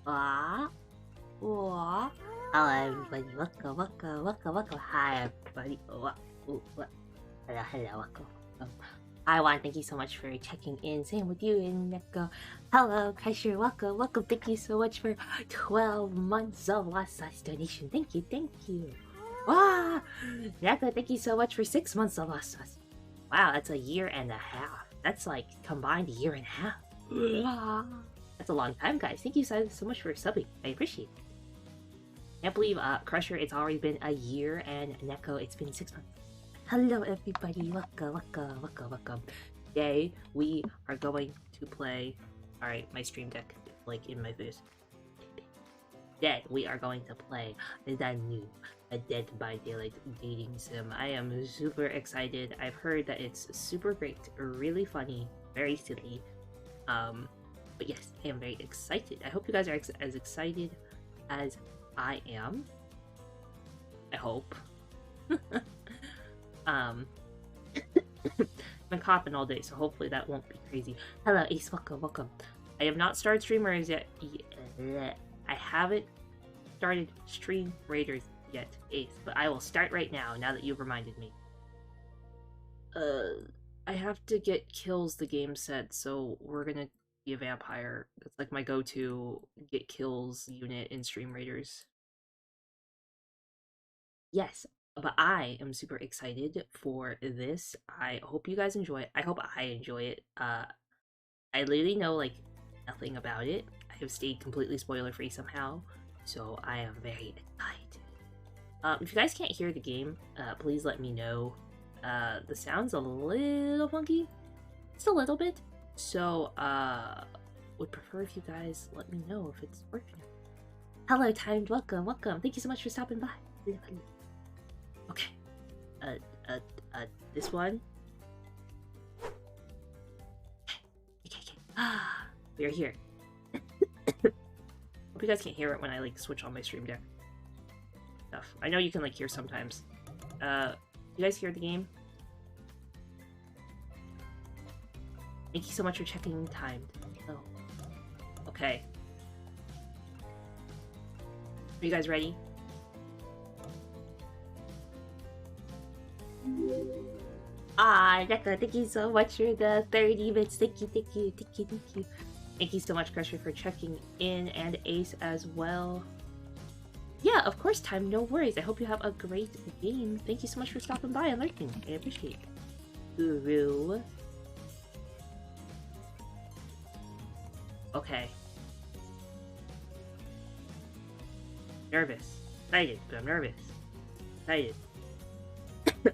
Ah, oh. Hello, everybody. Welcome. Hi, everybody. Hello. Welcome. Hi, Juan. Thank you so much for checking in. Same with you, and Neko. Hello, Kreischer. Welcome. Thank you so much for 12 months of last size donation. Thank you. Wow, Neko, thank you so much for 6 months of last size. Wow, that's a year and a half. That's like combined a year and a half. That's a long time, guys. Thank you so much for subbing. I appreciate it. Can't believe, Crusher, it's already been a year, and Neko, it's been 6 months. Hello, everybody. Welcome. Today, we are going to play... Alright, my stream deck, like, in my face. Today, we are going to play the new Dead by Daylight dating sim. I am super excited. I've heard that it's super great, really funny, very silly. But yes, I am very excited. I hope you guys are as excited as I am. I hope. I've been coughing all day, so hopefully that won't be crazy. Hello, Ace. Welcome. I have not started Stream Raiders yet. I haven't started Stream Raiders yet, Ace, but I will start right now that you've reminded me. I have to get kills the game said, so we're gonna be a vampire. That's like my go-to get kills unit in Stream Raiders. Yes, but I am super excited for this. I hope you guys enjoy it. I hope I enjoy it. I literally know like nothing about it. I have stayed completely spoiler-free somehow, so I am very excited. If you guys can't hear the game, please let me know. The sound's a little funky, just a little bit. So, would prefer if you guys let me know if it's working. Hello, Timed. Welcome. Thank you so much for stopping by. Okay. This one. Okay. We are here. Hope you guys can't hear it when I like switch on my stream deck. I know you can like hear sometimes. You guys hear the game? Thank you so much for checking Timed. Oh. Okay. Are you guys ready? Neko, thank you so much for the 30 bits. Thank you. Thank you so much, Crusher, for checking in, and Ace as well. Yeah, of course, Time. No worries. I hope you have a great game. Thank you so much for stopping by and lurking. I appreciate it. YOUUUU. Okay. Nervous. Excited, but I'm nervous. Excited. I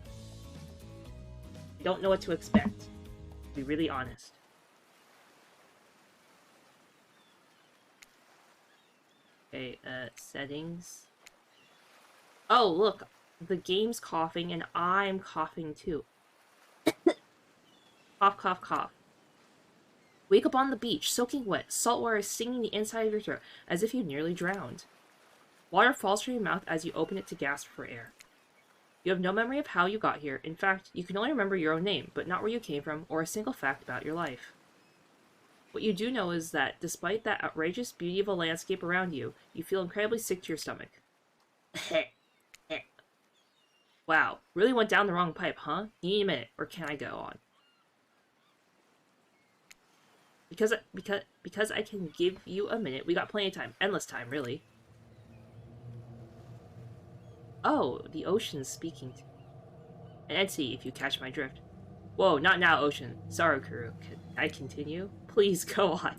don't know what to expect. To be really honest. Okay, settings. Oh, look! The game's coughing, and I'm coughing too. Cough. Wake up on the beach, soaking wet. Salt water is stinging the inside of your throat, as if you nearly drowned. Water falls from your mouth as you open it to gasp for air. You have no memory of how you got here. In fact, you can only remember your own name, but not where you came from, or a single fact about your life. What you do know is that, despite that outrageous beauty of a landscape around you, you feel incredibly sick to your stomach. Wow, really went down the wrong pipe, huh? You need a minute, or can I go on? Because I can give you a minute, we got plenty of time. Endless time, really. Oh, the ocean's speaking to me. And see if you catch my drift. Whoa, not now, ocean. Sorry, Kuru. Can I continue? Please go on.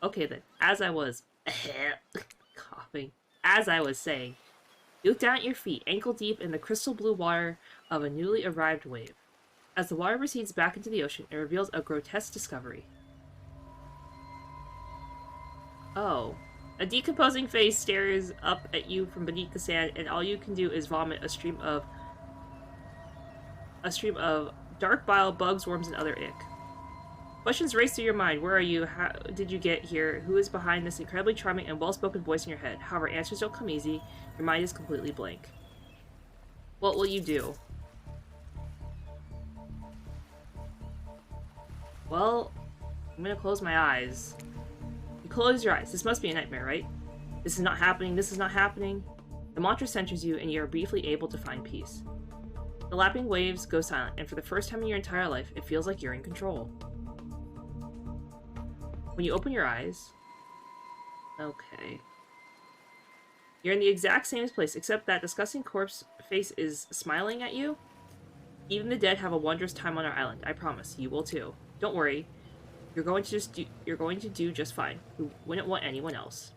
Okay then, as I was coughing, as I was saying, you look down at your feet, ankle deep in the crystal blue water of a newly arrived wave. As the water recedes back into the ocean, it reveals a grotesque discovery. Oh. A decomposing face stares up at you from beneath the sand, and all you can do is vomit a stream of dark bile, bugs, worms, and other ick. Questions race through your mind. Where are you? How did you get here? Who is behind this incredibly charming and well-spoken voice in your head? However, answers don't come easy. Your mind is completely blank. What will you do? Well, I'm gonna close my eyes. close your eyes. This must be a nightmare, right? This is not happening. This is not happening. The mantra centers you, and you are briefly able to find peace. The lapping waves go silent, and for the first time in your entire life, it feels like you're in control. When you open your eyes... Okay. You're in the exact same place, except that disgusting corpse face is smiling at you. Even the dead have a wondrous time on our island. I promise, you will too. Don't worry. You're going to do just fine. We wouldn't want anyone else.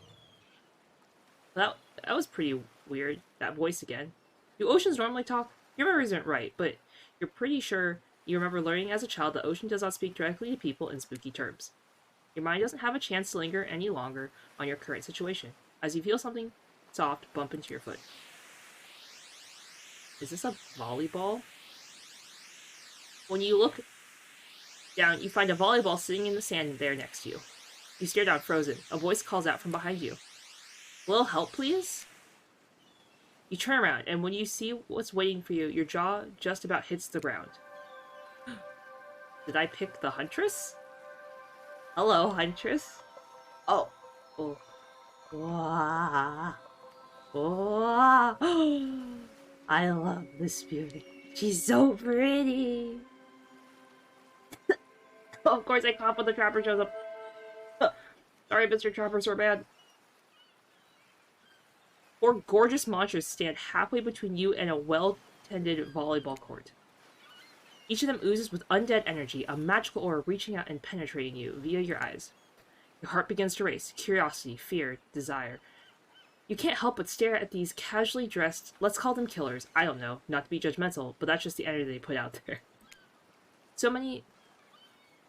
That was pretty weird. That voice again. Do oceans normally talk? Your memory isn't right, but you're pretty sure you remember learning as a child that ocean does not speak directly to people in spooky terms. Your mind doesn't have a chance to linger any longer on your current situation, as you feel something soft bump into your foot. Is this a volleyball? When you look down, you find a volleyball sitting in the sand there next to you. You stare down, frozen. A voice calls out from behind you. A little help, please? You turn around, and when you see what's waiting for you, your jaw just about hits the ground. Did I pick the Huntress? Hello, Huntress. Oh. Oh. Wow. Oh. I love the spirit. She's so pretty. Oh, of course I cough when the trapper shows up. Sorry, Mr. Trapper, so bad. 4 gorgeous monsters stand halfway between you and a well-tended volleyball court. Each of them oozes with undead energy, a magical aura reaching out and penetrating you via your eyes. Your heart begins to race, curiosity, fear, desire. You can't help but stare at these casually dressed, let's call them killers. I don't know, not to be judgmental, but that's just the energy they put out there. So many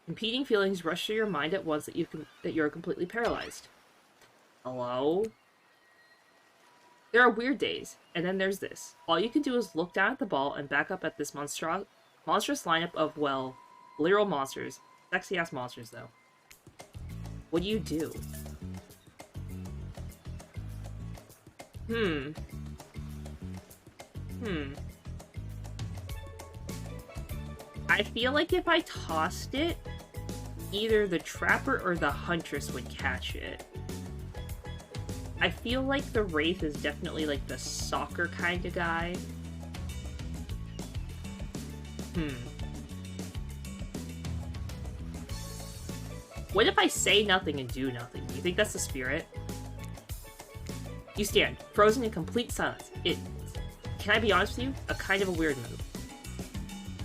competing feelings rush through your mind at once that you're completely paralyzed. Hello? There are weird days, and then there's this. All you can do is look down at the ball and back up at this monstrous lineup of, well, literal monsters. Sexy-ass monsters, though. What do you do? I feel like if I tossed it, either the Trapper or the Huntress would catch it. I feel like the Wraith is definitely like the soccer kind of guy. What if I say nothing and do nothing? Do you think that's the spirit? You stand, frozen in complete silence. Can I be honest with you? A kind of a weird move.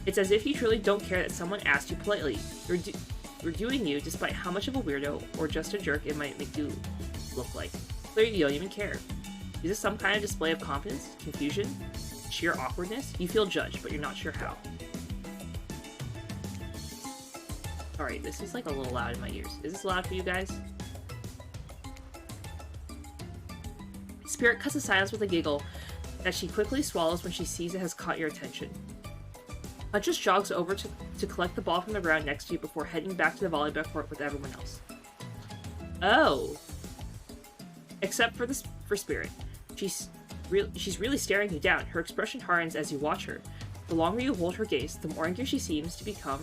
It's as if you truly don't care that someone asked you politely. You're doing you despite how much of a weirdo or just a jerk it might make you look like. Clearly you don't even care. Is this some kind of display of confidence, confusion, sheer awkwardness? You feel judged, but you're not sure how. Alright, this is like a little loud in my ears. Is this loud for you guys? Spirit cuts the silence with a giggle that she quickly swallows when she sees it has caught your attention. Huntress jogs over to collect the ball from the ground next to you before heading back to the volleyball court with everyone else. Oh. Except for Spirit. She's really staring you down. Her expression hardens as you watch her. The longer you hold her gaze, the more angry she seems to become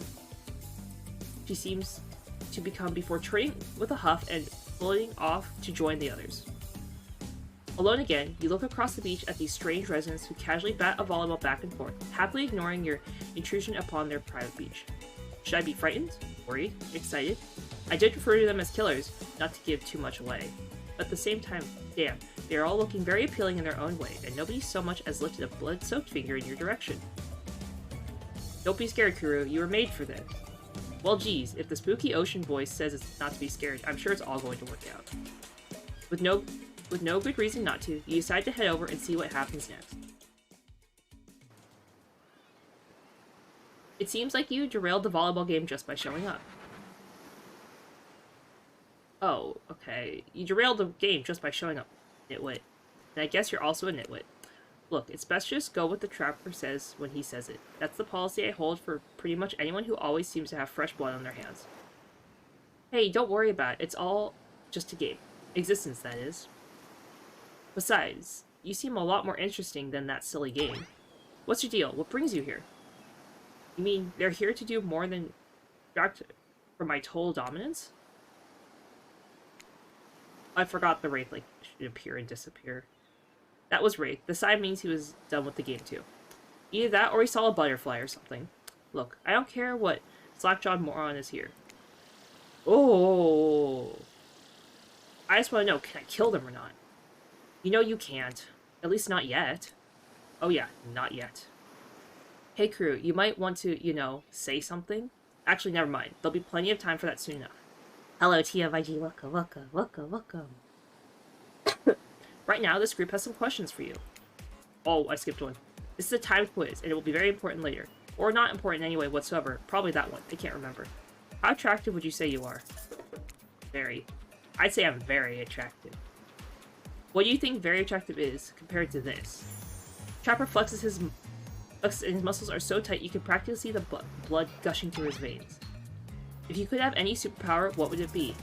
before turning with a huff and floating off to join the others. Alone again, you look across the beach at these strange residents who casually bat a volleyball back and forth, happily ignoring your intrusion upon their private beach. Should I be frightened? Worried? Excited? I did refer to them as killers, not to give too much away. But at the same time, damn, they are all looking very appealing in their own way, and nobody so much as lifted a blood-soaked finger in your direction. Don't be scared, Kuru. You were made for this. Well, geez, if the spooky ocean voice says it's not to be scared, I'm sure it's all going to work out. With no good reason not to, you decide to head over and see what happens next. It seems like you derailed the volleyball game just by showing up. Oh, okay. You derailed the game just by showing up, nitwit. And I guess you're also a nitwit. Look, it's best just go with the Trapper says when he says it. That's the policy I hold for pretty much anyone who always seems to have fresh blood on their hands. Hey, don't worry about it. It's all just a game. Existence, that is. Besides, you seem a lot more interesting than that silly game. What's your deal? What brings you here? You mean they're here to do more than distract from my total dominance? I forgot the Wraith, like, should appear and disappear. That was Wraith. The sign means he was done with the game, too. Either that, or he saw a butterfly or something. Look, I don't care what slack-jawed moron is here. Oh! I just want to know, can I kill them or not? You know you can't. At least not yet. Oh yeah, not yet. Hey crew, you might want to, you know, say something? Actually, never mind. There'll be plenty of time for that soon enough. Hello, Tia YG. Welcome. Right now, this group has some questions for you. Oh, I skipped one. This is a timed quiz, and it will be very important later. Or not important anyway whatsoever. Probably that one. I can't remember. How attractive would you say you are? Very. I'd say I'm very attractive. What do you think very attractive is compared to this? Trapper flexes his muscles are so tight you can practically see the blood gushing through his veins. If you could have any superpower, what would it be?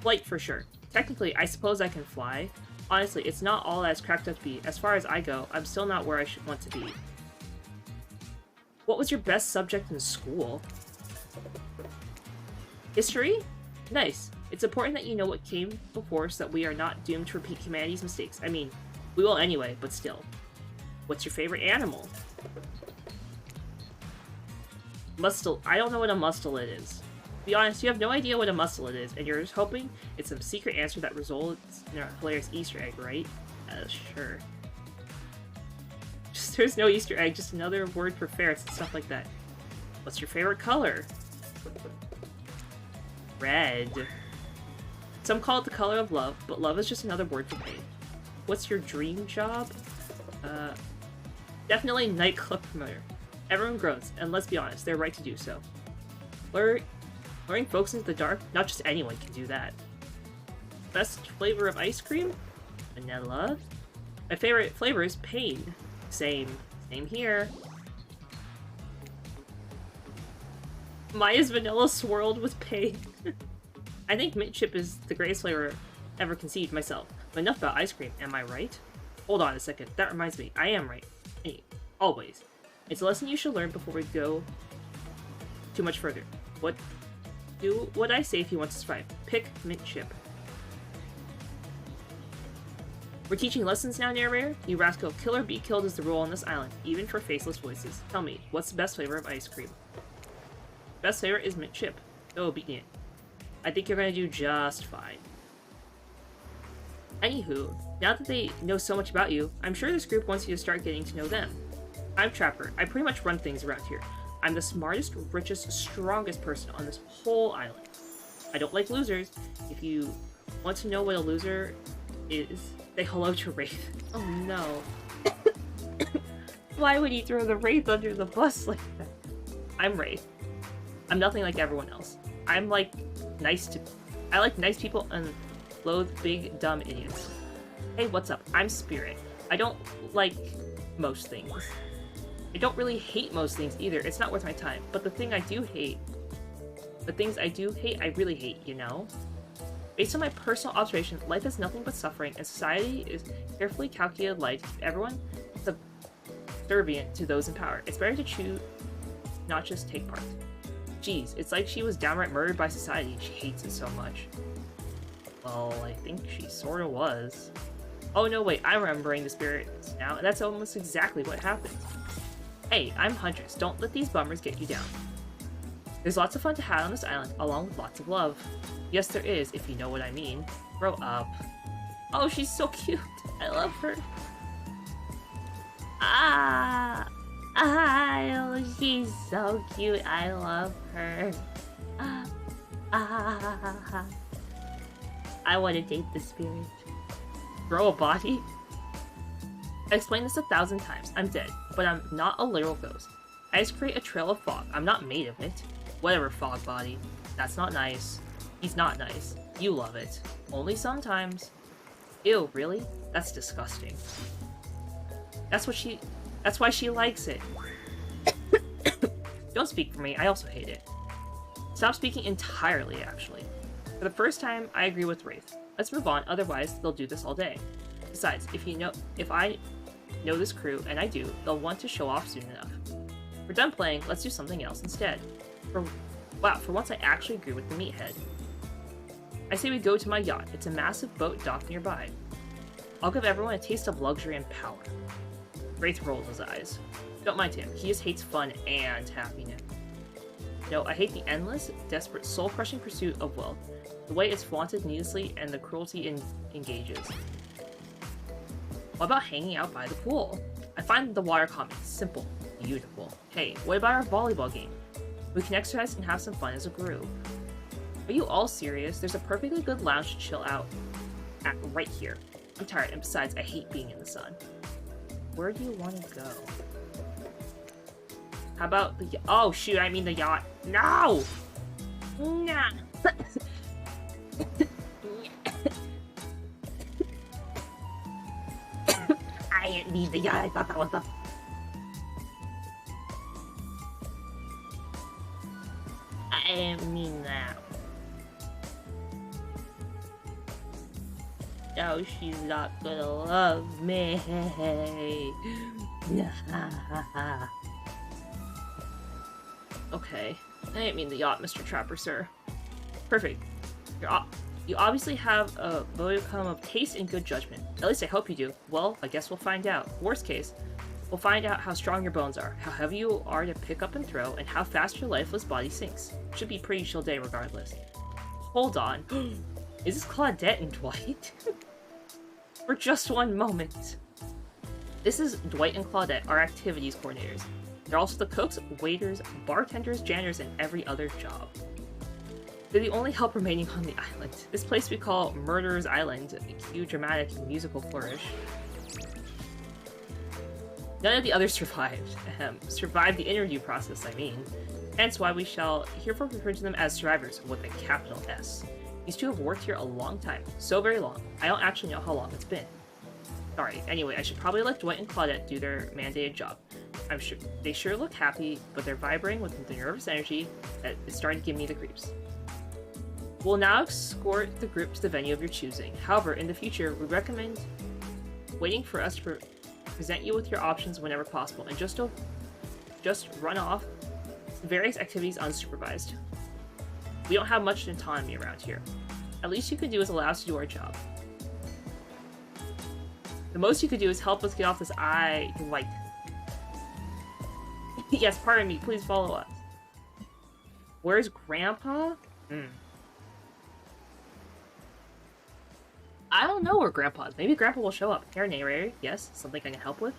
Flight for sure. Technically, I suppose I can fly. Honestly, it's not all that it's cracked up to be. As far as I go, I'm still not where I should want to be. What was your best subject in school? History? Nice. It's important that you know what came before so that we are not doomed to repeat humanity's mistakes. I mean, we will anyway, but still. What's your favorite animal? Mustel. I don't know what a mustelid is. To be honest, you have no idea what a mustelid is, and you're just hoping it's some secret answer that results in a hilarious Easter egg, right? Sure. There's no Easter egg, just another word for ferrets and stuff like that. What's your favorite color? Red. Some call it the color of love, but love is just another word for pain. What's your dream job? Definitely nightclub promoter. Everyone grows, and let's be honest, they're right to do so. Luring folks into the dark? Not just anyone can do that. Best flavor of ice cream? Vanilla. My favorite flavor is pain. Same here. Mine is vanilla swirled with pain. I think mint chip is the greatest flavor ever conceived myself. But enough about ice cream, am I right? Hold on a second, that reminds me, I am right. Hey, always. It's a lesson you should learn before we go too much further. Do what I say if you want to survive. Pick mint chip. We're teaching lessons now, narrator? You rascal, kill or be killed is the rule on this island, even for faceless voices. Tell me, what's the best flavor of ice cream? Best flavor is mint chip. Oh, beating it. I think you're gonna do just fine. Anywho, now that they know so much about you, I'm sure this group wants you to start getting to know them. I'm Trapper. I pretty much run things around here. I'm the smartest, richest, strongest person on this whole island. I don't like losers. If you want to know what a loser is, say hello to Wraith. Oh no. Why would he throw the Wraith under the bus like that? I'm Wraith. I'm nothing like everyone else. I like nice people and loathe big, dumb idiots. Hey, what's up? I'm Spirit. I don't like most things. I don't really hate most things either. It's not worth my time. But the things I do hate, I really hate, you know? Based on my personal observation, life is nothing but suffering, and society is carefully calculated life to keep everyone subservient to those in power. It's better to choose not just take part. Jeez, it's like she was downright murdered by society and she hates it so much. Well, I think she sorta was. Oh no, wait, I'm remembering the spirits now, and that's almost exactly what happened. Hey, I'm Huntress. Don't let these bummers get you down. There's lots of fun to have on this island, along with lots of love. Yes, there is, if you know what I mean. Grow up. Oh, she's so cute. I love her. Oh, she's so cute. I love her. I want to date the spirit. Grow a body? I explained this 1,000 times. I'm dead, but I'm not a literal ghost. I just create a trail of fog. I'm not made of it. Whatever, fog body. That's not nice. He's not nice. You love it. Only sometimes. Ew, really? That's disgusting. That's why she likes it. Don't speak for me, I also hate it. Stop speaking entirely, actually. For the first time, I agree with Wraith. Let's move on, otherwise they'll do this all day. Besides, if I know this crew, and I do, they'll want to show off soon enough. We're done playing, let's do something else instead. For once I actually agree with the meathead. I say we go to my yacht. It's a massive boat docked nearby. I'll give everyone a taste of luxury and power. Wraith rolls his eyes. Don't mind him. He just hates fun and happiness. No, I hate the endless, desperate, soul-crushing pursuit of wealth. The way it's flaunted needlessly and the cruelty engages. What about hanging out by the pool? I find the water calming, simple, beautiful. Hey, what about our volleyball game? We can exercise and have some fun as a group. Are you all serious? There's a perfectly good lounge to chill out at right here. I'm tired, and besides, I hate being in the sun. Where do you want to go? How about the... Oh, shoot, I mean the yacht. No! Nah. I didn't mean the yacht. I thought that was the... I didn't mean that. Oh, she's not gonna love me. Okay. I didn't mean the yacht, Mr. Trapper, sir. Perfect. You obviously have a modicum of taste and good judgment. At least I hope you do. Well, I guess we'll find out. Worst case, we'll find out how strong your bones are, how heavy you are to pick up and throw, and how fast your lifeless body sinks. Should be a pretty chill day regardless. Hold on. Is this Claudette and Dwight? For just one moment. This is Dwight and Claudette, our activities coordinators. They're also the cooks, waiters, bartenders, janitors, and every other job. They're the only help remaining on the island. This place we call Murderer's Island. Cue dramatic and musical flourish. None of the others survived. Survived the interview process, I mean. Hence why we shall herefore refer to them as survivors, with a capital S. These two have worked here a long time. So very long. I don't actually know how long it's been. Sorry, anyway, I should probably let Dwight and Claudette do their mandated job. I'm sure they sure look happy, but they're vibrating with the nervous energy that is starting to give me the creeps. We'll now escort the group to the venue of your choosing. However, in the future, we recommend waiting for us to present you with your options whenever possible, and just run off to various activities unsupervised. We don't have much autonomy around here. At least you can do is allow us to do our job. The most you could do is help us get off this Dwight. Yes, pardon me, please follow us. Where's Grandpa? I don't know where Grandpa is. Maybe Grandpa will show up. Here, narrator. Yes, something I can help with.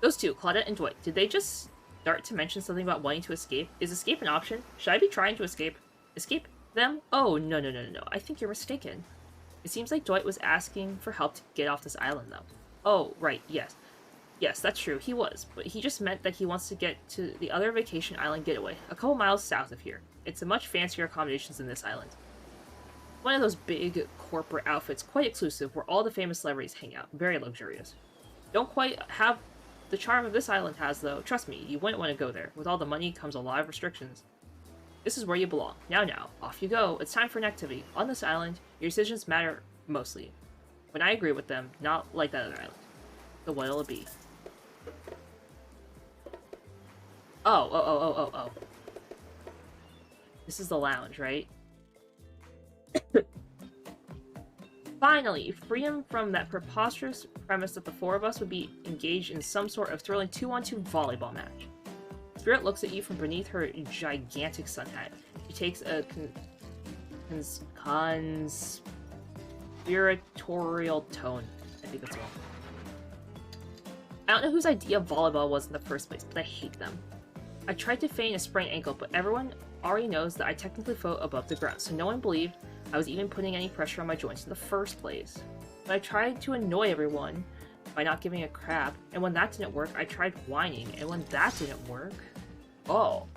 Those two, Claudette and Dwight, did they just start to mention something about wanting to escape? Is escape an option? Should I be trying to escape? Escape them? Oh, no. I think you're mistaken. It seems like Dwight was asking for help to get off this island, though. Oh, right, yes. Yes, that's true, he was. But he just meant that he wants to get to the other vacation island getaway, a couple miles south of here. It's a much fancier accommodations than this island. One of those big corporate outfits, quite exclusive, where all the famous celebrities hang out. Very luxurious. Don't quite have the charm of this island has, though. Trust me, you wouldn't want to go there. With all the money comes a lot of restrictions. This is where you belong. Now, off you go. It's time for an activity. On this island, your decisions matter mostly. When I agree with them, not like that other island. So what'll it be? Oh. This is the lounge, right? Finally, freedom from that preposterous premise that the four of us would be engaged in some sort of thrilling 2-on-2 volleyball match. Spirit looks at you from beneath her gigantic sun hat. She takes a conspiratorial tone. I think that's wrong. I don't know whose idea volleyball was in the first place, but I hate them. I tried to feign a sprained ankle, but everyone already knows that I technically float above the ground, so no one believed I was even putting any pressure on my joints in the first place. But I tried to annoy everyone by not giving a crap, and when that didn't work, I tried whining, and when that didn't work... Oh.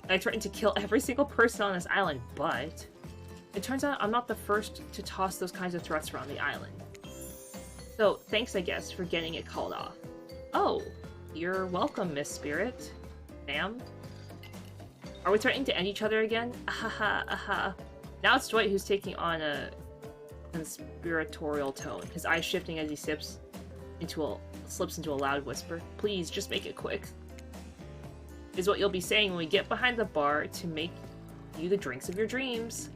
I threatened to kill every single person on this island, but... It turns out I'm not the first to toss those kinds of threats around the island. So, thanks, I guess, for getting it called off. Oh, you're welcome, Miss Spirit. Ma'am? Are we threatening to end each other again? Ahaha. Now it's Dwight who's taking on a conspiratorial tone, his eyes shifting as he slips into a loud whisper. Please, just make it quick. Is what you'll be saying when we get behind the bar to make you the drinks of your dreams.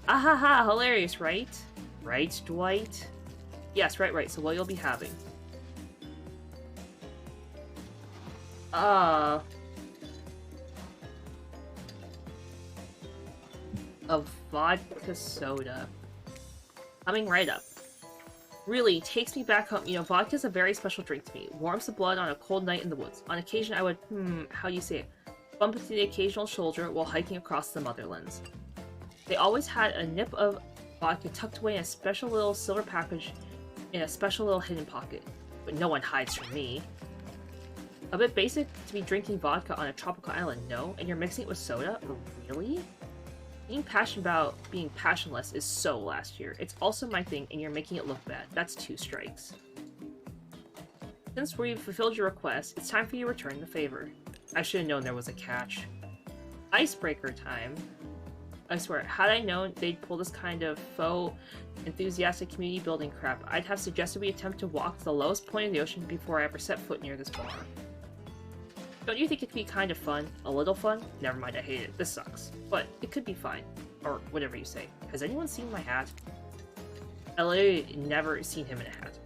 Ahaha, hilarious, right? Right, Dwight? Yes, right. So what you'll be having. A vodka soda. Coming right up. Really, takes me back home. You know, vodka's a very special drink to me. Warms the blood on a cold night in the woods. On occasion, I would, how do you say it? Bump into the occasional soldier while hiking across the motherlands. They always had a nip of vodka tucked away in a special little silver package in a special little hidden pocket. But no one hides from me. A bit basic to be drinking vodka on a tropical island, no? And you're mixing it with soda? Really? Being passionate about being passionless is so last year. It's also my thing, and you're making it look bad. That's 2 strikes. Since we've fulfilled your request, it's time for you to return the favor. I should have known there was a catch. Icebreaker time. I swear, had I known they'd pull this kind of faux, enthusiastic community building crap, I'd have suggested we attempt to walk to the lowest point of the ocean before I ever set foot near this bar. Don't you think it could be kind of fun? A little fun? Never mind, I hate it. This sucks. But it could be fine. Or whatever you say. Has anyone seen my hat? I literally never seen him in a hat.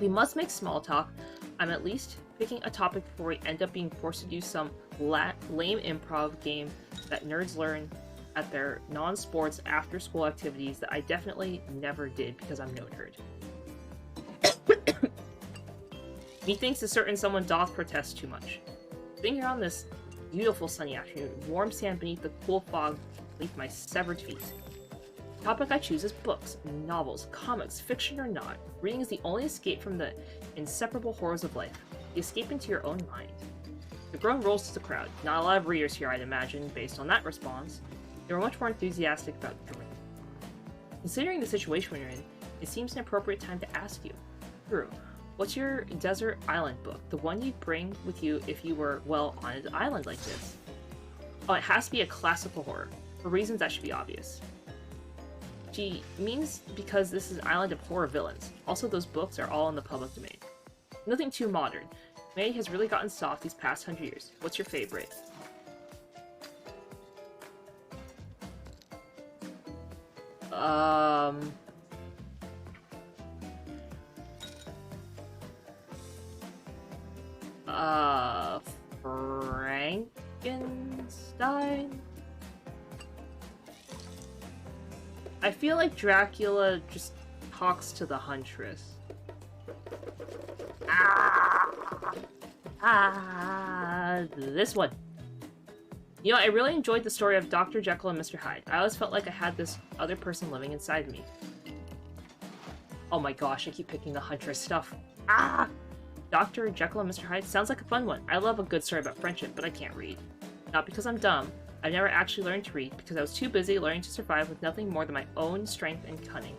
We must make small talk. I'm at least picking a topic before we end up being forced to do some lame improv game that nerds learn at their non-sports after-school activities that I definitely never did because I'm no nerd. Methinks a certain someone doth protest too much. Sitting here on this beautiful sunny afternoon, warm sand beneath the cool fog beneath my severed feet. The topic I choose is books, novels, comics, fiction or not. Reading is the only escape from the inseparable horrors of life. The escape into your own mind. The groan rolls to the crowd. Not a lot of readers here, I'd imagine, based on that response. They were much more enthusiastic about the drink. Considering the situation we're in, it seems an appropriate time to ask you, Drew, what's your desert island book? The one you'd bring with you if you were, well, on an island like this? Oh, it has to be a classical horror. For reasons that should be obvious. She means because this is an island of horror villains. Also, those books are all in the public domain. Nothing too modern. Humanity has really gotten soft these past 100 years. What's your favorite? Frankenstein? I feel like Dracula just talks to the Huntress. This one. You know, I really enjoyed the story of Dr. Jekyll and Mr. Hyde. I always felt like I had this other person living inside me. Oh my gosh, I keep picking the Huntress stuff. Dr. Jekyll and Mr. Hyde sounds like a fun one. I love a good story about friendship, but I can't read. Not because I'm dumb. I've never actually learned to read because I was too busy learning to survive with nothing more than my own strength and cunning.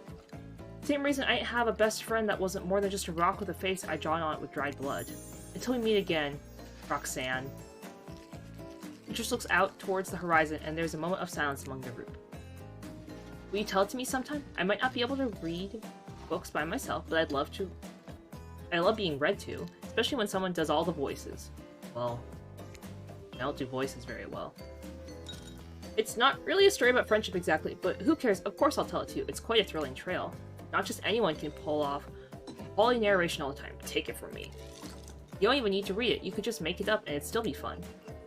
Same reason I didn't have a best friend that wasn't more than just a rock with a face I drawn on it with dried blood. Until we meet again, Roxanne. He just looks out towards the horizon and there's a moment of silence among the group. Will you tell it to me sometime? I might not be able to read books by myself, but I'd love to. I love being read to, especially when someone does all the voices. Well, I don't do voices very well. It's not really a story about friendship exactly, but who cares? Of course I'll tell it to you. It's quite a thrilling trail. Not just anyone can pull off quality narration all the time. Take it from me. You don't even need to read it. You could just make it up and it'd still be fun.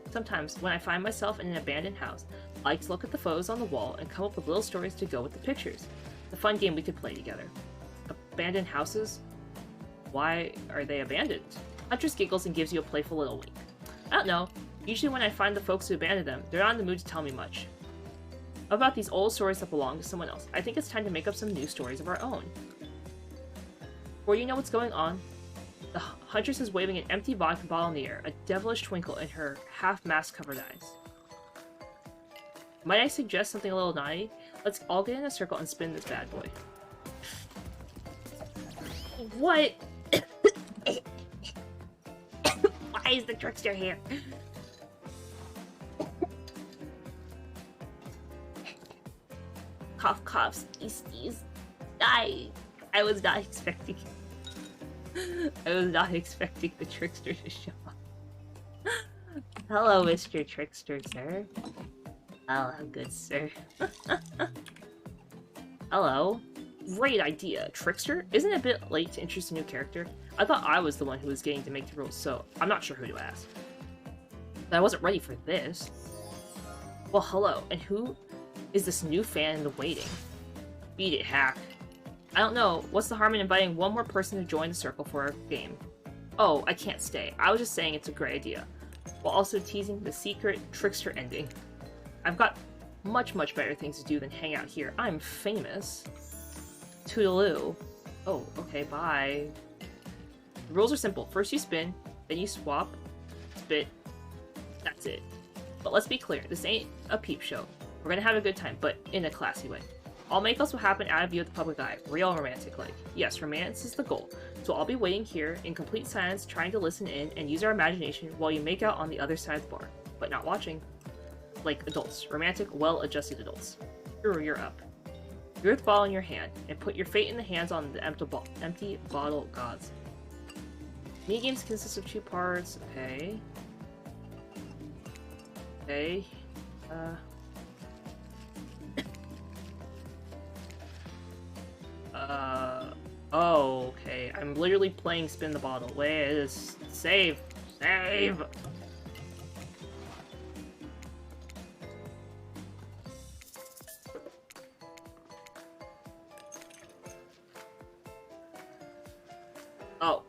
Sometimes, when I find myself in an abandoned house, I like to look at the photos on the wall and come up with little stories to go with the pictures. It's a fun game we could play together. Abandoned houses? Why are they abandoned? Huntress giggles and gives you a playful little wink. I don't know. Usually when I find the folks who abandoned them, they're not in the mood to tell me much. How about these old stories that belong to someone else? I think it's time to make up some new stories of our own. Before you know what's going on, the Huntress is waving an empty vodka bottle in the air, a devilish twinkle in her half-mask-covered eyes. Might I suggest something a little naughty? Let's all get in a circle and spin this bad boy. What? Why is the trickster here? Cough, cough, sneeze, sneeze. I was not expecting. I was not expecting the trickster to show up. Hello, Mr. Trickster, sir. Hello, good sir. Hello. Great idea. Trickster? Isn't it a bit late to introduce a new character? I thought I was the one who was getting to make the rules, so I'm not sure who to ask. But I wasn't ready for this. Well, hello, and who is this new fan in the waiting? Beat it, hack. I don't know. What's the harm in inviting one more person to join the circle for our game? Oh, I can't stay. I was just saying it's a great idea. While also teasing the secret Trickster ending. I've got much better things to do than hang out here. I'm famous. Toodaloo. Oh, okay, bye. The rules are simple. First you spin, then you swap, spit. That's it. But let's be clear, this ain't a peep show. We're gonna have a good time, but in a classy way. All make-ups will happen out of view of the public eye, real romantic-like. Yes, romance is the goal. So I'll be waiting here in complete silence, trying to listen in and use our imagination while you make out on the other side of the bar. But not watching. Like adults. Romantic, well-adjusted adults. Sure, you're up. You're the ball in your hand, and put your fate in the hands on the empty bottle gods. Minigames consist of 2 parts. Okay. Okay. Oh, okay. I'm literally playing Spin the Bottle. Wait, save! Save! Oh.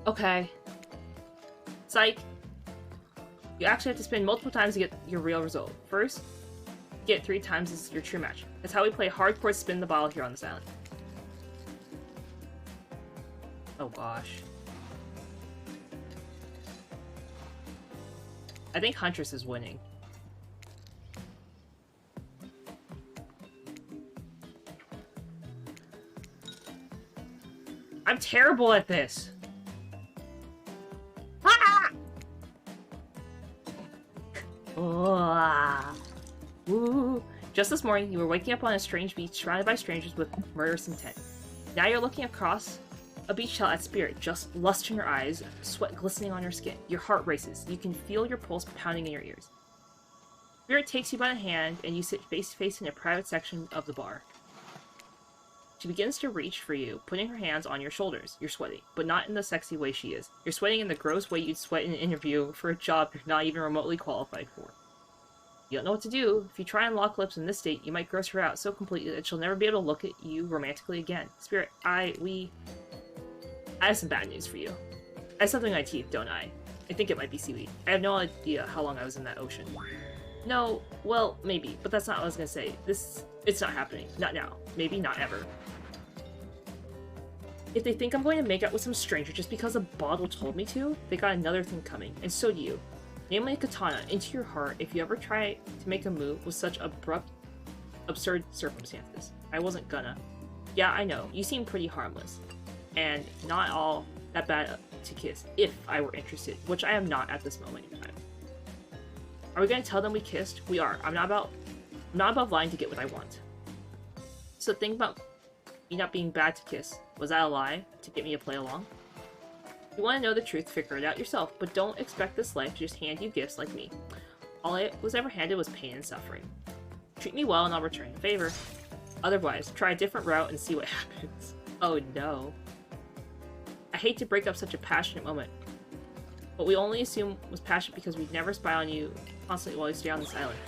Okay. Psych. You actually have to spin multiple times to get your real result. First, get it 3 times is your true match. That's how we play hardcore Spin the Bottle here on this island. Oh gosh. I think Huntress is winning. I'm terrible at this! Ah! Ooh. Just this morning, you were waking up on a strange beach surrounded by strangers with murderous intent. Now you're looking across a beach shell at Spirit, just lust in your eyes, sweat glistening on your skin. Your heart races. You can feel your pulse pounding in your ears. Spirit takes you by the hand, and you sit face to face in a private section of the bar. She begins to reach for you, putting her hands on your shoulders. You're sweating, but not in the sexy way she is. You're sweating in the gross way you'd sweat in an interview for a job you're not even remotely qualified for. You don't know what to do. If you try and lock lips in this state, you might gross her out so completely that she'll never be able to look at you romantically again. Spirit, I have some bad news for you. I have something in my teeth, don't I? I think it might be seaweed. I have no idea how long I was in that ocean. No, well, maybe, but that's not what I was gonna say. It's not happening. Not now. Maybe not ever. If they think I'm going to make out with some stranger just because a bottle told me to, they got another thing coming, and so do you. Namely a katana into your heart if you ever try to make a move with such absurd circumstances. I wasn't gonna. Yeah, I know, you seem pretty harmless. And not all that bad to kiss, if I were interested, which I am not at this moment in time. Are we gonna tell them we kissed? We are. I'm not above lying to get what I want. So think about me not being bad to kiss. Was that a lie? To get me to play along? If you want to know the truth, figure it out yourself, but don't expect this life to just hand you gifts like me. All I was ever handed was pain and suffering. Treat me well and I'll return the favor. Otherwise, try a different route and see what happens. Oh no. I hate to break up such a passionate moment, but we only assume was passionate because we'd never spy on you constantly while you stay on this island.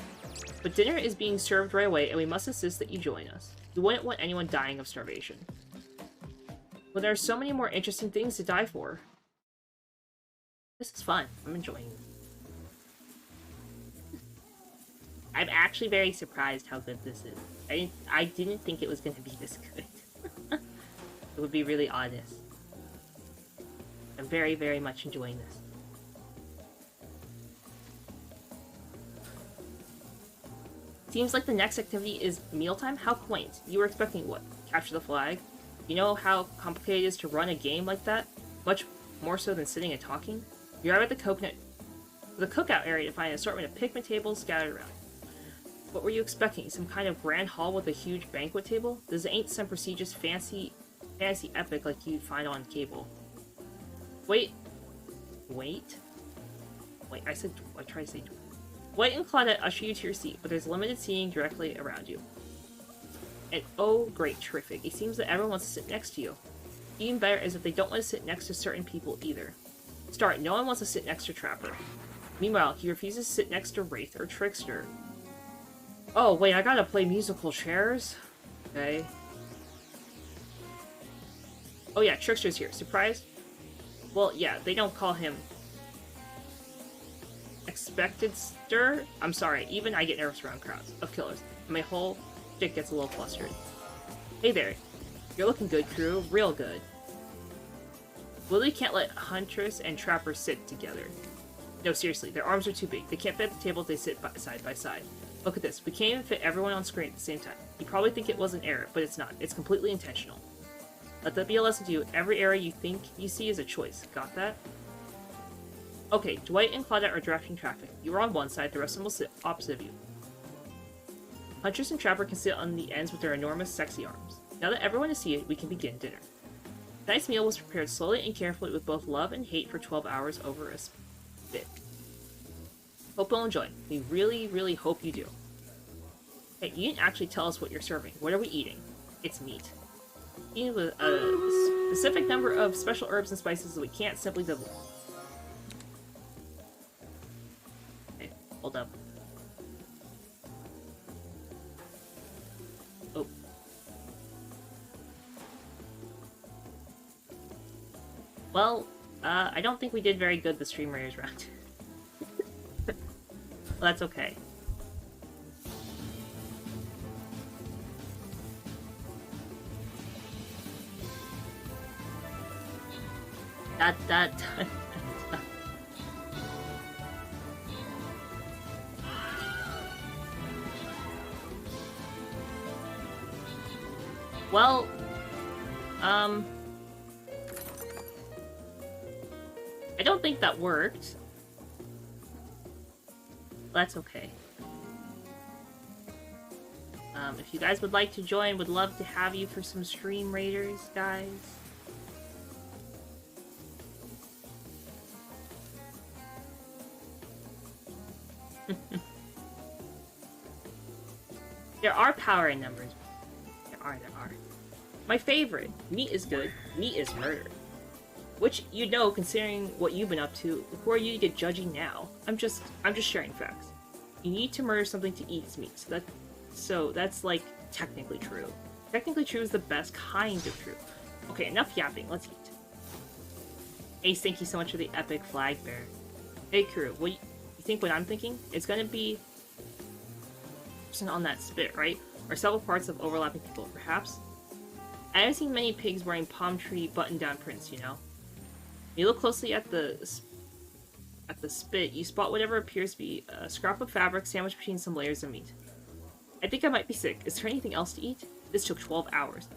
But dinner is being served right away and we must insist that you join us. We wouldn't want anyone dying of starvation. But there are so many more interesting things to die for. This is fun. I'm enjoying it. I'm actually very surprised how good this is. I didn't think it was going to be this good. It would be really honest. I'm very, very much enjoying this. Seems like the next activity is mealtime? How quaint. You were expecting what? Capture the flag? You know how complicated it is to run a game like that? Much more so than sitting and talking? You arrive at the cookout area to find an assortment of picnic tables scattered around. What were you expecting? Some kind of grand hall with a huge banquet table? This ain't some prestigious fancy epic like you'd find on cable. Wait Wait. Wait, I tried to say Dwight and Claudette usher you to your seat, but there's limited seating directly around you. And oh, great, terrific. It seems that everyone wants to sit next to you. Even better is that they don't want to sit next to certain people either. Start, no one wants to sit next to Trapper. Meanwhile, he refuses to sit next to Wraith or Trickster. Oh, wait, I gotta play musical chairs? Okay. Oh yeah, Trickster's here. Surprised? Well, yeah, they don't call him Expected Stir? I'm sorry, even I get nervous around crowds of killers. And my whole shit gets a little flustered. Hey there. You're looking good, crew. Real good. Lily can't let Huntress and Trapper sit together. No, seriously, their arms are too big. They can't fit at the table if they sit side by side. Look at this. We can't even fit everyone on screen at the same time. You probably think it was an error, but it's not. It's completely intentional. Let that be a lesson to you. Every error you think you see is a choice. Got that? Okay, Dwight and Claudette are drafting traffic. You are on one side, the rest of them will sit opposite of you. Huntress and Trapper can sit on the ends with their enormous, sexy arms. Now that everyone is seated, we can begin dinner. The nice meal was prepared slowly and carefully with both love and hate for 12 hours over a spit. Hope you'll enjoy. We really, really hope you do. Hey, you didn't actually tell us what you're serving. What are we eating? It's meat. Eating with a specific number of special herbs and spices that we can't simply divulge. Okay, hold up. Oh. Well, I don't think we did very good the Stream Raiders round. Well, that's okay. That. Well, I don't think that worked. That's okay. If you guys would like to join, would love to have you for some Stream Raiders, guys. There are power in numbers. There are. My favorite. Meat is good. Meat is murder. Which you know, considering what you've been up to. Who are you to get judging now? I'm just sharing facts. You need to murder something to eat its meat. So that's like technically true. Technically true is the best kind of true. Okay, enough yapping. Let's eat. Ace, thank you so much for the epic flag bear. Hey crew, what you think what I'm thinking? It's gonna be on that spit, right? Or several parts of overlapping people, perhaps? I haven't seen many pigs wearing palm tree button-down prints, you know? When you look closely at the spit, you spot whatever appears to be a scrap of fabric sandwiched between some layers of meat. I think I might be sick. Is there anything else to eat? This took 12 hours.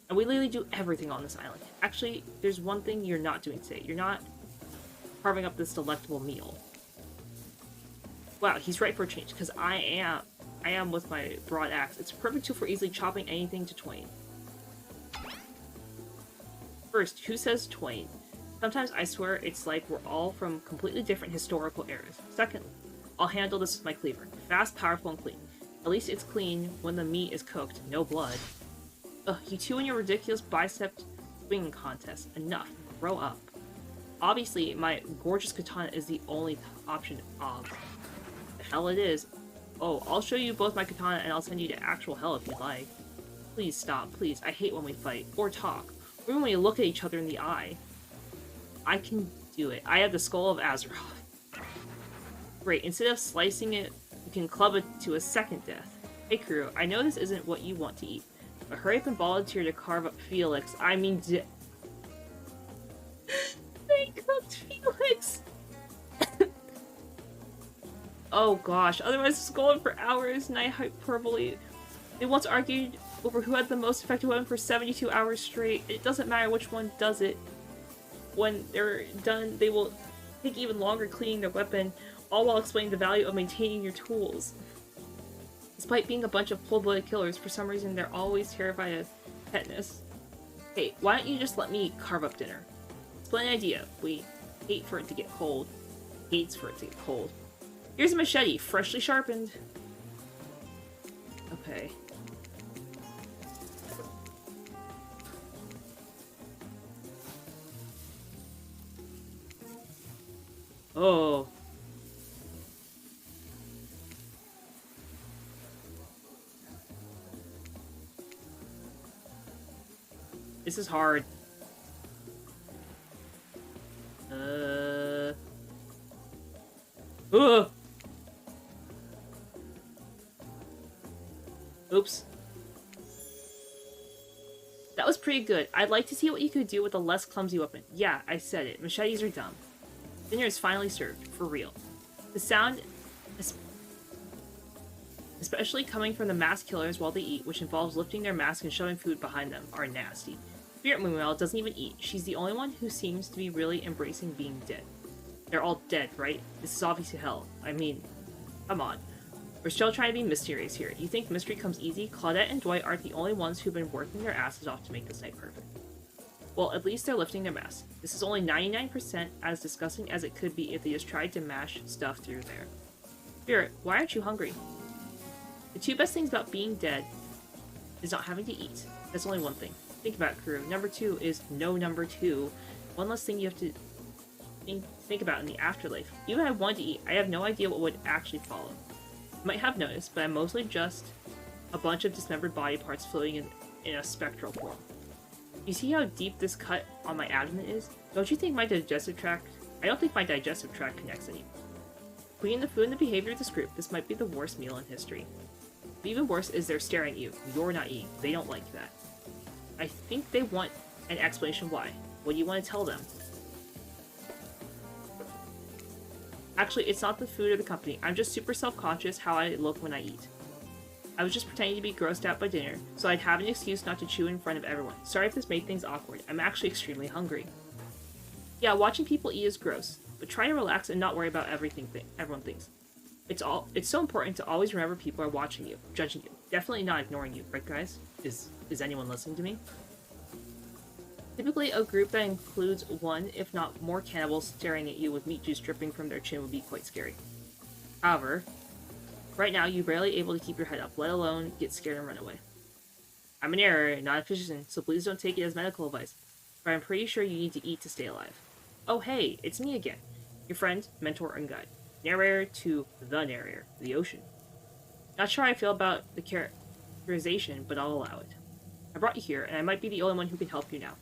And we literally do everything on this island. Actually, there's one thing you're not doing today. You're not carving up this delectable meal. Wow, he's right for a change, because I am with my broad axe. It's a perfect tool for easily chopping anything to twain. First, who says twain? Sometimes I swear it's like we're all from completely different historical eras. Second, I'll handle this with my cleaver. Fast, powerful, and clean. At least it's clean when the meat is cooked. No blood. Ugh, you two and your ridiculous bicep swinging contest. Enough. Grow up. Obviously, my gorgeous katana is the only option. The hell it is. Oh, I'll show you both my katana and I'll send you to actual hell if you'd like. Please stop, please. I hate when we fight. Or talk. Or even when you look at each other in the eye. I can do it. I have the skull of Azeroth. Great, instead of slicing it, you can club it to a second death. Hey crew, I know this isn't what you want to eat, but hurry up and volunteer to carve up Felix. I mean, they cooked Felix! Oh gosh, otherwise it's going for hours, night hyperbole. They once argued over who had the most effective weapon for 72 hours straight. It doesn't matter which one does it. When they're done, they will take even longer cleaning their weapon, all while explaining the value of maintaining your tools. Despite being a bunch of cold-blooded killers, for some reason they're always terrified of tetanus. Hey, why don't you just let me carve up dinner? Splendid idea. We Hate for it to get cold. Hates for it to get cold. Here's a machete, freshly sharpened. Okay. Oh. This is hard. Ugh. Oops. That was pretty good. I'd like to see what you could do with a less clumsy weapon. Yeah, I said it. Machetes are dumb. Dinner is finally served. For real. The sound, especially coming from the mask killers while they eat, which involves lifting their mask and shoving food behind them, are nasty. Spirit, meanwhile, doesn't even eat. She's the only one who seems to be really embracing being dead. They're all dead, right? This is obviously hell. I mean, come on. We're still trying to be mysterious here. You think mystery comes easy? Claudette and Dwight aren't the only ones who've been working their asses off to make this night perfect. Well, at least they're lifting their masks. This is only 99% as disgusting as it could be if they just tried to mash stuff through there. Spirit, why aren't you hungry? The two best things about being dead is not having to eat. That's only one thing. Think about it, crew. Number 2 is no number 2. One less thing you have to think about in the afterlife. Even if I wanted to eat, I have no idea what would actually follow. You might have noticed, but I'm mostly just a bunch of dismembered body parts floating in a spectral form. You see how deep this cut on my abdomen is? Don't you think my digestive tract... I don't think my digestive tract connects anymore. Between the food and the behavior of this group, this might be the worst meal in history. But even worse is they're staring at you. You're not eating. They don't like that. I think they want an explanation why. What do you want to tell them? Actually, it's not the food or the company. I'm just super self-conscious how I look when I eat. I was just pretending to be grossed out by dinner, so I'd have an excuse not to chew in front of everyone. Sorry if this made things awkward. I'm actually extremely hungry. Yeah, watching people eat is gross, but try to relax and not worry about everything everyone thinks. It's so important to always remember people are watching you, judging you, definitely not ignoring you, right guys? Is anyone listening to me? Typically, a group that includes one, if not more cannibals staring at you with meat juice dripping from their chin would be quite scary. However, right now you're barely able to keep your head up, let alone get scared and run away. I'm an narrator, not a physician, so please don't take it as medical advice, but I'm pretty sure you need to eat to stay alive. Oh hey, it's me again, your friend, mentor, and guide. Narrator to the narrator, the ocean. Not sure how I feel about the characterization, but I'll allow it. I brought you here, and I might be the only one who can help you now.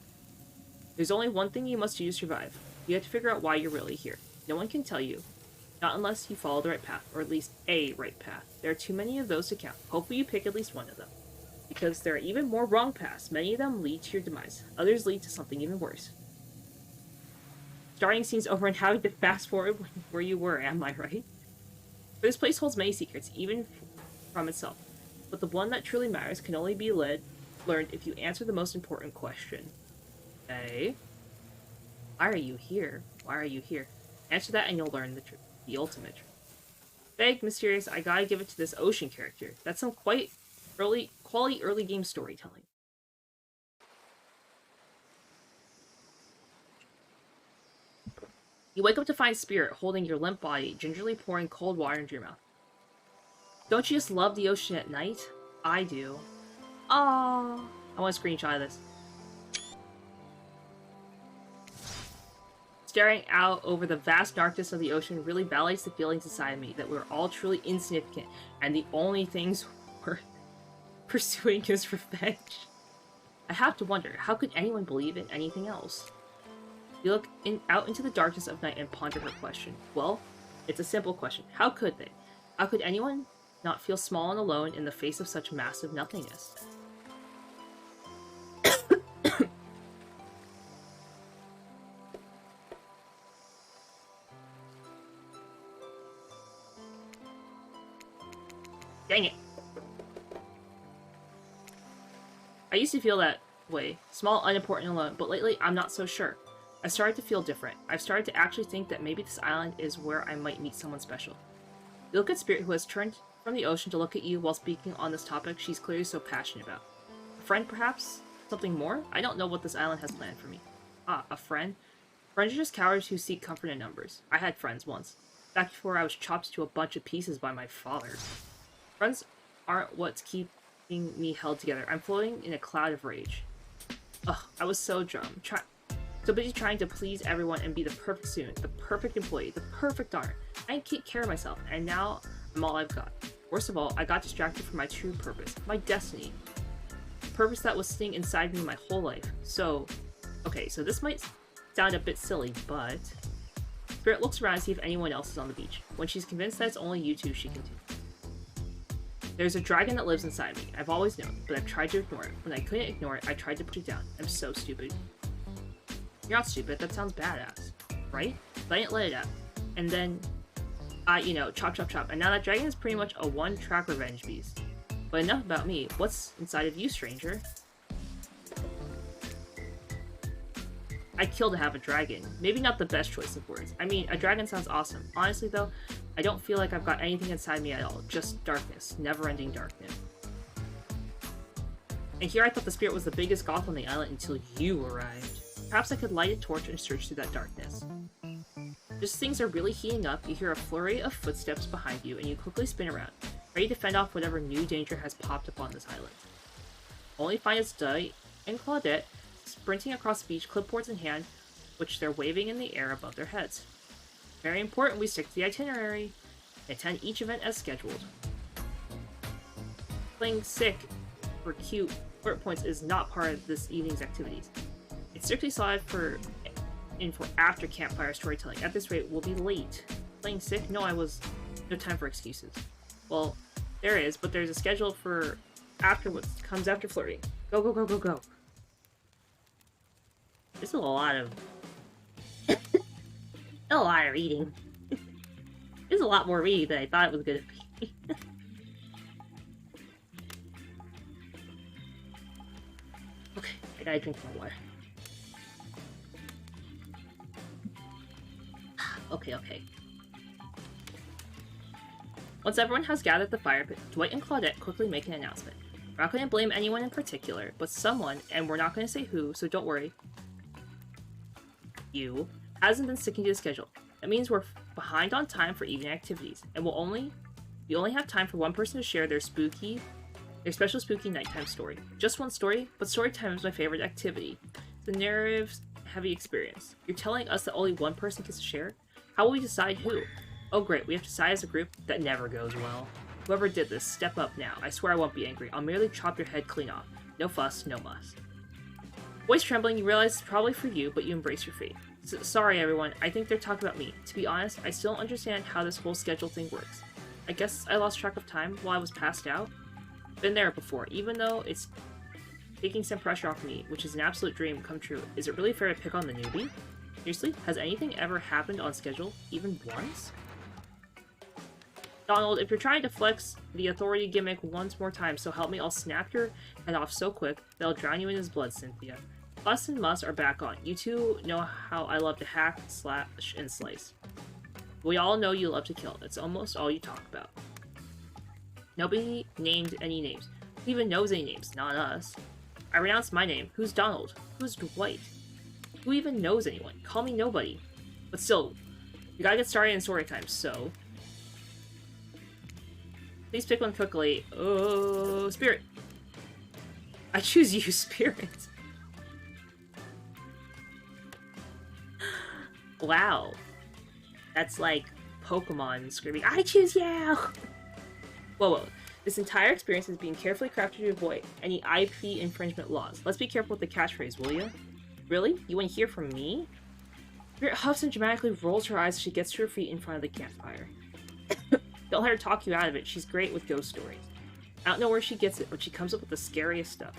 There's only one thing you must do to survive. You have to figure out why you're really here. No one can tell you. Not unless you follow the right path, or at least a right path. There are too many of those to count. Hopefully you pick at least one of them. Because there are even more wrong paths. Many of them lead to your demise. Others lead to something even worse. Starting scene's over and having to fast forward where you were, am I right? But this place holds many secrets, even from itself. But the one that truly matters can only be learned if you answer the most important question. Okay. Why are you here? Why are you here? Answer that and you'll learn the truth. The ultimate truth. Vague, mysterious, I gotta give it to this ocean character. That's some quite quality early game storytelling. You wake up to find Spirit holding your limp body, gingerly pouring cold water into your mouth. Don't you just love the ocean at night? I do. Aww. I want a screenshot of this. Staring out over the vast darkness of the ocean really validates the feelings inside me that we're all truly insignificant, and the only things we're pursuing is revenge. I have to wonder, how could anyone believe in anything else? You look out into the darkness of night and ponder her question. Well, it's a simple question. How could they? How could anyone not feel small and alone in the face of such massive nothingness? Dang it. I used to feel that way. Small, unimportant, alone, but lately I'm not so sure. I started to feel different. I've started to actually think that maybe this island is where I might meet someone special. You look at Spirit, who has turned from the ocean to look at you while speaking on this topic she's clearly so passionate about. A friend, perhaps? Something more? I don't know what this island has planned for me. Ah, a friend? Friends are just cowards who seek comfort in numbers. I had friends once, back before I was chopped to a bunch of pieces by my father. Friends aren't what's keeping me held together. I'm floating in a cloud of rage. Ugh, I was so dumb. So busy trying to please everyone and be the perfect student, the perfect employee, the perfect daughter. I didn't take care of myself, and now I'm all I've got. Worst of all, I got distracted from my true purpose, my destiny. A purpose that was sitting inside me my whole life. So, okay, so this might sound a bit silly, but... Spirit looks around to see if anyone else is on the beach. When she's convinced that it's only you two, she continues. There's a dragon that lives inside me. I've always known, but I've tried to ignore it. When I couldn't ignore it, I tried to push it down. I'm so stupid. You're not stupid, that sounds badass, right? But I didn't let it out. And then, you know, chop chop chop. And now that dragon is pretty much a one-track revenge beast. But enough about me. What's inside of you, stranger? I killed to have a dragon. Maybe not the best choice of words. I mean, a dragon sounds awesome. Honestly though, I don't feel like I've got anything inside me at all. Just darkness. Never-ending darkness. And here I thought the spirit was the biggest goth on the island until you arrived. Perhaps I could light a torch and search through that darkness. Just as things are really heating up, you hear a flurry of footsteps behind you and you quickly spin around, ready to fend off whatever new danger has popped up on this island. Only find it's Dai and Claudette sprinting across the beach, clipboards in hand, which they're waving in the air above their heads. Very important we stick to the itinerary. Attend each event as scheduled. Playing sick for cute flirt points is not part of this evening's activities. It's strictly slotted for after campfire storytelling. At this rate, we'll be late. Playing sick? No, no time for excuses. Well, there is, but there's a schedule for after what comes after flirting. Go, go, go, go, go. This is a lot of... a lot of reading. This is a lot more reading than I thought it was gonna be. Okay, I gotta drink more water. Okay. Once everyone has gathered at the fire pit, Dwight and Claudette quickly make an announcement. We're not going to blame anyone in particular, but someone, and we're not going to say who, so don't worry. You hasn't been sticking to the schedule. That means we're behind on time for evening activities, and we only have time for one person to share their special spooky nighttime story. Just one story, but story time is my favorite activity. It's a narrative-heavy experience. You're telling us that only one person gets to share? How will we decide who? Oh great, we have to decide as a group? That never goes well. Whoever did this, step up now. I swear I won't be angry. I'll merely chop your head clean off. No fuss, no muss. Voice trembling, you realize it's probably for you, but you embrace your fate. Sorry everyone, I think they're talking about me. To be honest, I still don't understand how this whole schedule thing works. I guess I lost track of time while I was passed out. Been there before, even though it's taking some pressure off me, which is an absolute dream come true. Is it really fair to pick on the newbie? Seriously, has anything ever happened on schedule? Even once? Donald, if you're trying to flex the authority gimmick once more time, so help me, I'll snap your head off so quick that I'll drown you in his blood, Cynthia. Fuss and Muss are back on. You two know how I love to hack, slash, and slice. We all know you love to kill. That's almost all you talk about. Nobody named any names. Who even knows any names? Not us. I renounced my name. Who's Donald? Who's Dwight? Who even knows anyone? Call me nobody. But still, you gotta get started in story time, so... Please pick one quickly. Oh, Spirit. I choose you, Spirit. Wow. That's like Pokemon screaming, I choose you! Whoa. This entire experience is being carefully crafted to avoid any IP infringement laws. Let's be careful with the catchphrase, will you? Really? You want to hear from me? Spirit huffs and dramatically rolls her eyes as she gets to her feet in front of the campfire. Don't let her talk you out of it. She's great with ghost stories. I don't know where she gets it, but she comes up with the scariest stuff.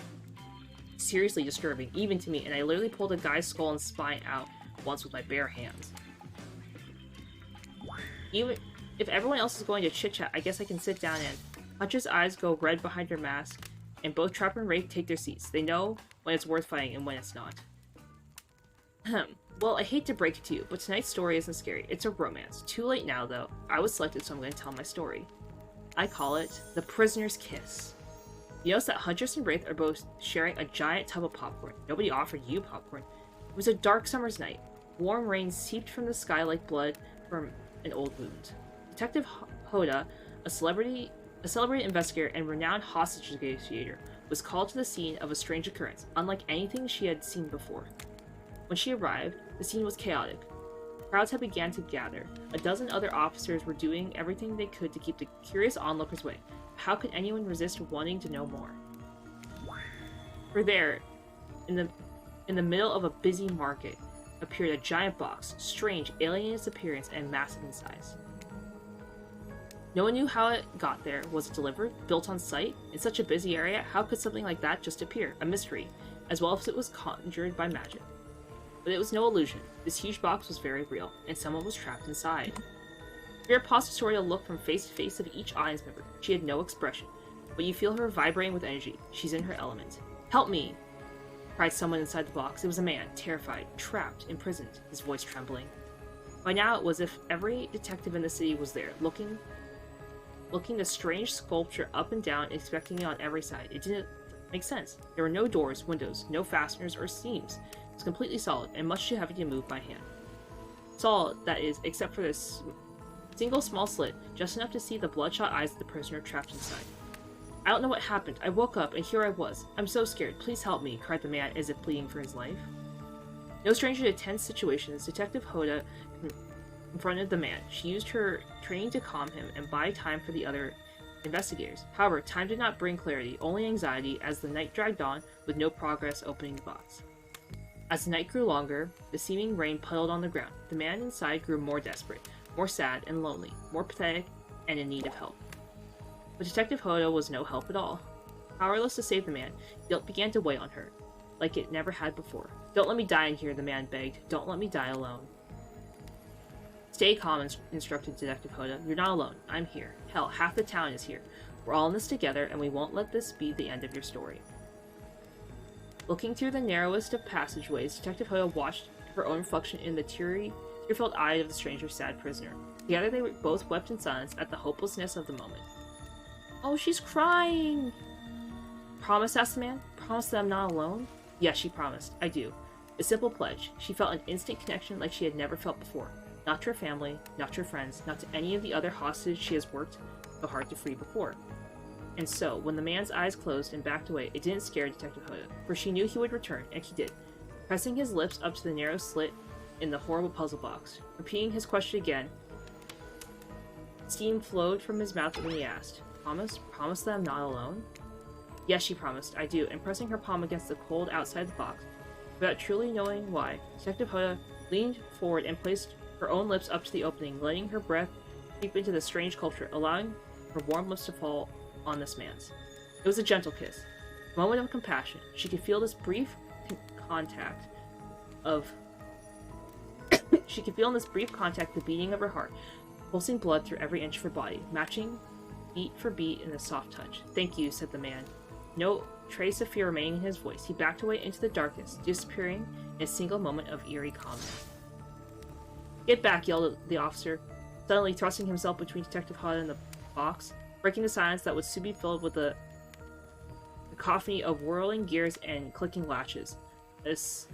Seriously disturbing, even to me, and I literally pulled a guy's skull and spine out once with my bare hands. Even if everyone else is going to chit-chat, I guess I can sit down and... Hutch's eyes go red behind her mask, and both Trapper and Wraith take their seats. They know when it's worth fighting and when it's not. Well, I hate to break it to you, but tonight's story isn't scary. It's a romance. Too late now, though. I was selected, so I'm going to tell my story. I call it The Prisoner's Kiss. You notice that Huntress and Wraith are both sharing a giant tub of popcorn. Nobody offered you popcorn. It was a dark summer's night. Warm rain seeped from the sky like blood from an old wound. Detective Hoda, a celebrated investigator and renowned hostage negotiator, was called to the scene of a strange occurrence, unlike anything she had seen before. When she arrived, the scene was chaotic. Crowds had begun to gather. A dozen other officers were doing everything they could to keep the curious onlookers away. How could anyone resist wanting to know more? For there, in the middle of a busy market, appeared a giant box, strange, alien in its appearance and massive in size. No one knew how it got there. Was it delivered? Built on site? In such a busy area, how could something like that just appear? A mystery, as well as it was conjured by magic. But it was no illusion. This huge box was very real, and someone was trapped inside. Spirit paused Soria looked from face to face of each audience member. She had no expression, but you feel her vibrating with energy. She's in her element. "Help me!" cried someone inside the box. It was a man, terrified, trapped, imprisoned, his voice trembling. By now it was as if every detective in the city was there, looking the strange sculpture up and down, inspecting it on every side. It didn't make sense. There were no doors, windows, no fasteners or seams. It was completely solid, and much too heavy to move by hand. Solid, that is, except for this single small slit, just enough to see the bloodshot eyes of the prisoner trapped inside. "I don't know what happened. I woke up, and here I was. I'm so scared. Please help me," cried the man, as if pleading for his life. No stranger to tense situations, Detective Hoda confronted the man. She used her training to calm him and buy time for the other investigators. However, time did not bring clarity, only anxiety as the night dragged on, with no progress opening the box. As the night grew longer, the seeming rain puddled on the ground. The man inside grew more desperate, more sad and lonely, more pathetic, and in need of help. But Detective Hoda was no help at all. Powerless to save the man, guilt began to weigh on her, like it never had before. "Don't let me die in here," the man begged. "Don't let me die alone." "Stay calm," instructed Detective Hoda. "You're not alone. I'm here. Hell, half the town is here. We're all in this together, and we won't let this be the end of your story." Looking through the narrowest of passageways, Detective Hoda watched her own reflection in the tear-filled eye of the stranger's sad prisoner. Together they both wept in silence at the hopelessness of the moment. "Oh, she's crying!" "Promise?" asked the man. "Promise that I'm not alone?" "Yes," she promised. "I do." A simple pledge. She felt an instant connection like she had never felt before. Not to her family, not to her friends, not to any of the other hostages she has worked so hard to free before. And so, when the man's eyes closed and backed away, it didn't scare Detective Hoda, for she knew he would return, and he did, pressing his lips up to the narrow slit in the horrible puzzle box. Repeating his question again, steam flowed from his mouth when he asked, "Promise? Promise that I'm not alone?" "Yes," she promised. "I do," and pressing her palm against the cold outside the box, without truly knowing why, Detective Hoda leaned forward and placed her own lips up to the opening, letting her breath creep into the strange sculpture, allowing her warm lips to fall on this man's. It was a gentle kiss, a moment of compassion. She could feel this brief contact the beating of her heart, pulsing blood through every inch of her body, matching beat for beat in a soft touch. "Thank you," said the man. No trace of fear remaining in his voice, he backed away into the darkness, disappearing in a single moment of eerie calmness. "Get back!" yelled the officer, suddenly thrusting himself between Detective Hoda and the box, breaking the silence that would soon be filled with the cacophony of whirling gears and clicking latches. This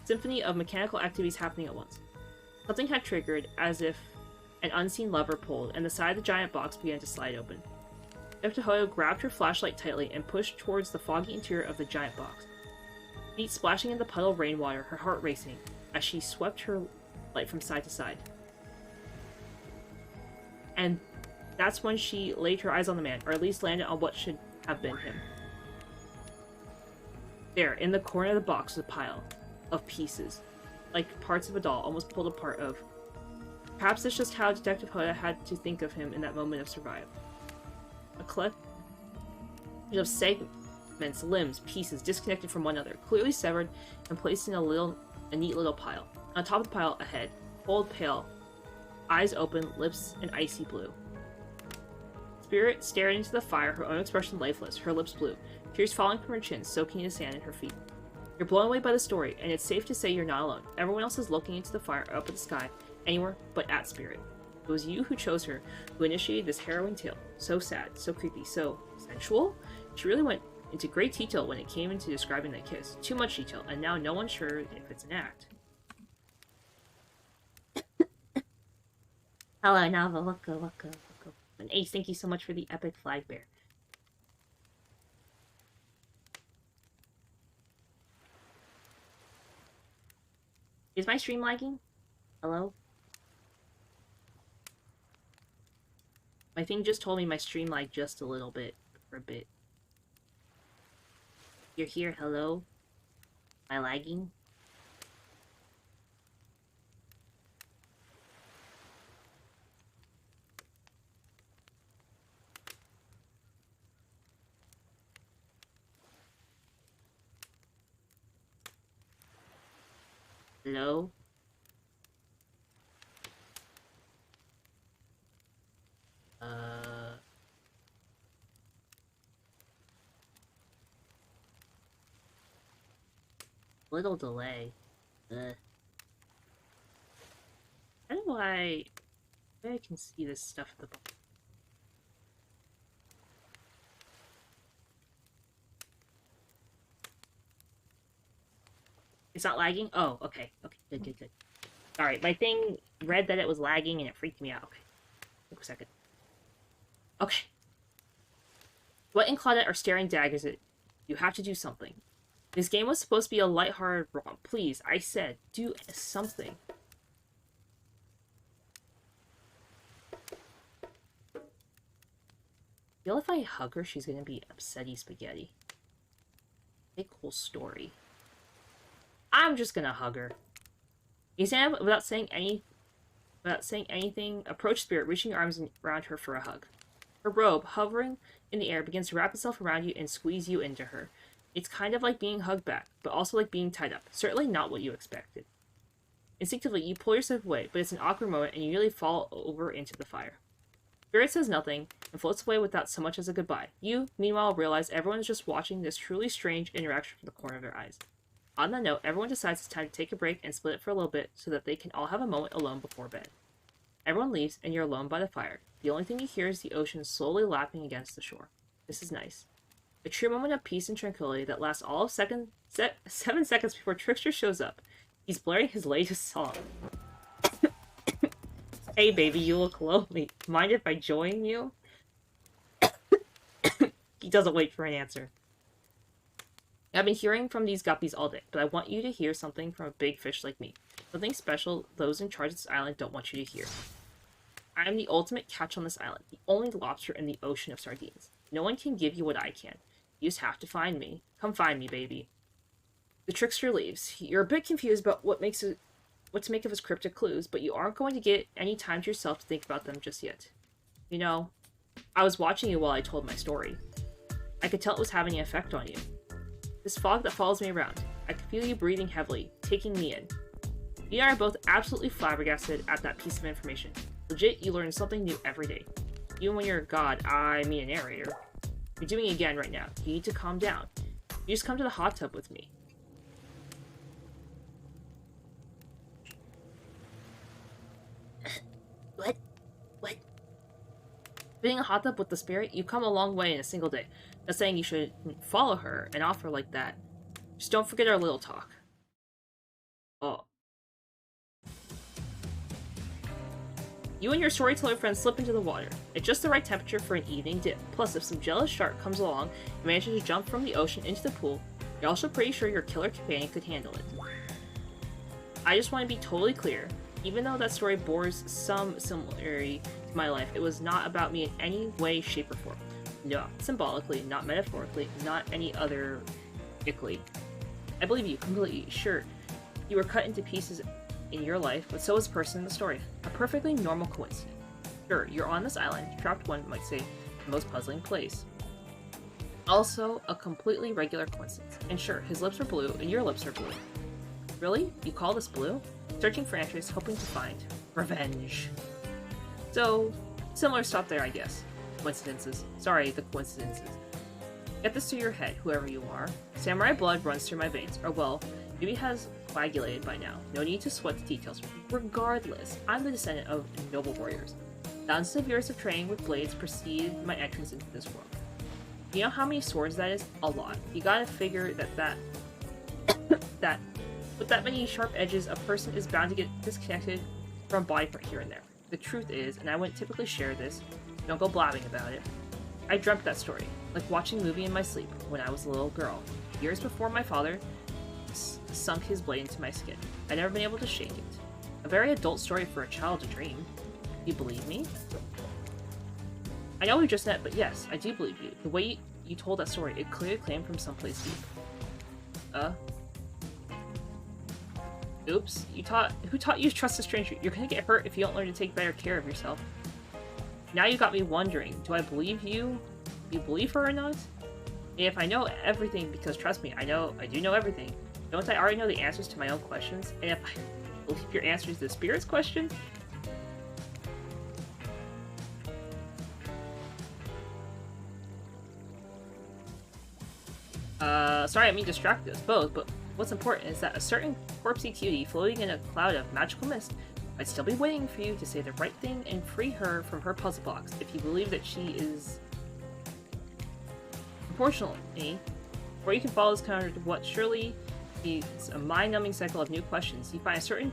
symphony of mechanical activities happening at once. Something had triggered, as if an unseen lever pulled, and the side of the giant box began to slide open. Detective Hoda grabbed her flashlight tightly and pushed towards the foggy interior of the giant box. Feet splashing in the puddle of rainwater, her heart racing, as she swept her light from side to side. And that's when she laid her eyes on the man, or at least landed on what should have been him. There, in the corner of the box, was a pile of pieces, like parts of a doll, almost pulled apart of. Perhaps that's just how Detective Hoda had to think of him in that moment of survival. A collection of segments, limbs, pieces, disconnected from one another, clearly severed and placed in a neat little pile. On top of the pile, a head, cold, pale, eyes open, lips an icy blue. Spirit stared into the fire, her own expression lifeless, her lips blue, tears falling from her chin, soaking the sand at her feet. You're blown away by the story, and it's safe to say you're not alone. Everyone else is looking into the fire, up at the sky, anywhere but at Spirit. It was you who chose her, who initiated this harrowing tale. So sad, so creepy, so sensual? She really went into great detail when it came into describing that kiss. Too much detail, and now no one's sure if it's an act. Hello, Nava. Welcome. And Ace, thank you so much for the epic flag bear. Is my stream lagging? Hello? My thing just told me my stream lagged just a little bit. For a bit. You're here, hello? Am I lagging? Hello? Little delay. How do I can see this stuff at the bottom? It's not lagging? Oh, okay. Okay, good. Alright, my thing read that it was lagging and it freaked me out. Okay. Take a second. Okay. What and Claudette are staring daggers at you. Have to do something. This game was supposed to be a lighthearted romp. Please, I said, do something. I feel if I hug her, she's gonna be upsetty spaghetti. Big cool story. I'm just gonna hug her. Isam, without saying anything, approached Spirit, reaching your arms around her for a hug. Her robe, hovering in the air, begins to wrap itself around you and squeeze you into her. It's kind of like being hugged back, but also like being tied up. Certainly not what you expected. Instinctively, you pull yourself away, but it's an awkward moment and you nearly fall over into the fire. Spirit says nothing and floats away without so much as a goodbye. You, meanwhile, realize everyone is just watching this truly strange interaction from the corner of their eyes. On that note, everyone decides it's time to take a break and split it for a little bit so that they can all have a moment alone before bed. Everyone leaves, and you're alone by the fire. The only thing you hear is the ocean slowly lapping against the shore. This is nice. A true moment of peace and tranquility that lasts all of 7 seconds before Trickster shows up. He's blaring his latest song. Hey baby, you look lonely. Mind if I join you? He doesn't wait for an answer. I've been hearing from these guppies all day, but I want you to hear something from a big fish like me. Something special those in charge of this island don't want you to hear. I am the ultimate catch on this island, the only lobster in the ocean of sardines. No one can give you what I can. You just have to find me. Come find me, baby. The trickster leaves. You're a bit confused about what to make of his cryptic clues, but you aren't going to get any time to yourself to think about them just yet. You know, I was watching you while I told my story. I could tell it was having an effect on you. This fog that follows me around. I could feel you breathing heavily, taking me in. You and I are both absolutely flabbergasted at that piece of information. Legit, you learn something new every day. Even when you're a god, I mean a narrator. You're doing it again right now. You need to calm down. You just come to the hot tub with me. What? Being a hot tub with the spirit, you've come a long way in a single day. Not saying you should follow her and offer like that. Just don't forget our little talk. Oh. You and your storyteller friend slip into the water, at just the right temperature for an evening dip. Plus, if some jealous shark comes along and manages to jump from the ocean into the pool, you're also pretty sure your killer companion could handle it. I just want to be totally clear. Even though that story bores some similarity to my life, it was not about me in any way, shape, or form. Not symbolically, not metaphorically, not any other ickly. I believe you completely. Sure, you were cut into pieces in your life, but so was the person in the story. A perfectly normal coincidence. Sure, you're on this island, trapped one might say, the most puzzling place. Also, a completely regular coincidence. And sure, his lips are blue, and your lips are blue. Really? You call this blue? Searching for answers, hoping to find revenge. So, similar stuff there, I guess. Coincidences. Sorry, the coincidences. Get this to your head, whoever you are. Samurai blood runs through my veins, or well, maybe has coagulated by now. No need to sweat the details. Regardless, I'm the descendant of noble warriors. Thousands of years of training with blades preceded my entrance into this world. You know how many swords that is? A lot. You gotta figure that with that many sharp edges, a person is bound to get disconnected from body part here and there. The truth is, and I wouldn't typically share this, don't go blabbing about it, I dreamt that story, like watching a movie in my sleep when I was a little girl, years before my father sunk his blade into my skin. I'd never been able to shake it. A very adult story for a child to dream. Do you believe me? I know we just met, but yes, I do believe you. The way you told that story, it clearly came from someplace deep. Oops. Who taught you to trust a stranger? You're gonna get hurt if you don't learn to take better care of yourself. Now you got me wondering, do I believe you? Do you believe her or not? And if I know everything, because trust me, I do know everything, don't I already know the answers to my own questions? And if I believe your answers to the spirit's question? Sorry, I mean distract us both, but what's important is that a certain corpsey cutie floating in a cloud of magical mist might still be waiting for you to say the right thing and free her from her puzzle box if you believe that she is... Unfortunately, before you can follow this counter to what surely is a mind-numbing cycle of new questions, you find a certain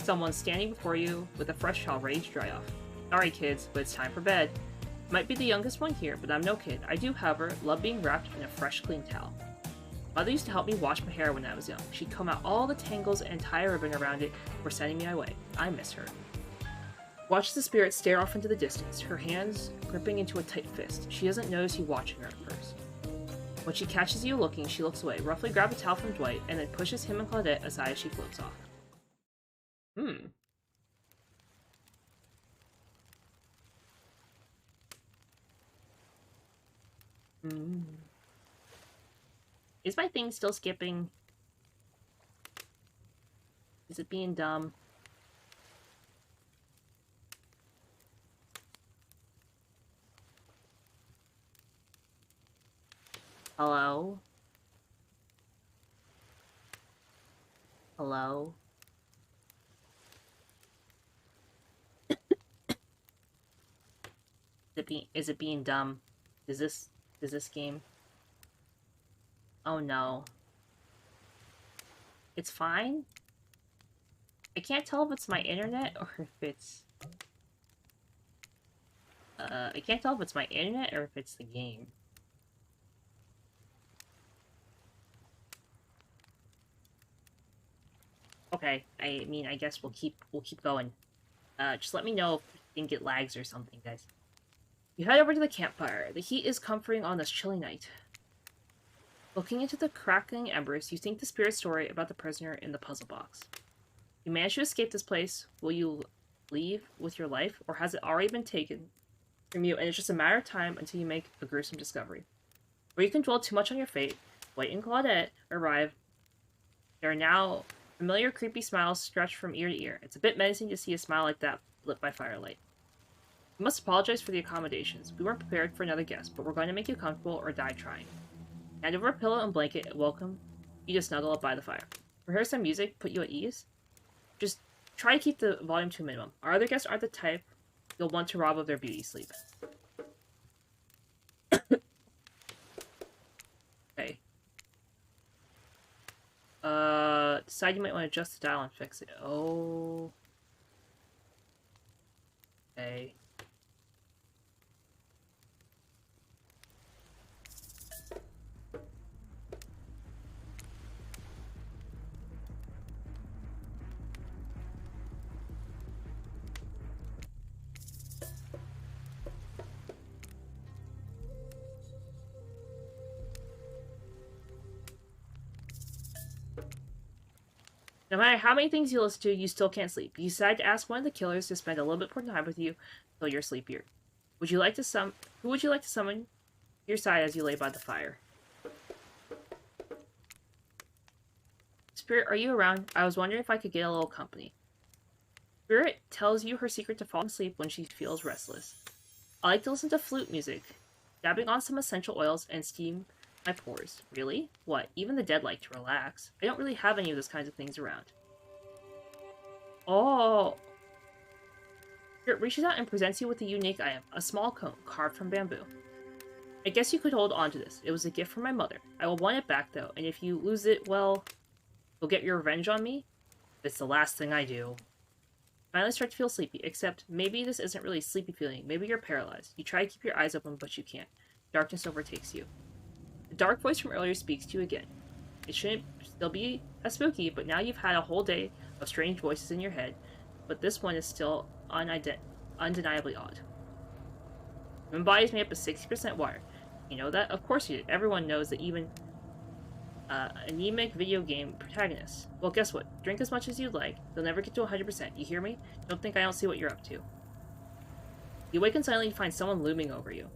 someone standing before you with a fresh towel ready to dry off. Sorry kids, but it's time for bed. Might be the youngest one here, but I'm no kid. I do, however, love being wrapped in a fresh, clean towel. Mother used to help me wash my hair when I was young. She'd comb out all the tangles and tie a ribbon around it before sending me away. I miss her. Watch the spirit stare off into the distance, her hands gripping into a tight fist. She doesn't notice you watching her at first. When she catches you looking, she looks away, roughly grabs a towel from Dwight, and then pushes him and Claudette aside as she floats off. Is my thing still skipping? Is it being dumb? Hello? Hello? Is it being dumb? Is this game? Oh no. It's fine? I can't tell if it's my internet or if it's... I can't tell if it's my internet or if it's the game. Okay, I mean, I guess we'll keep going. Just let me know if you think it lags or something, guys. You head over to the campfire. The heat is comforting on this chilly night. Looking into the crackling embers, you think the spirit story about the prisoner in the puzzle box. You manage to escape this place. Will you leave with your life, or has it already been taken from you and it's just a matter of time until you make a gruesome discovery? Or you can dwell too much on your fate. Dwight and Claudette arrive. There are now familiar creepy smiles stretched from ear to ear. It's a bit menacing to see a smile like that lit by firelight. We must apologize for the accommodations. We weren't prepared for another guest, but we're going to make you comfortable or die trying. Hand over a pillow and blanket and welcome you to snuggle up by the fire. Rehearse some music, put you at ease. Just try to keep the volume to a minimum. Our other guests aren't the type you'll want to rob of their beauty sleep. Okay. Decide you might want to adjust the dial and fix it. Oh. Okay. No matter how many things you listen to, you still can't sleep. You decide to ask one of the killers to spend a little bit more time with you until you're sleepier. Who would you like to summon to your side as you lay by the fire? Spirit, are you around? I was wondering if I could get a little company. Spirit tells you her secret to falling asleep when she feels restless. I like to listen to flute music, dabbing on some essential oils and steam my pores. Really? What? Even the dead like to relax. I don't really have any of those kinds of things around. Oh! Spirit reaches out and presents you with a unique item, a small cone carved from bamboo. I guess you could hold on to this. It was a gift from my mother. I will want it back though, and if you lose it, well, you'll get your revenge on me? It's the last thing I do. Finally start to feel sleepy, except maybe this isn't really a sleepy feeling. Maybe you're paralyzed. You try to keep your eyes open, but you can't. Darkness overtakes you. The dark voice from earlier speaks to you again. It shouldn't still be as spooky, but now you've had a whole day of strange voices in your head, but this one is still undeniably odd. Human body is made up of 60% water. You know that? Of course you did. Everyone knows that, even anemic video game protagonists. Well, guess what? Drink as much as you'd like. They'll never get to 100%. You hear me? Don't think I don't see what you're up to. You awaken suddenly and find someone looming over you.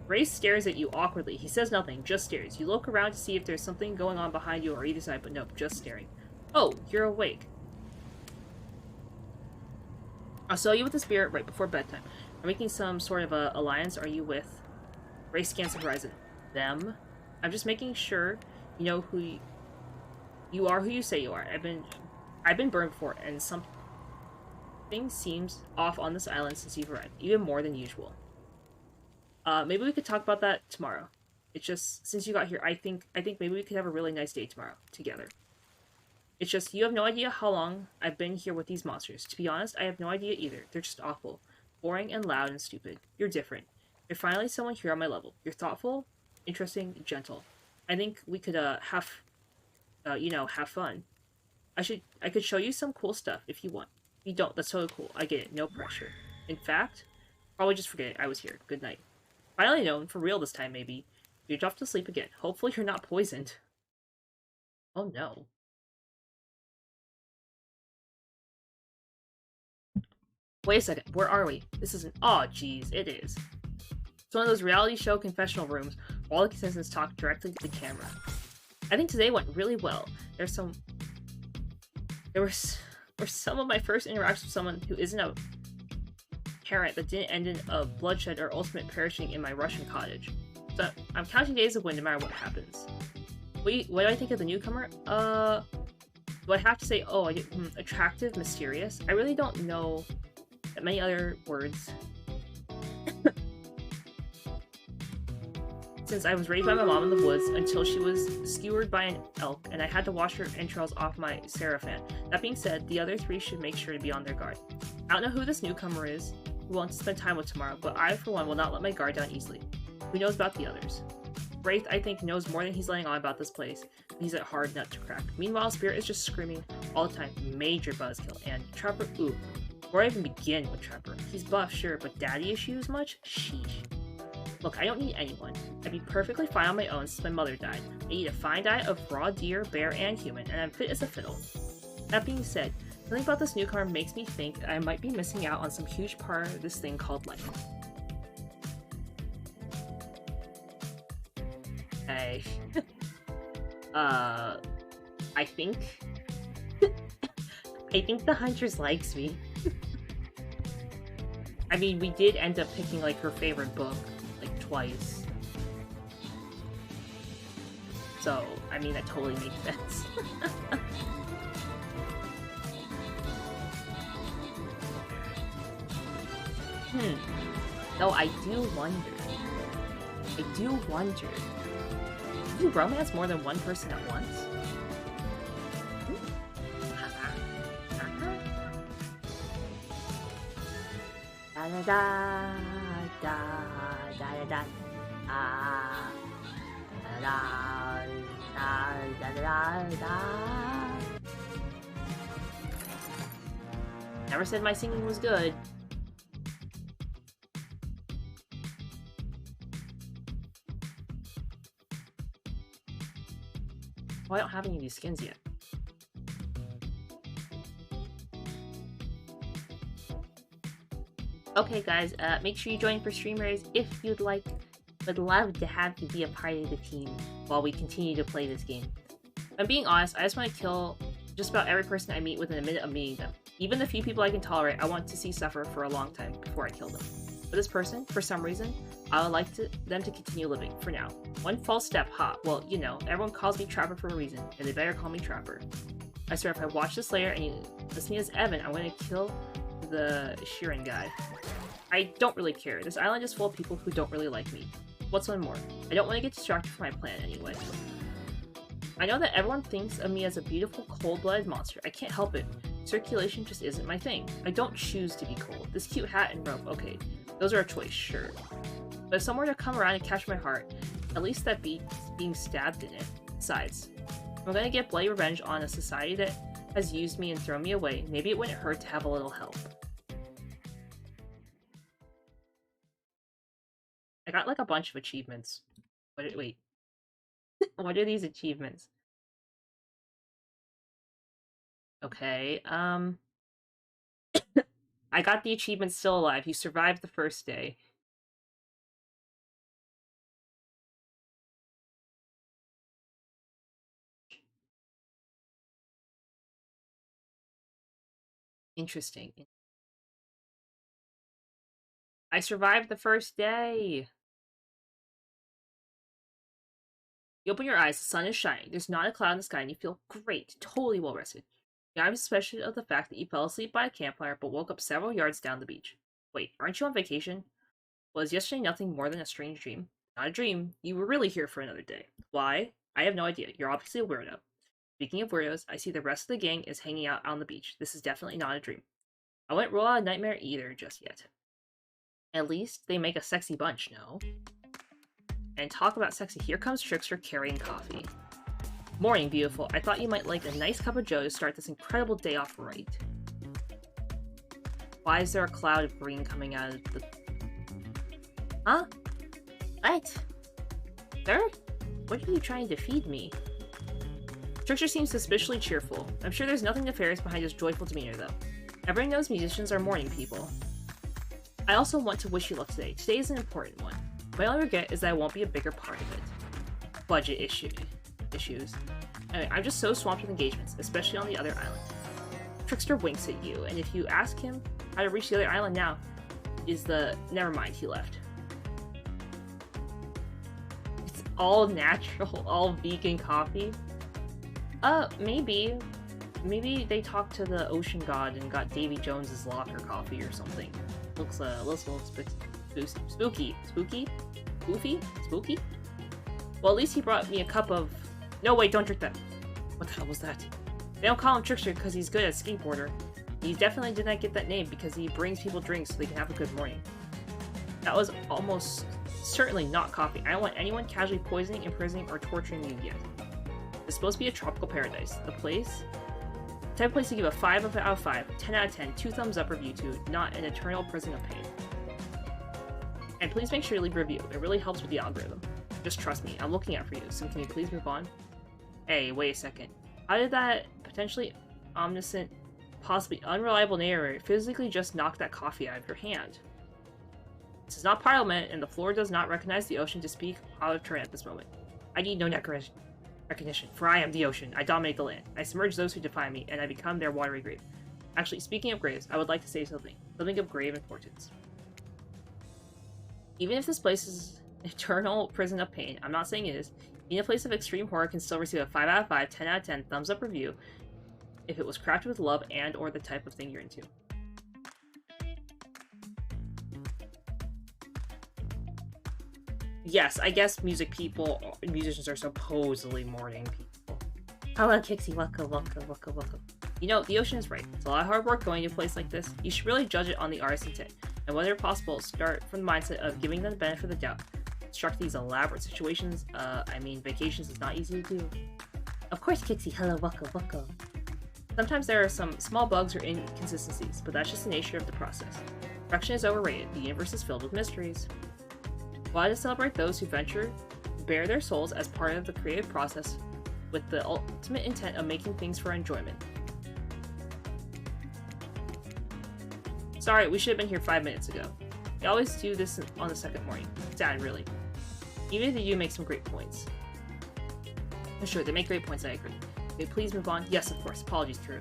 Race stares at you awkwardly. He says nothing, just stares. You look around to see if there's something going on behind you or either side, but nope, just staring. Oh, you're awake. I'll sell you with the spirit right before bedtime. I'm making some sort of a alliance. Are you with? Race scans the horizon. Them? I'm just making sure you know who you are, who you say you are. I've been burned before, and something seems off on this island since you've arrived, even more than usual. Maybe we could talk about that tomorrow. It's just, since you got here, I think maybe we could have a really nice day tomorrow together. It's just, you have no idea how long I've been here with these monsters. To be honest, I have no idea either. They're just awful. Boring and loud and stupid. You're different. You're finally someone here on my level. You're thoughtful, interesting, gentle. I think we could, have fun. I could show you some cool stuff if you want. If you don't, that's totally cool. I get it. No pressure. In fact, probably just forget it. I was here. Good night. Finally known, for real this time, maybe. You're off to sleep again. Hopefully you're not poisoned. Oh no. Wait a second, where are we? This isn't- oh jeez, it is. It's one of those reality show confessional rooms where all the contestants talk directly to the camera. I think today went really well. There were some of my first interactions with someone who isn't a parent that didn't end in a bloodshed or ultimate perishing in my Russian cottage. So I'm counting days of win no matter what happens. What do I think of the newcomer? Do I have to say, oh, attractive, mysterious? I really don't know that many other words. Since I was raised by my mom in the woods until she was skewered by an elk and I had to wash her entrails off my Seraphan. That being said, the other three should make sure to be on their guard. I don't know who this newcomer is, who wants to spend time with tomorrow, but I, for one, will not let my guard down easily. Who knows about the others? Wraith, I think, knows more than he's letting on about this place. He's a hard nut to crack. Meanwhile, Spirit is just screaming all the time. Major buzzkill. And Trapper, ooh. Before I even begin with Trapper, he's buff, sure, but daddy issues much? Sheesh. Look, I don't need anyone. I'd be perfectly fine on my own since my mother died. I eat a fine diet of raw deer, bear, and human, and I'm fit as a fiddle. That being said, something about this newcomer makes me think I might be missing out on some huge part of this thing called life. I think... I think the Huntress likes me. I mean, we did end up picking, like, her favorite book, like, twice. So, I mean, that totally makes sense. Though I do wonder. Do you romance more than one person at once? Da da da da da da da da da da. Never said my singing was good. Oh, I don't have any of these skins yet. Okay, guys, make sure you join for streamers if you'd like. Would love to have you be a part of the team while we continue to play this game. If I'm being honest, I just want to kill just about every person I meet within a minute of meeting them. Even the few people I can tolerate, I want to see suffer for a long time before I kill them. But this person, for some reason, I would like them to continue living, for now. One false step, ha. Well, you know, everyone calls me Trapper for a reason, and they better call me Trapper. I swear, if I watch this later and you list me as Evan, I'm gonna kill the Sheeran guy. I don't really care. This island is full of people who don't really like me. What's one more? I don't want to get distracted from my plan anyway. I know that everyone thinks of me as a beautiful, cold-blooded monster. I can't help it. Circulation just isn't my thing. I don't choose to be cold. This cute hat and robe, okay. Those are a choice, sure. But if someone were to come around and catch my heart, at least that beats being stabbed in it. Besides, if I'm gonna get bloody revenge on a society that has used me and thrown me away, maybe it wouldn't hurt to have a little help. I got like a bunch of achievements. Wait. What are these achievements? Okay, I got the achievement Still Alive. You survived the first day. Interesting. I survived the first day! You open your eyes, the sun is shining, there's not a cloud in the sky, and you feel great, totally well rested. Your eyes suspicious of the fact that you fell asleep by a campfire but woke up several yards down the beach. Wait, aren't you on vacation? Was yesterday nothing more than a strange dream? Not a dream. You were really here for another day. Why? I have no idea. You're obviously a weirdo. Speaking of weirdos, I see the rest of the gang is hanging out on the beach. This is definitely not a dream. I wouldn't rule out a nightmare either just yet. At least they make a sexy bunch, no? And talk about sexy, here comes Trickster carrying coffee. Morning, beautiful. I thought you might like a nice cup of joe to start this incredible day off right. Why is there a cloud of green coming out of the... Huh? What? Sir? What are you trying to feed me? Trickster seems suspiciously cheerful. I'm sure there's nothing nefarious behind his joyful demeanor, though. Everyone knows musicians are morning people. I also want to wish you luck today. Today is an important one. My only regret is that I won't be a bigger part of it. Budget issues. Anyway, I'm just so swamped with engagements, especially on the other island. Trickster winks at you, and if you ask him how to reach the other island now, never mind, he left. It's all natural, all vegan coffee? Maybe. Maybe they talked to the ocean god and got Davy Jones's locker coffee or something. Looks a little spooky. Goofy? Spooky? Well, at least he brought me a cup of... No, wait, don't drink that. What the hell was that? They don't call him Trickster because he's good at skateboarder. He definitely did not get that name because he brings people drinks so they can have a good morning. That was almost certainly not coffee. I don't want anyone casually poisoning, imprisoning, or torturing you yet. It's supposed to be a tropical paradise. The type of place to give a 5 out of 5, 10 out of 10, 2 thumbs up review to, not an eternal prison of pain. And please make sure to leave a review. It really helps with the algorithm. Just trust me, I'm looking out for you, so can you please move on? Hey, wait a second. How did that potentially omniscient, possibly unreliable narrator physically just knock that coffee out of your hand? This is not Parliament, and the floor does not recognize the ocean to speak out of turn at this moment. I need no recognition, for I am the ocean. I dominate the land. I submerge those who defy me, and I become their watery grave. Actually, speaking of graves, I would like to say something of grave importance. Even if this place is an eternal prison of pain, I'm not saying it is, being a place of extreme horror can still receive a 5 out of 5, 10 out of 10 thumbs up review if it was crafted with love and or the type of thing you're into. Yes, I guess musicians are supposedly morning people. Hello, Kixie. Welcome. You know, the ocean is right. It's a lot of hard work going to a place like this. You should really judge it on the artist's intent, and whether possible, start from the mindset of giving them the benefit of the doubt. Construct these elaborate situations. Vacations is not easy to do. Of course, Kixie. Hello, welcome. Sometimes there are some small bugs or inconsistencies, but that's just the nature of the process. Perfection is overrated. The universe is filled with mysteries. Why to celebrate those who venture, bare their souls as part of the creative process with the ultimate intent of making things for enjoyment. Sorry, we should have been here 5 minutes ago. We always do this on the second morning. Sad, really. Even if they do make some great points. Sure, they make great points, I agree. Okay, please move on. Yes, of course. Apologies, Drew.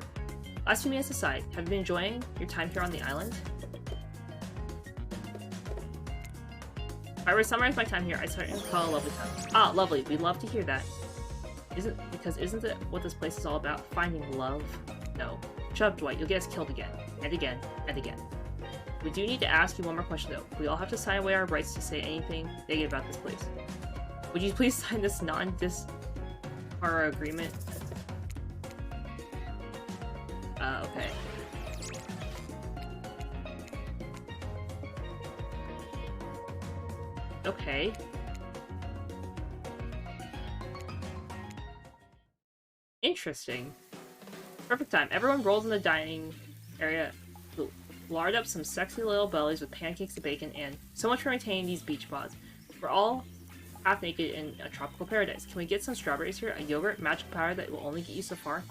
Last few minutes aside, have you been enjoying your time here on the island? If I were to summarize my time here, I'd certainly call it a lovely time. Ah, lovely. We'd love to hear that. Isn't it what this place is all about? Finding love? No. Shut up, Dwight. You'll get us killed again. And again. And again. We do need to ask you one more question, though. We all have to sign away our rights to say anything negative about this place. Would you please sign this Our agreement. Okay. Okay. Interesting. Perfect time. Everyone rolls in the dining area, lard up some sexy little bellies with pancakes and bacon, and so much for maintaining these beach pods. We're all half naked in a tropical paradise. Can we get some strawberries here? A yogurt, magic powder that will only get you so far?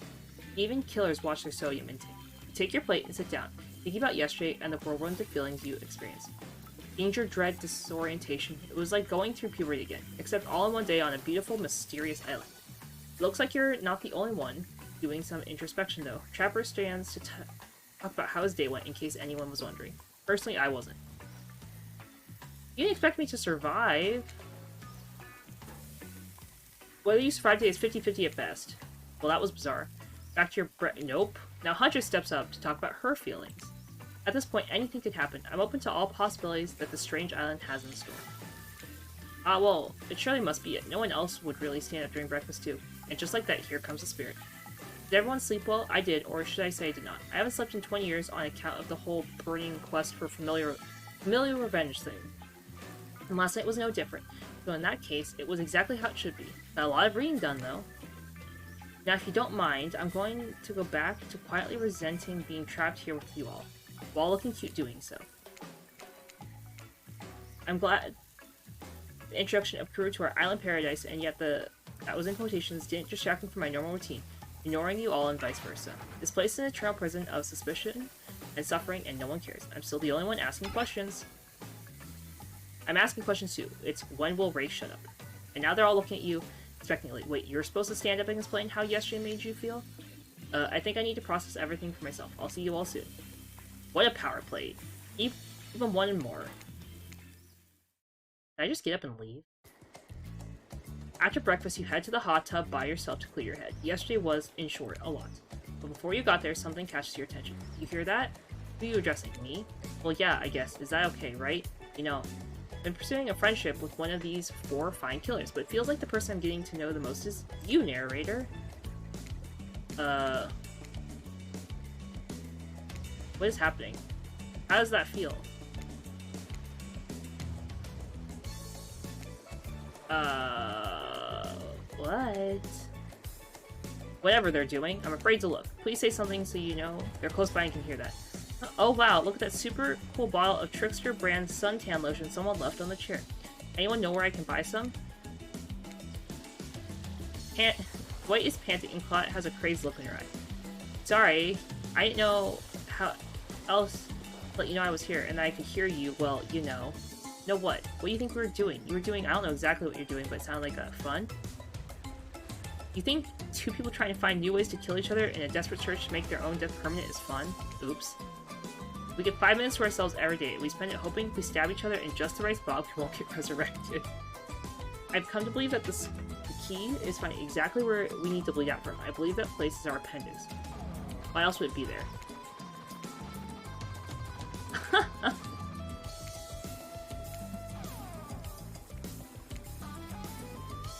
Even killers watch their sodium intake. Take your plate and sit down, thinking about yesterday and the whirlwind of feelings you experienced. Danger, dread, disorientation. It was like going through puberty again, except all in one day on a beautiful, mysterious island. It looks like you're not the only one doing some introspection, though. Trapper stands to talk about how his day went, in case anyone was wondering. Personally, I wasn't. You didn't expect me to survive. Whether you survived today is 50-50 at best. Well, that was bizarre. Back to your nope. Now Hunter steps up to talk about her feelings. At this point, anything could happen. I'm open to all possibilities that the strange island has in store. Ah, well, it surely must be it. No one else would really stand up during breakfast, too. And just like that, here comes the spirit. Did everyone sleep well? I did, or should I say I did not. I haven't slept in 20 years on account of the whole burning quest for familiar revenge thing. And last night was no different. So in that case, it was exactly how it should be. Got a lot of reading done, though. Now, if you don't mind, I'm going to go back to quietly resenting being trapped here with you all, while looking cute doing so. I'm glad the introduction of Kuru to our island paradise, and yet that was in quotations, didn't distract me from my normal routine, ignoring you all and vice versa. This place is an eternal prison of suspicion and suffering, and no one cares. I'm still the only one asking questions. I'm asking questions too. It's when will Ray shut up? And now they're all looking at you expectantly. Wait, you're supposed to stand up and explain how yesterday made you feel? I think I need to process everything for myself. I'll see you all soon. What a power play. Even one and more. Can I just get up and leave? After breakfast, you head to the hot tub by yourself to clear your head. Yesterday was, in short, a lot. But before you got there, something catches your attention. You hear that? Who are you addressing? Me? Well, yeah, I guess. Is that okay, right? You know, I've been pursuing a friendship with one of these 4 fine killers, but it feels like the person I'm getting to know the most is you, narrator. What is happening? How does that feel? What? Whatever they're doing, I'm afraid to look. Please say something so you know they're close by and can hear that. Oh wow, look at that super cool bottle of Trickster brand suntan lotion someone left on the chair. Anyone know where I can buy some? White is panting and Claude has a crazed look in her eye. Sorry, I didn't know how else to let you know I was here and that I could hear you, well, you know. Know what? What do you think we were doing? You were doing, I don't know exactly what you're doing, but it sounded like fun. You think 2 people trying to find new ways to kill each other in a desperate search to make their own death permanent is fun? Oops. We get 5 minutes to ourselves every day. We spend it hoping if we stab each other in just the right spot, we won't get resurrected. I've come to believe that the key is finding exactly where we need to bleed out from. I believe that place is our appendix. Why else would it be there?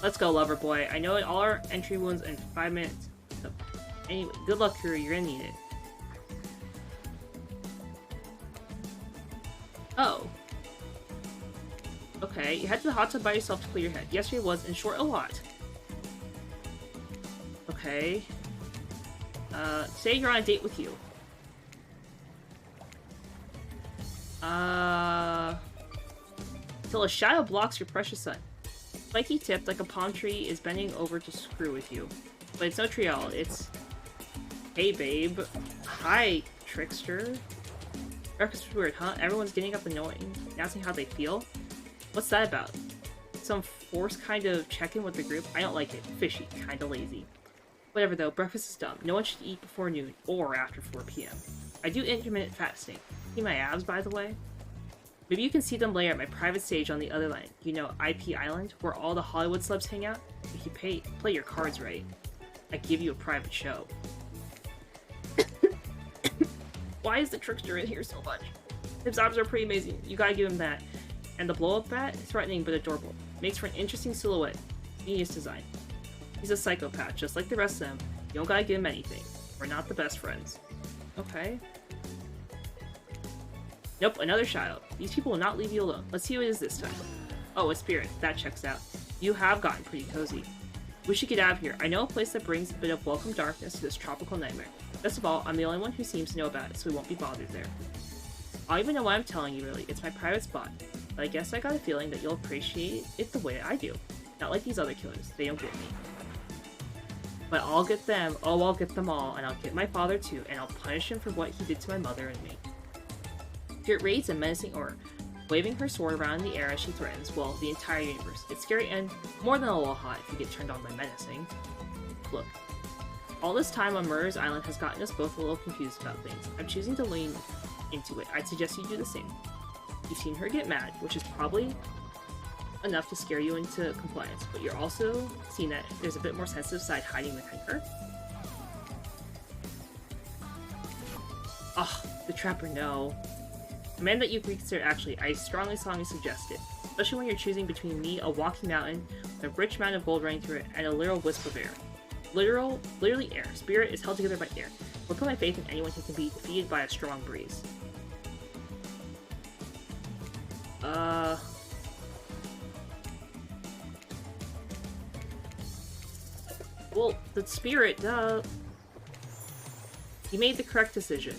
Let's go, lover boy. I know all our entry wounds in 5 minutes. So, anyway, good luck, Kuru. You're gonna need it. Oh. Okay, you head to the hot tub by yourself to clear your head. Yesterday was, in short, a lot. Okay. Say you're on a date with you. Till a shadow blocks your precious sun. Spiky tipped like a palm tree is bending over to screw with you. But it's no tree at all, it's... Hey babe. Hi, trickster. Breakfast was weird, huh? Everyone's getting up annoying, asking how they feel? What's that about? Some forced kind of check-in with the group? I don't like it. Fishy. Kinda lazy. Whatever though, breakfast is dumb. No one should eat before noon, or after 4 p.m. I do intermittent fasting. See my abs, by the way? Maybe you can see them later at my private stage on the other line. You know, IP Island, where all the Hollywood celebs hang out? If you play your cards right, I give you a private show. Why is the trickster in here so much? His abs are pretty amazing. You gotta give him that. And the blow-up bat? Threatening but adorable. Makes for an interesting silhouette. Genius design. He's a psychopath, just like the rest of them. You don't gotta give him anything. We're not the best friends. Okay. Nope, another child. These people will not leave you alone. Let's see who it is this time. Oh, a spirit. That checks out. You have gotten pretty cozy. We should get out of here. I know a place that brings a bit of welcome darkness to this tropical nightmare. Best of all, I'm the only one who seems to know about it, so we won't be bothered there. I don't even know why I'm telling you, really. It's my private spot. But I guess I got a feeling that you'll appreciate it the way I do. Not like these other killers. They don't get me. But I'll get them. Oh, I'll get them all. And I'll get my father, too. And I'll punish him for what he did to my mother and me. Spirit raids a menacing aura, waving her sword around in the air as she threatens, well, the entire universe. It's scary and more than a little hot if you get turned on by menacing. Look. All this time on Murder's Island has gotten us both a little confused about things. I'm choosing to lean into it. I'd suggest you do the same. You've seen her get mad, which is probably enough to scare you into compliance, but you're also seeing that there's a bit more sensitive side hiding behind her. Ugh, the trapper, no. A man that you reconsider, actually, I strongly suggest it. Especially when you're choosing between me, a walking mountain, with a rich amount of gold running through it, and a literal wisp of air. Literally air. Spirit is held together by air. I'll put my faith in anyone who can be defeated by a strong breeze. Well, the spirit, duh. You made the correct decision.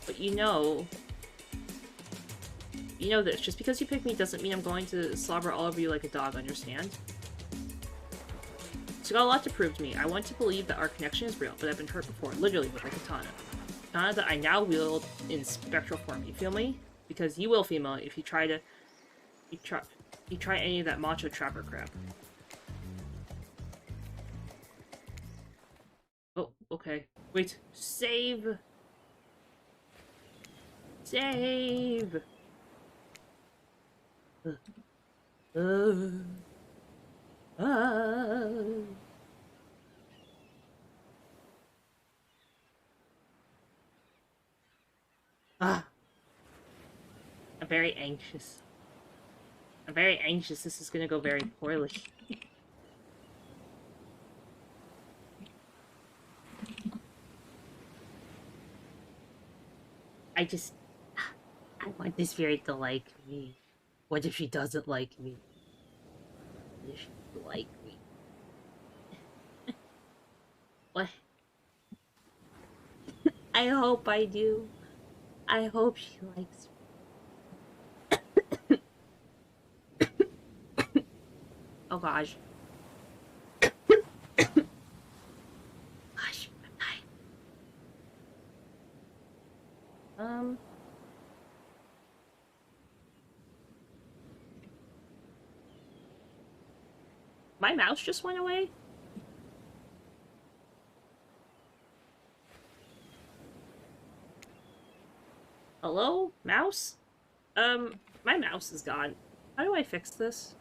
But you know this. Just because you pick me doesn't mean I'm going to slobber all over you like a dog, understand? It's got a lot to prove to me. I want to believe that our connection is real, but I've been hurt before, literally with a katana. Katana that I now wield in spectral form. You feel me? Because you will, female, if you try any of that macho trapper crap. Oh, okay. Wait. Save! Save! I'm very anxious. I'm very anxious. This is gonna go very poorly. I want this spirit to like me. What if she doesn't like me? What if she doesn't like me? What? I hope I do. I hope she likes me. Oh gosh. Gosh, I'm dying. My mouse just went away? Hello? Mouse? My mouse is gone. How do I fix this?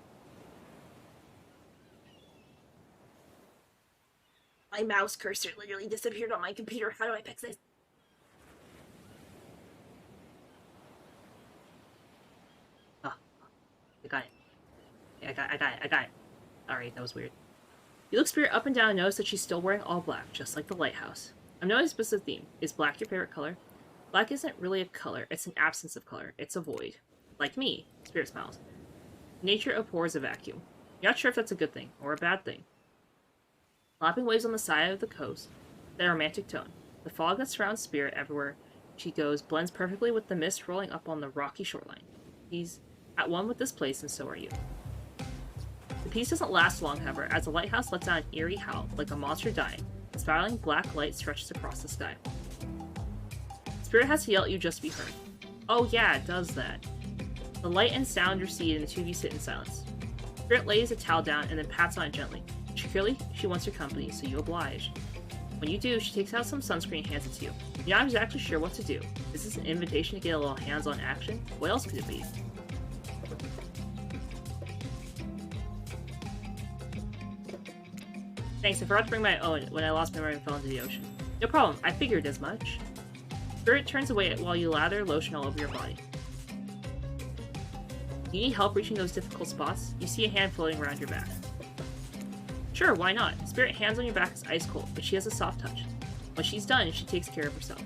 My mouse cursor literally disappeared on my computer. How do I fix this? Oh, I got it. I got it. Alright, that was weird. You look Spirit up and down and notice that she's still wearing all black, just like the lighthouse. I've noticed this is a theme. Is black your favorite color? Black isn't really a color, it's an absence of color. It's a void. Like me, Spirit smiles. Nature abhors a vacuum. You're not sure if that's a good thing, or a bad thing. Lapping waves on the side of the coast, that romantic tone. The fog that surrounds Spirit everywhere she goes blends perfectly with the mist rolling up on the rocky shoreline. He's at one with this place, and so are you. The peace doesn't last long, however, as the lighthouse lets out an eerie howl, like a monster dying. A spiraling black light stretches across the sky. Spirit has to yell at you just to be heard. Oh yeah, it does that. The light and sound recede and the two of you sit in silence. Spirit lays a towel down and then pats on it gently. Clearly, she wants your company, so you oblige. When you do, she takes out some sunscreen and hands it to you. You're not exactly sure what to do. Is this an invitation to get a little hands-on action? What else could it be? Thanks, I forgot to bring my own when I lost my memory and fell into the ocean. No problem, I figured as much. Spirit turns away while you lather lotion all over your body. Do you need help reaching those difficult spots? You see a hand floating around your back. Sure, why not? Spirit hands on your back is ice cold, but she has a soft touch. When she's done, she takes care of herself.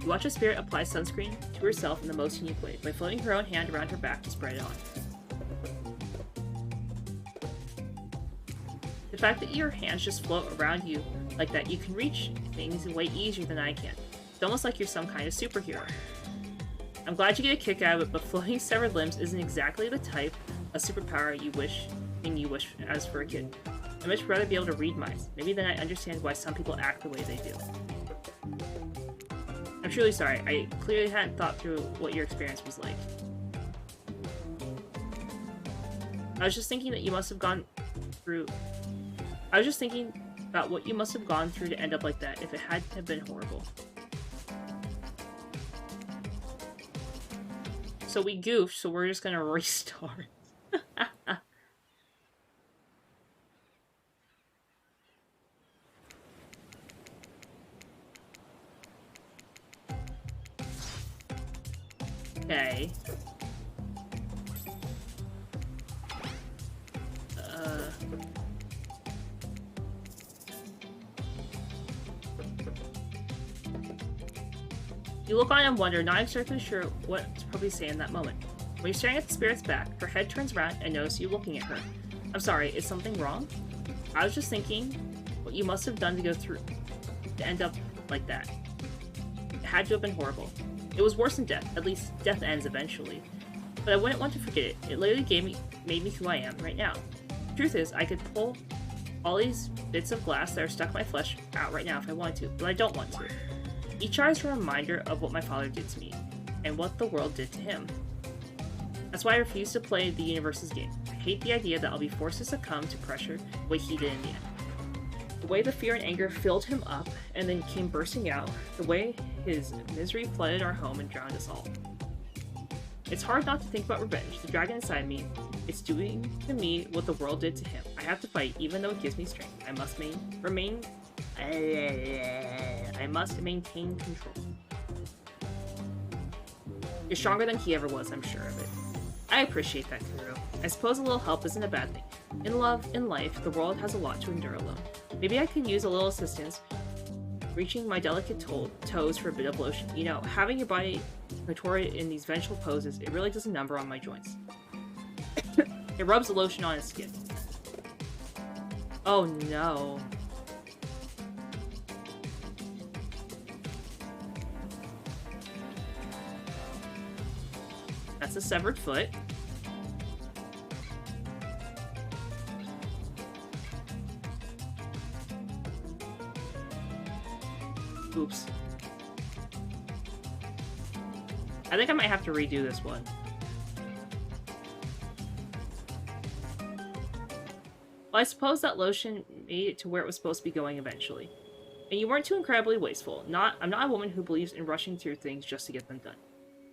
You watch a spirit apply sunscreen to herself in the most unique way, by floating her own hand around her back to spread it on. The fact that your hands just float around you like that, you can reach things way easier than I can. It's almost like you're some kind of superhero. I'm glad you get a kick out of it, but floating severed limbs isn't exactly the type of superpower you wish as for a kid. I'd much rather be able to read minds. Maybe then I understand why some people act the way they do. I'm truly sorry. I clearly hadn't thought through what your experience was like. I was just thinking that you must have gone through... I was just thinking about what you must have gone through to end up like that if it hadn't have been horrible. So we goofed, so we're just gonna restart. Okay. You look on and wonder, not exactly sure what to probably say in that moment. When you're staring at the spirit's back, her head turns around and notices you looking at her. I'm sorry, is something wrong? I was just thinking what you must have done to go through to end up like that. It had to have been horrible. It was worse than death. At least death ends eventually. But I wouldn't want to forget it. It literally made me who I am right now. The truth is, I could pull all these bits of glass that are stuck in my flesh out right now if I wanted to, but I don't want to. Each jar is a reminder of what my father did to me, and what the world did to him. That's why I refuse to play the universe's game. I hate the idea that I'll be forced to succumb to pressure the way he did in the end. The way the fear and anger filled him up and then came bursting out, the way his misery flooded our home and drowned us all. It's hard not to think about revenge. The dragon inside me, it's doing to me what the world did to him. I have to fight, even though it gives me strength. I must maintain control. You're stronger than he ever was, I'm sure of it. I appreciate that, Kuro. I suppose a little help isn't a bad thing. In love, in life, the world has a lot to endure alone. Maybe I could use a little assistance reaching my delicate toes for a bit of lotion. You know, having your body contorted in these vengeful poses, it really does a number on my joints. It rubs the lotion on his skin. Oh no. That's a severed foot. Oops. I think I might have to redo this one. Well, I suppose that lotion made it to where it was supposed to be going eventually. And you weren't too incredibly wasteful. I'm not a woman who believes in rushing through things just to get them done.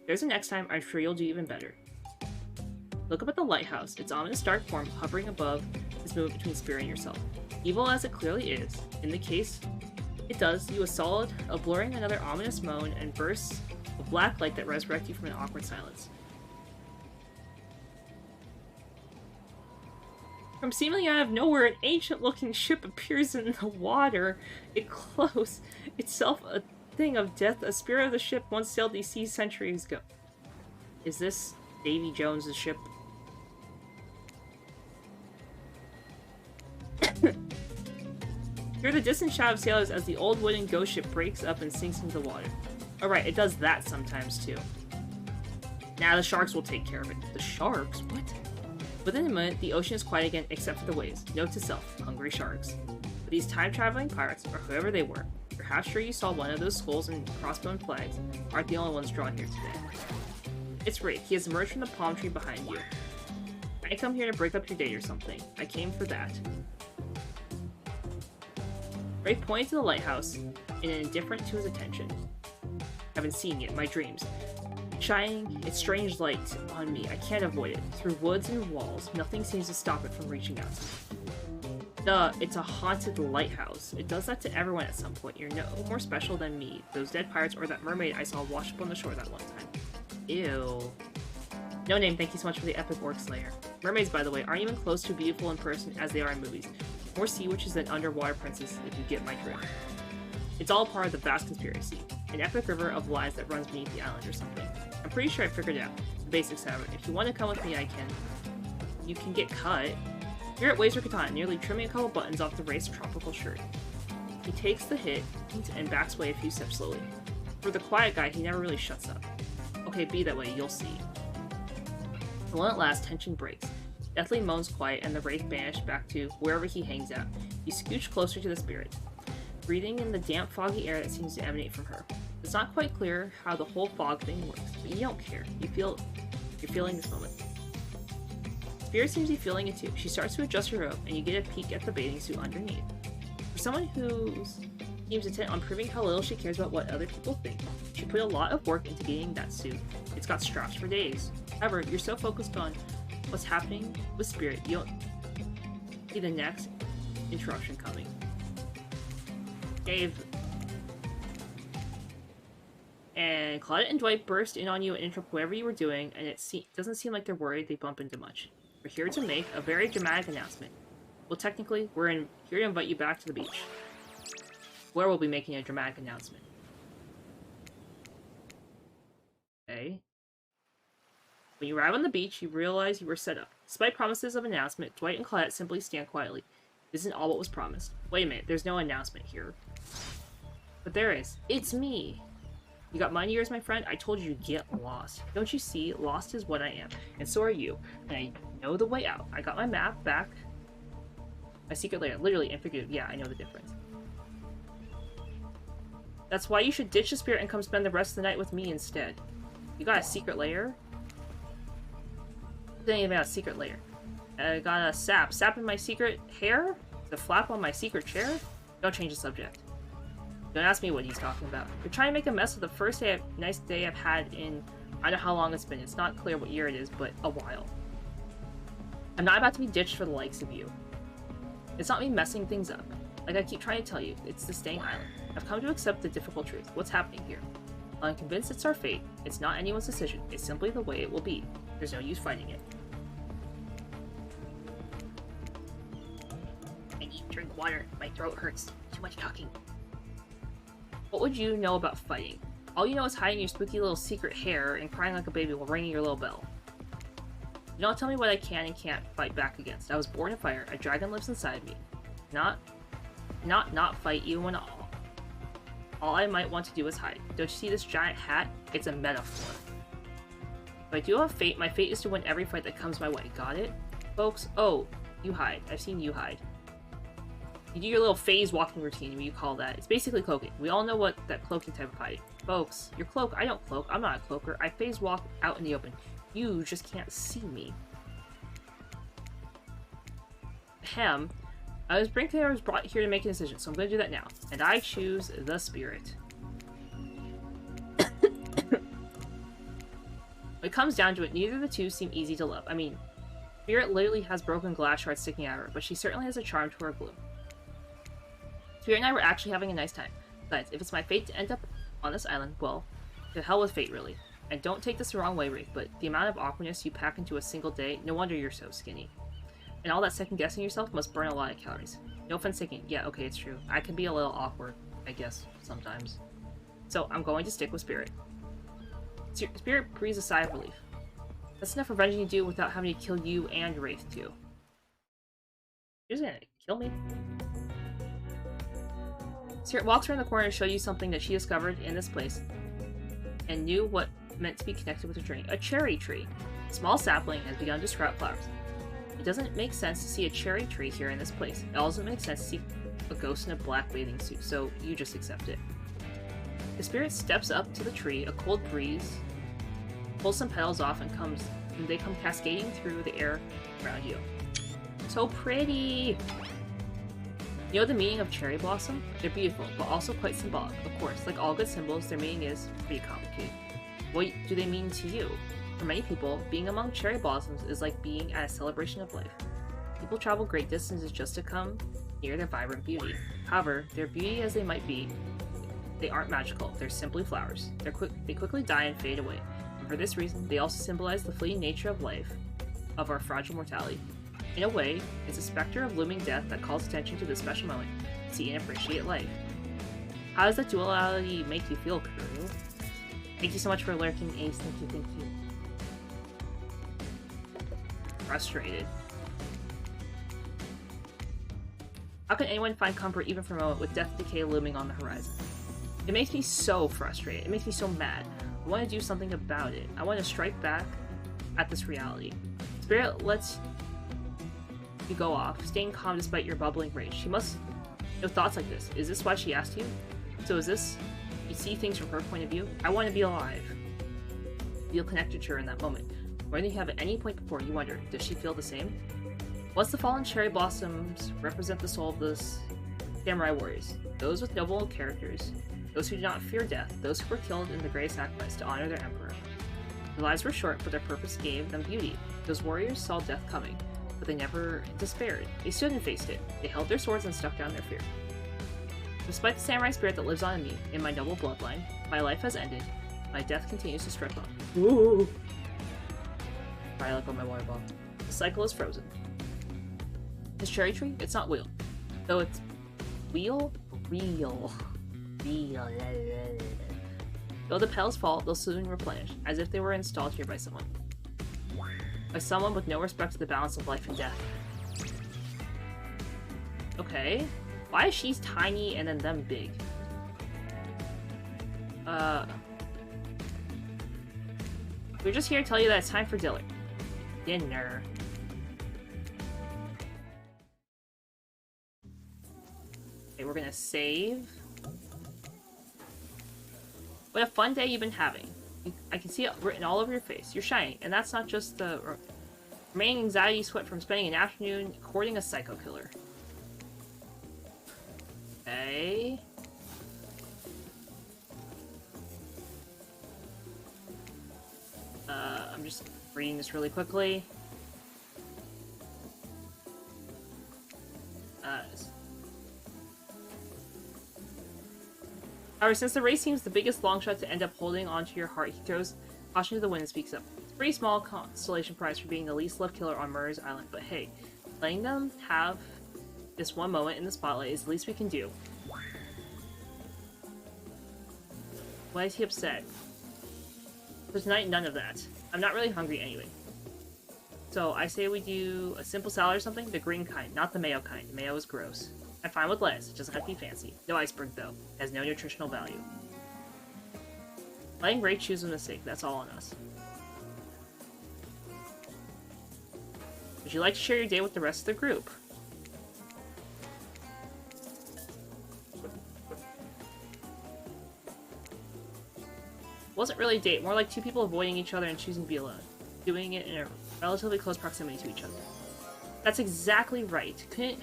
There's a next time, I'm sure you'll do even better. Look up at the lighthouse, its ominous dark form hovering above this movement between spirit and yourself. Evil as it clearly is, in the case it does you a blurring another ominous moan and bursts of black light that resurrect you from an awkward silence. From seemingly out of nowhere, an ancient-looking ship appears in the water. It clothes itself a thing of death. A spirit of the ship once sailed these seas centuries ago. Is this Davy Jones's ship? Hear the distant shout of sailors as the old wooden ghost ship breaks up and sinks into the water. Alright, it does that sometimes too. Nah, the sharks will take care of it. The sharks? What? Within a minute, the ocean is quiet again except for the waves. Note to self, hungry sharks. But these time-traveling pirates, or whoever they were, you're half sure you saw one of those skulls and crossbone flags, aren't the only ones drawn here today. It's Ray. He has emerged from the palm tree behind you. I didn't come here to break up your date or something. I came for that. Ray pointed to the lighthouse, and indifferent to his attention. I've been seeing it in my dreams. Shining its strange light on me. I can't avoid it. Through woods and walls, nothing seems to stop it from reaching out to me. Duh, it's a haunted lighthouse. It does that to everyone at some point. You're no more special than me, those dead pirates, or that mermaid I saw wash up on the shore that one time. Ew. No name, thank you so much for the epic orc slayer. Mermaids, by the way, aren't even close to beautiful in person as they are in movies. More sea witches than underwater princes, if you get my drift. It's all part of the vast conspiracy, an epic river of lies that runs beneath the island or something. I'm pretty sure I figured it out. The basics have it. If you want to come with me, I can. You can get cut. Spirit waves her katana, nearly trimming a couple buttons off the Wraith's tropical shirt. He takes the hit and backs away a few steps slowly. For the quiet guy, he never really shuts up. Okay, be that way, you'll see. The one at last, tension breaks. Deathly moans quiet, and the Wraith banished back to wherever he hangs out. You scooch closer to the spirit, breathing in the damp, foggy air that seems to emanate from her. It's not quite clear how the whole fog thing works, but you don't care. You're feeling this moment. Spirit seems to be feeling it too. She starts to adjust her robe, and you get a peek at the bathing suit underneath. For someone who seems intent on proving how little she cares about what other people think, she put a lot of work into getting that suit. It's got straps for days. However, you're so focused on what's happening with Spirit, you don't see the next interruption coming. Dave and Claudette and Dwight burst in on you and interrupt whatever you were doing, and it doesn't seem like they're worried they bump into much. We're here to make a very dramatic announcement. Well, technically, we're here to invite you back to the beach, where we'll be making a dramatic announcement. Okay. When you arrive on the beach, you realize you were set up. Despite promises of announcement, Dwight and Claudette simply stand quietly. This isn't all what was promised. Wait a minute, there's no announcement here. But there is. It's me! You got mine ears, my friend? I told you to get lost. Don't you see? Lost is what I am. And so are you. And I know the way out. I got my map back. My secret lair. Literally and figuratively. Yeah, I know the difference. That's why you should ditch the spirit and come spend the rest of the night with me instead. You got a secret lair? Didn't even have a secret lair. I got a sap. Sap in my secret hair? The flap on my secret chair? Don't change the subject. Don't ask me what he's talking about. You're trying to make a mess of the first nice day I've had in... I don't know how long it's been. It's not clear what year it is, but a while. I'm not about to be ditched for the likes of you. It's not me messing things up. Like I keep trying to tell you, it's the staying island. I've come to accept the difficult truth. What's happening here? I'm convinced it's our fate. It's not anyone's decision. It's simply the way it will be. There's no use fighting it. I need to drink water. My throat hurts. Too much talking. What would you know about fighting? All you know is hiding your spooky little secret hair and crying like a baby while ringing your little bell. Do not tell me what I can and can't fight back against. I was born in fire. A dragon lives inside me. Not fight you and all. All I might want to do is hide. Don't you see this giant hat? It's a metaphor. If I do have fate, my fate is to win every fight that comes my way. Got it? Folks? Oh, you hide. I've seen you hide. You do your little phase walking routine, what you call that. It's basically cloaking. We all know what that cloaking type of hiding. Folks, your cloak, I don't cloak. I'm not a cloaker. I phase walk out in the open. You just can't see me. Ahem. I was brought here to make a decision, so I'm going to do that now. And I choose the spirit. When it comes down to it, neither of the two seem easy to love. I mean, Spirit literally has broken glass shards sticking out of her, but she certainly has a charm to her gloom. Spirit and I were actually having a nice time. Besides, if it's my fate to end up on this island, well, to hell with fate, really. And don't take this the wrong way, Wraith, but the amount of awkwardness you pack into a single day, no wonder you're so skinny. And all that second-guessing yourself must burn a lot of calories. No offense taken. Yeah, okay, it's true. I can be a little awkward, I guess, sometimes. So, I'm going to stick with Spirit. Spirit breathes a sigh of relief. That's enough revenge you do without having to kill you and Wraith, too. You're just gonna kill me? Spirit walks around the corner to show you something that she discovered in this place and knew what meant to be connected with her journey. A cherry tree. A small sapling has begun to sprout flowers. It doesn't make sense to see a cherry tree here in this place. It also makes sense to see a ghost in a black bathing suit, so you just accept it. The spirit steps up to the tree, a cold breeze pulls some petals off and they come cascading through the air around you. So pretty! You know the meaning of cherry blossom? They're beautiful, but also quite symbolic. Of course, like all good symbols, their meaning is pretty complicated. What do they mean to you? For many people, being among cherry blossoms is like being at a celebration of life. People travel great distances just to come near their vibrant beauty. However, their beauty as they might be, they aren't magical. They're simply flowers. They quickly die and fade away. And for this reason, they also symbolize the fleeting nature of life, of our fragile mortality. In a way, it's a specter of looming death that calls attention to this special moment. See and appreciate life. How does that duality make you feel, crew? Thank you so much for lurking, Ace. Thank you, thank you. Frustrated. How can anyone find comfort even for a moment with death and decay looming on the horizon? It makes me so frustrated. It makes me so mad. I want to do something about it. I want to strike back at this reality. Spirit lets you go off, staying calm despite your bubbling rage. She must know thoughts like this. Is this why she asked you? So is this... you see things from her point of view? I want to be alive. Feel connected to her in that moment. More than you have at any point before, you wonder, does she feel the same? Once the fallen cherry blossoms represent the soul of the samurai warriors, those with noble characters, those who do not fear death, those who were killed in the great sacrifice to honor their emperor. Their lives were short, but their purpose gave them beauty. Those warriors saw death coming, but they never despaired. They stood and faced it. They held their swords and stuck down their fear. Despite the samurai spirit that lives on in me, in my noble bloodline, my life has ended. My death continues to strike on. Ooh! I let go my water ball. The cycle is frozen. This cherry tree, it's not real. Though it's real. Though the petals fall, they'll soon replenish, as if they were installed here by someone. By someone with no respect to the balance of life and death. Okay. Why is she tiny and then them big? We're just here to tell you that it's time for dinner. Okay, we're gonna save. What a fun day you've been having. I can see it written all over your face. You're shining, and that's not just the remaining anxiety you sweat from spending an afternoon courting a psycho killer. Okay. I'm just reading this really quickly. However, since the race seems the biggest long shot to end up holding onto your heart, he throws caution to the wind and speaks up. It's a pretty small consolation prize for being the least loved killer on Murder's Island, but hey, letting them have this one moment in the spotlight is the least we can do. Why is he upset? For tonight, none of that. I'm not really hungry anyway. So I say we do a simple salad or something, the green kind, not the mayo kind. Mayo is gross. I'm fine with lettuce, it doesn't have to be fancy. No iceberg though, it has no nutritional value. Letting Ray choose a mistake, that's all on us. Would you like to share your day with the rest of the group? Wasn't really a date, more like two people avoiding each other and choosing to be alone. Doing it in a relatively close proximity to each other. That's exactly right. Could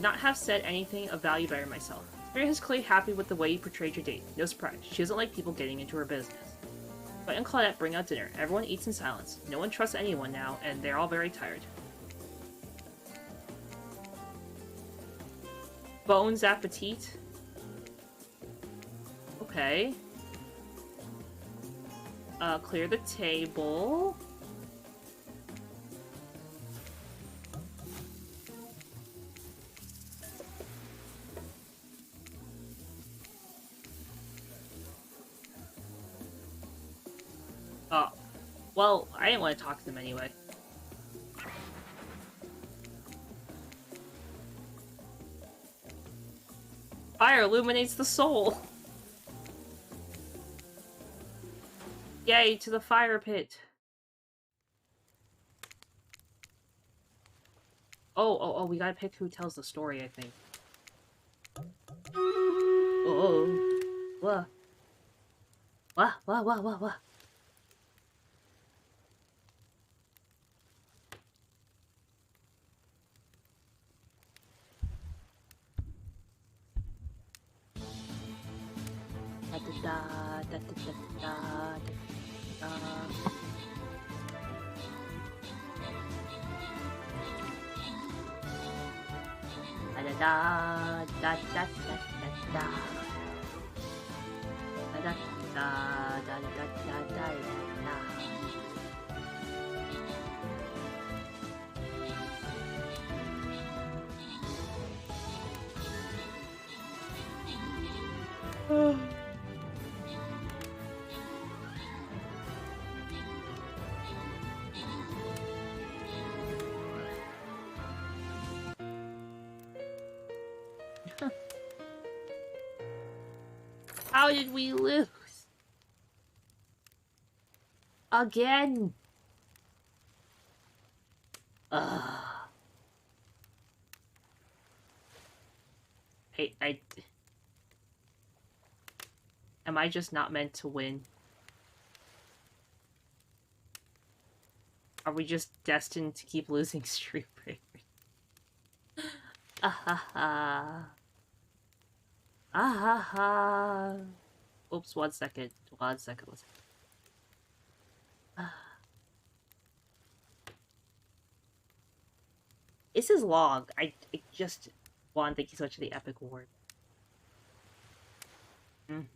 not have said anything of value better myself. Spirit is clearly happy with the way you portrayed your date. No surprise. She doesn't like people getting into her business. But and Claudette bring out dinner. Everyone eats in silence. No one trusts anyone now, and they're all very tired. Bones appetit. Okay. Clear the table. Oh. Well, I didn't want to talk to them anyway. Fire illuminates the soul! Yay, to the fire pit! Oh, we gotta pick who tells the story, I think. Oh. What? What? How did we lose? Again. Ugh. Am I just not meant to win? Are we just destined to keep losing Street Breakers? Ah ha ha. Ah ha ha. Oops, 1 second. 1 second. 1 second. This is long. I just want to thank you so much for the epic award. 1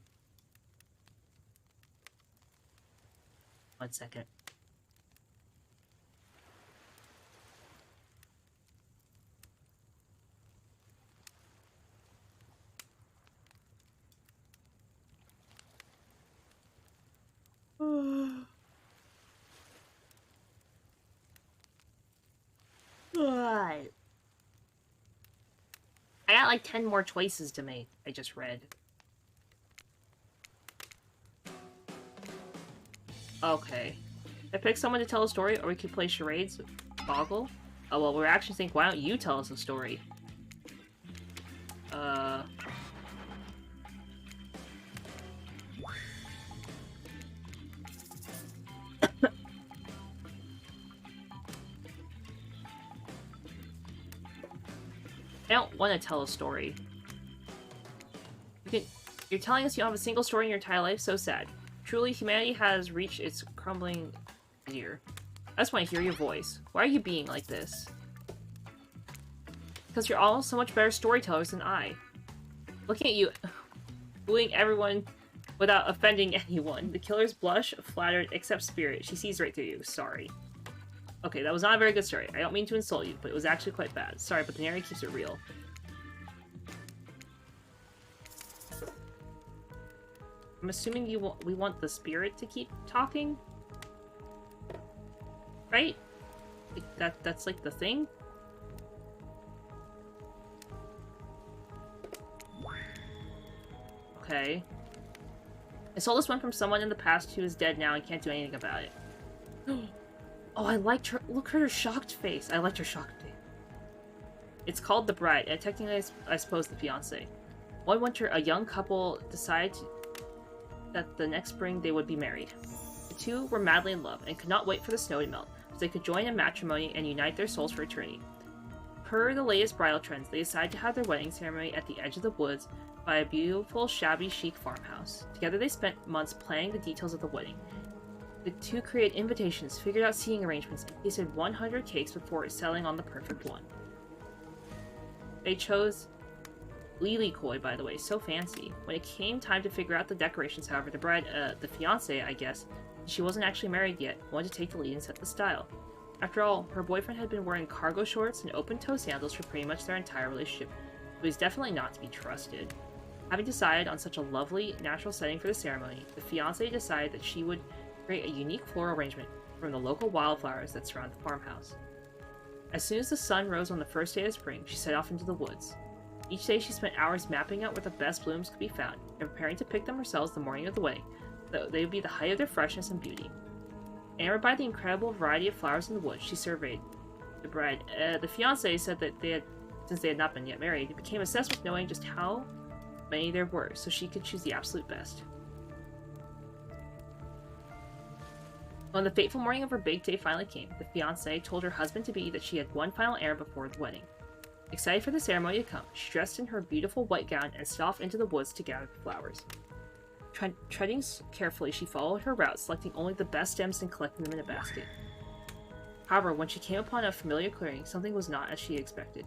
second. God. I got like 10 more choices to make, I just read. Okay. I pick someone to tell a story, or we could play charades. Boggle? Oh, well, we're actually thinking, why don't you tell us a story? I don't want to tell a story. You're telling us you don't have a single story in your entire life? So sad. Truly, humanity has reached its crumbling gear. I just want to hear your voice. Why are you being like this? Because you're all so much better storytellers than I. Looking at you, bullying everyone without offending anyone. The killers blush, flattered, except Spirit. She sees right through you. Sorry. Okay, that was not a very good story. I don't mean to insult you, but it was actually quite bad. Sorry, but the narrator keeps it real. I'm assuming we want the Spirit to keep talking? Right? Like that's like the thing? Okay. I stole this one from someone in the past who is dead now and can't do anything about it. Oh, I liked her. Look at her shocked face. I liked her shocked face. It's called The Bride, and technically, I suppose, the fiancé. One winter, a young couple decided that the next spring they would be married. The two were madly in love and could not wait for the snow to melt, so they could join in matrimony and unite their souls for eternity. Per the latest bridal trends, they decided to have their wedding ceremony at the edge of the woods by a beautiful, shabby, chic farmhouse. Together, they spent months planning the details of the wedding. The two created invitations, figured out seating arrangements, and tasted 100 cakes before settling on the perfect one. They chose Lily Koi, by the way, so fancy. When it came time to figure out the decorations, however, the bride, the fiancé, I guess, she wasn't actually married yet, wanted to take the lead and set the style. After all, her boyfriend had been wearing cargo shorts and open-toe sandals for pretty much their entire relationship, so he was definitely not to be trusted. Having decided on such a lovely, natural setting for the ceremony, the fiancé decided that she would create a unique floral arrangement from the local wildflowers that surround the farmhouse. As soon as the sun rose on the first day of spring, she set off into the woods. Each day she spent hours mapping out where the best blooms could be found, and preparing to pick them herself the morning of the wedding, though they would be the height of their freshness and beauty. Enamored by the incredible variety of flowers in the woods, she surveyed the bride. The fiancé said that since they had not been yet married, became obsessed with knowing just how many there were, so she could choose the absolute best. When the fateful morning of her big day finally came, the fiancée told her husband-to-be that she had one final errand before the wedding. Excited for the ceremony to come, she dressed in her beautiful white gown and set off into the woods to gather the flowers. Treading carefully, she followed her route, selecting only the best stems and collecting them in a basket. However, when she came upon a familiar clearing, something was not as she expected.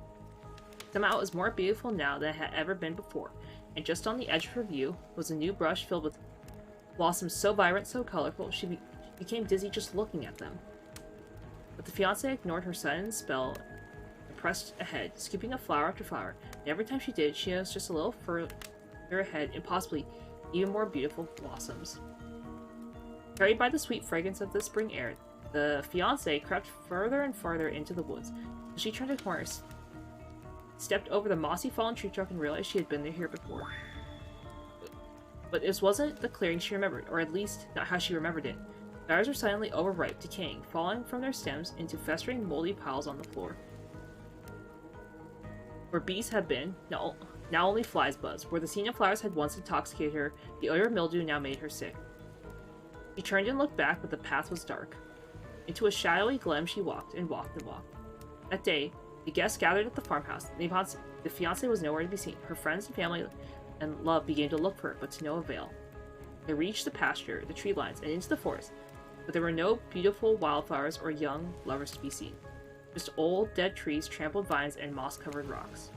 Somehow it was more beautiful now than it had ever been before, and just on the edge of her view was a new brush filled with blossoms so vibrant, so colorful, she became dizzy just looking at them. But the fiancé ignored her sudden spell and pressed ahead, skipping a flower after flower, and every time she did, she noticed just a little her ahead in possibly even more beautiful blossoms. Carried by the sweet fragrance of the spring air, the fiancé crept further and farther into the woods. She turned a corner, stepped over the mossy fallen tree trunk, and realized she had been here before. But this wasn't the clearing she remembered, or at least not how she remembered it. Flowers were silently overripe, decaying, falling from their stems into festering, moldy piles on the floor. Where bees had been, now only flies buzzed. Where the scene of flowers had once intoxicated her, the odor of mildew now made her sick. She turned and looked back, but the path was dark. Into a shadowy glen she walked and walked and walked. That day, the guests gathered at the farmhouse. The fiancé was nowhere to be seen. Her friends and family and love began to look for her, but to no avail. They reached the pasture, the tree lines, and into the forest, but there were no beautiful wildflowers or young lovers to be seen. Just old, dead trees, trampled vines, and moss-covered rocks.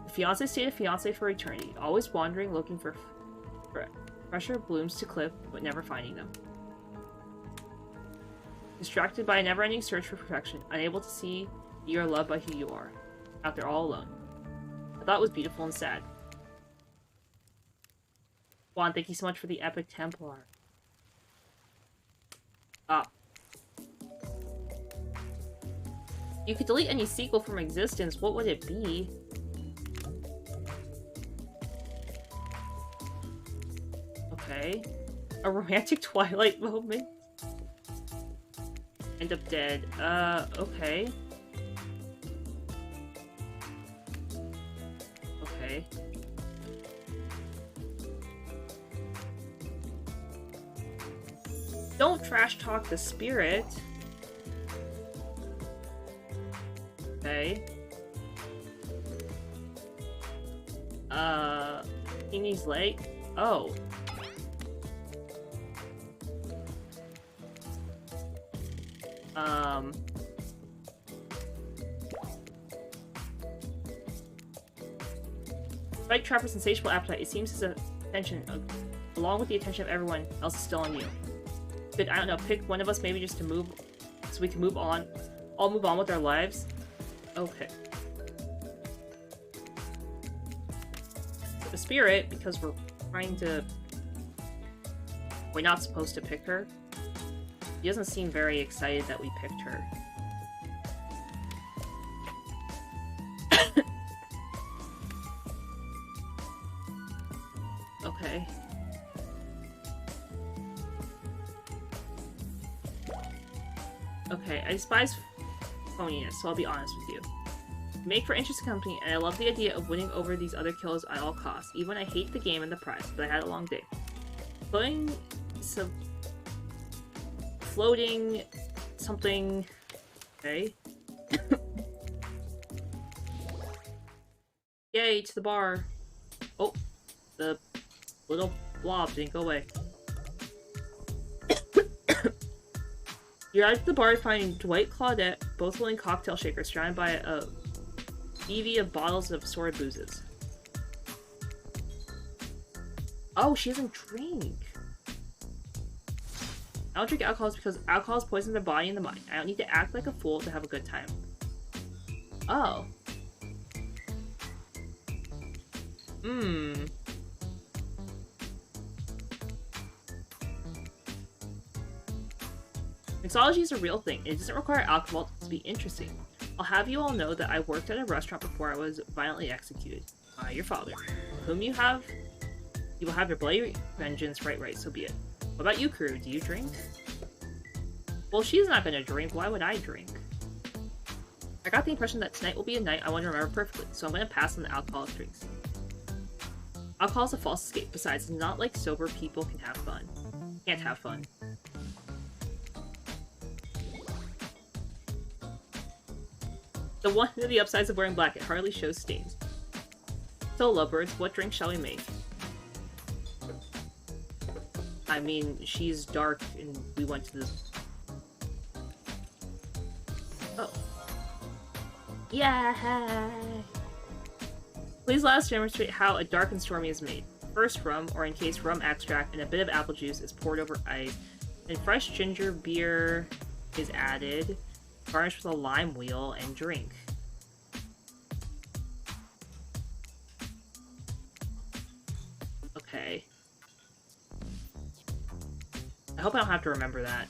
The fiancé stayed a fiancé for eternity, always wandering, looking for fresher blooms to clip, but never finding them. Distracted by a never-ending search for perfection, unable to see you are loved by who you are, out there all alone. I thought it was beautiful and sad. Juan, thank you so much for the epic Templar. You could delete any sequel from existence, what would it be? Okay. A romantic Twilight moment? End up dead. Okay. Okay. Don't trash talk the spirit. Okay. Teeny's Lake? Oh. Despite Trapper's insatiable appetite, it seems his attention, along with the attention of everyone else, is still on you. But I don't know, pick one of us maybe just to move, so we can move on, all move on with our lives? Okay. The spirit, because we're trying to... We're not supposed to pick her. He doesn't seem very excited that we picked her. Okay. Okay, I despise phoniness, so I'll be honest with you. Make for interesting company, and I love the idea of winning over these other killers at all costs, even when I hate the game and the prize, but I had a long day. Floating something. Okay. Yay, to the bar. Oh, the little blob didn't go away. You're out at the bar finding Dwight Claudette, both holding cocktail shakers, surrounded by a bevy of bottles of assorted boozes. Oh, she doesn't drink. I don't drink alcohol because alcohol poisons the body and the mind. I don't need to act like a fool to have a good time. Oh. Mixology is a real thing. It doesn't require alcohol to be interesting. I'll have you all know that I worked at a restaurant before I was violently executed by your father. Whom you will have your bloody vengeance, right, so be it. What about you, Crew? Do you drink? Well, she's not gonna drink. Why would I drink? I got the impression that tonight will be a night I want to remember perfectly, so I'm gonna pass on the alcoholic drinks. Alcohol is a false escape. Besides, it's not like sober people can have fun. Can't have fun. The one of the upsides of wearing black, it hardly shows stains. So, lovebirds, what drink shall we make? I mean, she's dark, and we went to this... Oh. Yeah! Please let us demonstrate how a dark and stormy is made. First, rum, or in case rum extract, and a bit of apple juice is poured over ice, and fresh ginger beer is added, garnished with a lime wheel, and drink. hope I don't have to remember that.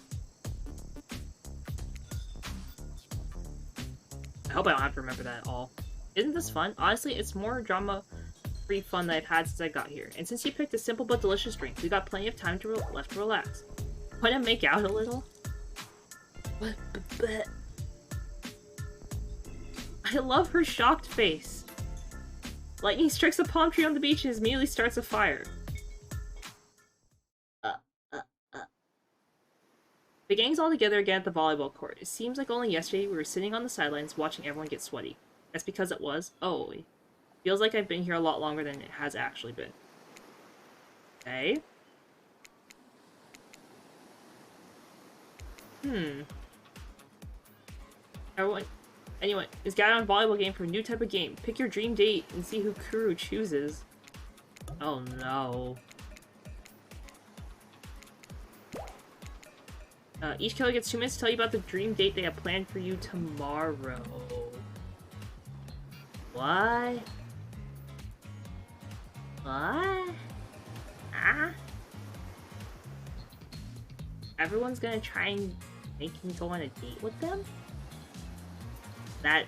I hope I don't have to remember that at all. Isn't this fun? Honestly, it's more drama-free fun that I've had since I got here. And since you picked a simple but delicious drink, we got plenty of time left to relax. Wanna make out a little? I love her shocked face. Lightning strikes a palm tree on the beach and immediately starts a fire. The gang's all together again at the volleyball court. It seems like only yesterday we were sitting on the sidelines watching everyone get sweaty. That's because it was. Oh, it feels like I've been here a lot longer than it has actually been. Okay. Anyone is gathered on volleyball game for a new type of game. Pick your dream date and see who Kuru chooses. Oh no. Each killer gets 2 minutes to tell you about the dream date they have planned for you tomorrow. What? What? Ah? Everyone's gonna try and make me go on a date with them? That...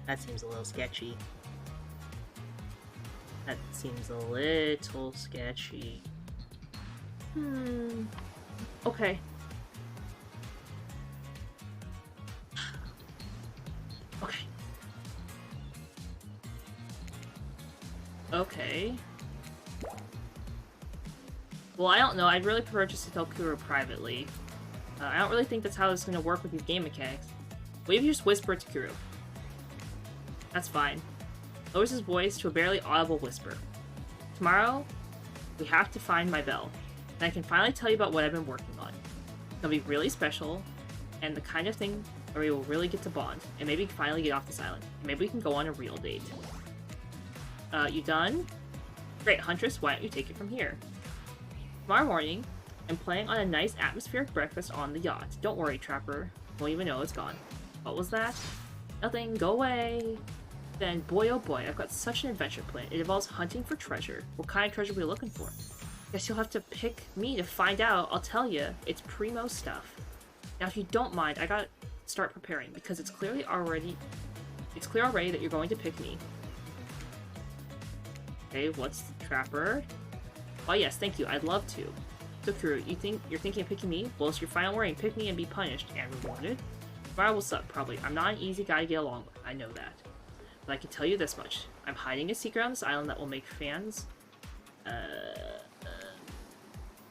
That seems a little sketchy. That seems a little sketchy. Okay. Okay. Okay. Well, I don't know. I'd really prefer just to tell Kuro privately. I don't really think that's how this is going to work with these game mechanics. What if you just whisper it to Kuro? That's fine. Lowers his voice to a barely audible whisper. Tomorrow, we have to find my bell. And I can finally tell you about what I've been working on. It'll be really special, and the kind of thing where we will really get to bond, and maybe finally get off this island. And maybe we can go on a real date. You done? Great, Huntress, why don't you take it from here? Tomorrow morning, I'm planning on a nice atmospheric breakfast on the yacht. Don't worry, Trapper. Won't even know it's gone. What was that? Nothing, go away. Then, boy oh boy, I've got such an adventure plan. It involves hunting for treasure. What kind of treasure are we looking for? Guess you'll have to pick me to find out. I'll tell you, it's primo stuff. Now, if you don't mind, I gotta start preparing because it's clear already that you're going to pick me. Okay, what's the Trapper? Oh yes, thank you. I'd love to. So, Kuro, you're thinking of picking me? Well, it's your final warning. Pick me and be punished and rewarded. Tomorrow will suck, probably. I'm not an easy guy to get along with. I know that. But I can tell you this much. I'm hiding a secret on this island that will make fans...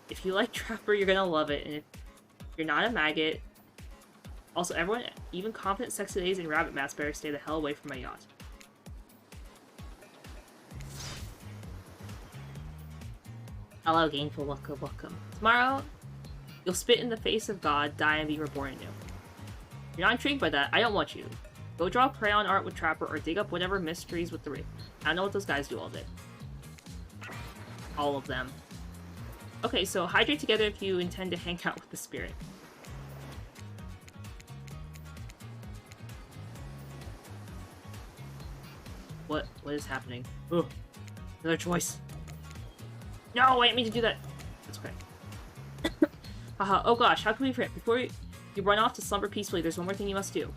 If you like Trapper, you're gonna love it, and if you're not a maggot... Also, everyone, even confident sexy ladies in rabbit masks, better stay the hell away from my yacht. Hello, Gainful. Welcome. Tomorrow, you'll spit in the face of God, die, and be reborn anew. If you're not intrigued by that, I don't want you. Go draw crayon art with Trapper, or dig up whatever mysteries with the Wraith. I don't know what those guys do all day. All of them. Okay, so hydrate together if you intend to hang out with the spirit. What is happening? Ugh. Another choice. No, I didn't mean to do that. That's okay. Haha, oh gosh, how can we forget? Before you run off to slumber peacefully, there's one more thing you must do.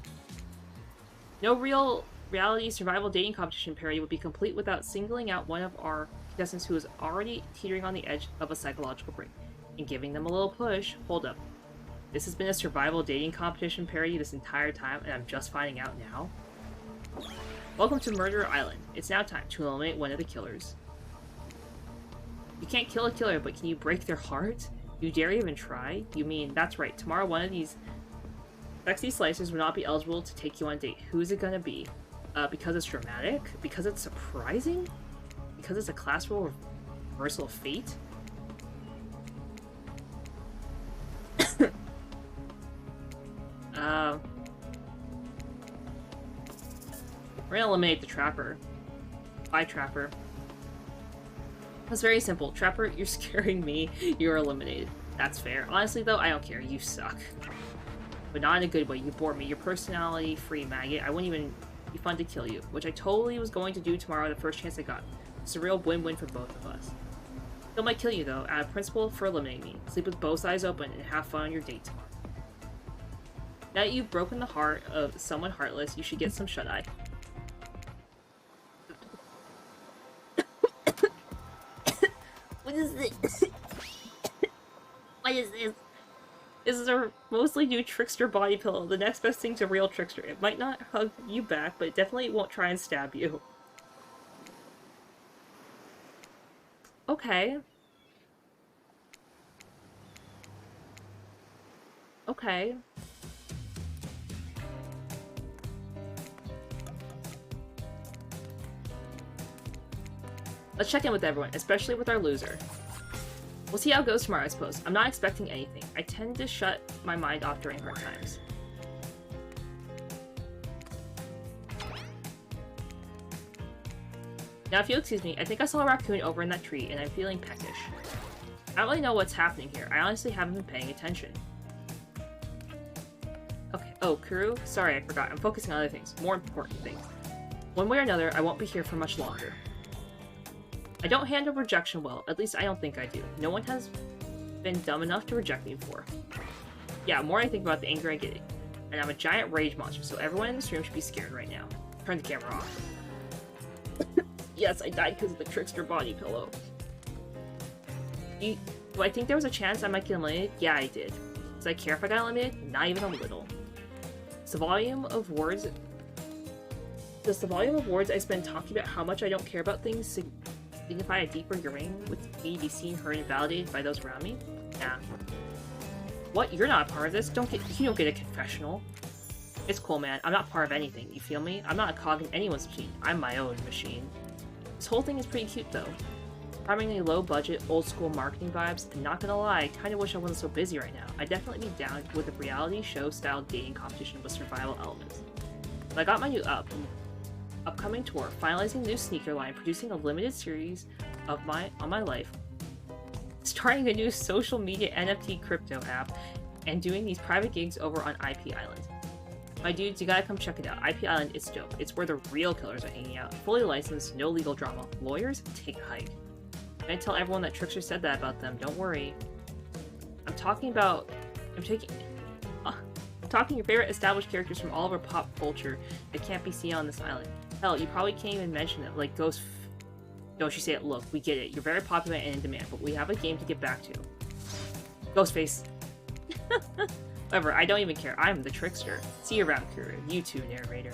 No reality survival dating competition parody would be complete without singling out one of our contestants who is already teetering on the edge of a psychological break and giving them a little push. Hold up. This has been a survival dating competition parody this entire time, and I'm just finding out now? Welcome to Murder Island. It's now time to eliminate one of the killers. You can't kill a killer, but can you break their heart? You dare even try? You mean, that's right, tomorrow one of these sexy slicers will not be eligible to take you on a date. Who is it gonna be? Because it's dramatic? Because it's surprising? Because it's a class role reversal of fate? We're gonna eliminate the Trapper. Bye, Trapper. That's very simple. Trapper, you're scaring me. You're eliminated. That's fair. Honestly, though, I don't care. You suck. But not in a good way. You bore me. Your personality-free maggot. I wouldn't even be fun to kill you. Which I totally was going to do tomorrow the first chance I got. It's a real win-win for both of us. It might kill you, though, out of principle for eliminating me. Sleep with both eyes open and have fun on your date tomorrow. Now that you've broken the heart of someone heartless, you should get some shut-eye. What is this? What is this? This is a mostly new trickster body pillow, the next best thing to real trickster. It might not hug you back, but it definitely won't try and stab you. Okay. Okay. Let's check in with everyone, especially with our loser. We'll see how it goes tomorrow, I suppose. I'm not expecting anything. I tend to shut my mind off during hard times. Now, if you'll excuse me, I think I saw a raccoon over in that tree, and I'm feeling peckish. I don't really know what's happening here. I honestly haven't been paying attention. Okay. Oh, Kuru? Sorry, I forgot. I'm focusing on other things. More important things. One way or another, I won't be here for much longer. I don't handle rejection well. At least I don't think I do. No one has been dumb enough to reject me before. Yeah, the more I think about the anger I'm getting. And I'm a giant rage monster, so everyone in this room should be scared right now. Turn the camera off. Yes, I died because of the trickster body pillow. Do I think there was a chance I might get eliminated? Yeah, I did. Does I care if I got eliminated? Not even a little. Does the volume of words I spend talking about how much I don't care about things signify a deeper yearning with me to be seen, heard, and validated by those around me? Nah. What? You're not a part of this? You don't get a confessional. It's cool, man. I'm not part of anything. You feel me? I'm not a cog in anyone's machine. I'm my own machine. This whole thing is pretty cute, though. Charmingly low-budget, old-school marketing vibes, and not gonna lie, I kinda wish I wasn't so busy right now. I'd definitely be down with a reality show-style dating competition with survival elements. But I got my new upcoming tour, finalizing a new sneaker line, producing a limited series of on my life, starting a new social media NFT crypto app, and doing these private gigs over on IP Island. My dudes, you gotta come check it out. IP Island, it's dope. It's where the real killers are hanging out. Fully licensed, no legal drama. Lawyers, take a hike. I'm gonna tell everyone that Trickster said that about them, don't worry. I'm talking your favorite established characters from all over pop culture that can't be seen on this island. Hell, you probably can't even mention it, like Don't you say it, look, we get it. You're very popular and in demand, but we have a game to get back to. Ghostface. Whatever, I don't even care. I'm the Trickster. See you around, Kuru. You too, narrator.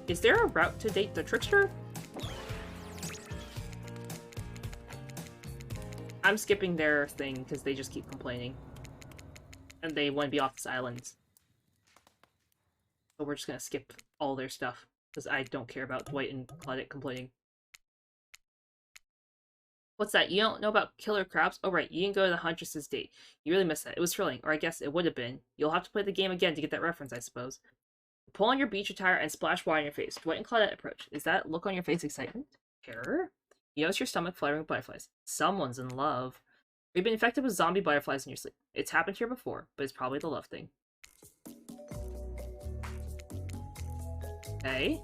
Is there a route to date the Trickster? I'm skipping their thing because they just keep complaining. And they want to be off this island. So we're just gonna skip all their stuff. Because I don't care about Dwight and Claudette complaining. What's that? You don't know about killer crabs? Oh right, you didn't go to the Huntress's date. You really missed that. It was thrilling, or I guess it would have been. You'll have to play the game again to get that reference, I suppose. Pull on your beach attire and splash water in your face. Dwight and Claudette approach. Is that look on your face excitement? Terror? You notice your stomach fluttering with butterflies. Someone's in love. We've been infected with zombie butterflies in your sleep. It's happened here before, but it's probably the love thing. Okay.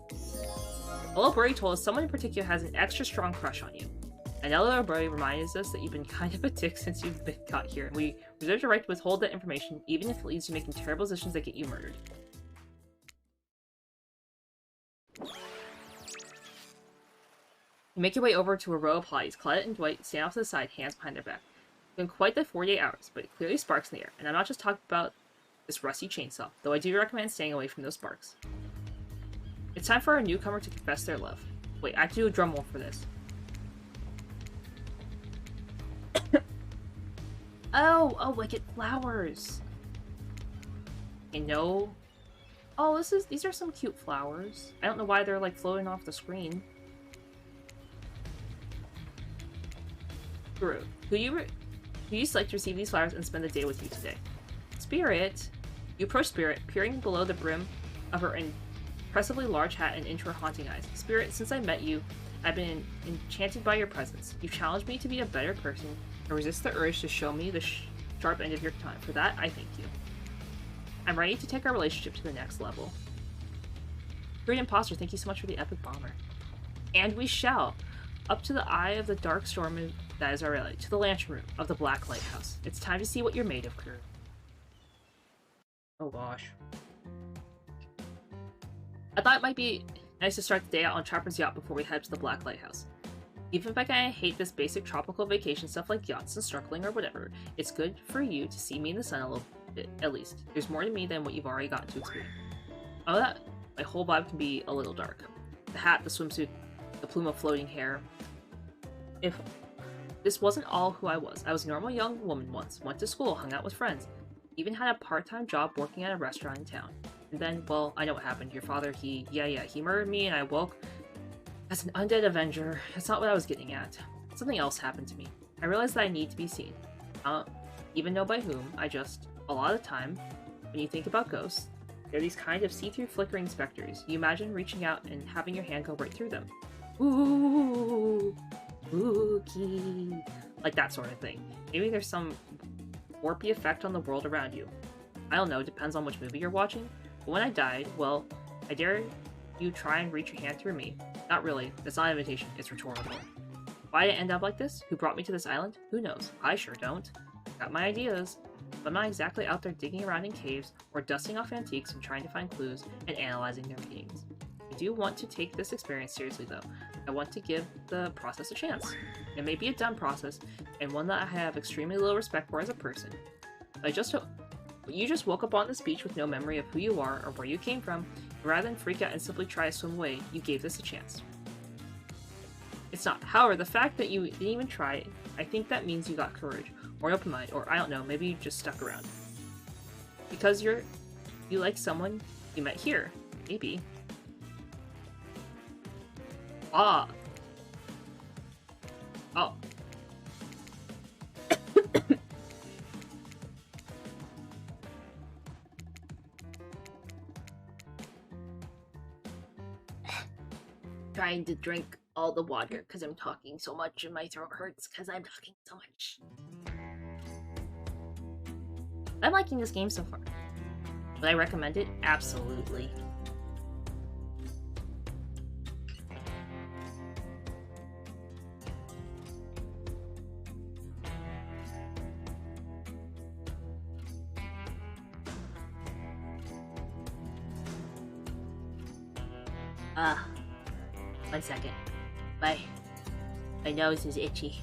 A little birdie told us someone in particular has an extra strong crush on you. Another little birdie reminds us that you've been kind of a dick since you've been got here, and we reserve the right to withhold that information, even if it leads to making terrible decisions that get you murdered. You make your way over to a row of hotties. Claudette and Dwight stand off to the side, hands behind their back. It's been quite the 48 hours, but it clearly sparks in the air, and I'm not just talking about this rusty chainsaw, though I do recommend staying away from those sparks. It's time for our newcomer to confess their love. Wait, I have to do a drum roll for this. Oh, I get flowers. I know. Oh, these are some cute flowers. I don't know why they're like floating off the screen. Guru, who you select to receive these flowers and spend the day with you today? Spirit. You approach Spirit, peering below the brim of her impressively large hat and into her haunting eyes. Spirit, since I met you, I've been enchanted by your presence. You've challenged me to be a better person and resist the urge to show me the sharp end of your tongue. For that, I thank you. I'm ready to take our relationship to the next level. Great imposter, thank you so much for the epic bomber. And we shall. Up to the eye of the dark storm that is our reality, to the lantern room of the Black Lighthouse. It's time to see what you're made of, crew. Oh gosh. I thought it might be nice to start the day out on Trapper's yacht before we head to the Black Lighthouse. Even if I kinda hate this basic tropical vacation stuff like yachts and snorkeling or whatever, it's good for you to see me in the sun a little bit, at least. There's more to me than what you've already gotten to experience. Oh, that my whole vibe can be a little dark. The hat, the swimsuit, the plume of floating hair. If this wasn't all who I was a normal young woman once, went to school, hung out with friends, even had a part-time job working at a restaurant in town. And then, well, I know what happened. Your father, he murdered me and I woke as an undead avenger. That's not what I was getting at. Something else happened to me. I realized that I need to be seen. Even know by whom. A lot of the time, when you think about ghosts, they're these kind of see-through flickering specters. You imagine reaching out and having your hand go right through them. Ooh, spooky. Like that sort of thing. Maybe there's some warpy effect on the world around you. I don't know, depends on which movie you're watching. But when I died, well, I dare you try and reach your hand through me. Not really. That's not an invitation. It's rhetorical. Why did it end up like this? Who brought me to this island? Who knows? I sure don't. Got my ideas. But I'm not exactly out there digging around in caves or dusting off antiques and trying to find clues and analyzing their meanings. I do want to take this experience seriously, though. I want to give the process a chance. It may be a dumb process, and one that I have extremely little respect for as a person. You just woke up on this beach with no memory of who you are or where you came from, and rather than freak out and simply try to swim away, you gave this a chance. It's not. However, the fact that you didn't even try it, I think that means you got courage, or an open mind, or I don't know, maybe you just stuck around. Because you like someone you met here. Maybe. Ah. Oh. Trying to drink all the water because I'm talking so much and my throat hurts because I'm talking so much. I'm liking this game so far. Would I recommend it? Absolutely. One second. My nose is itchy.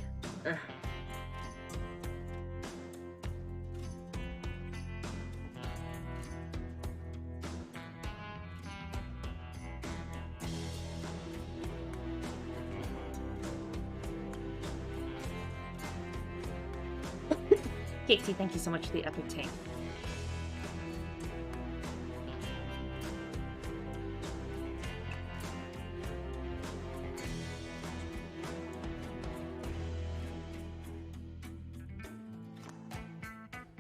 Casey, thank you so much for the epic tank.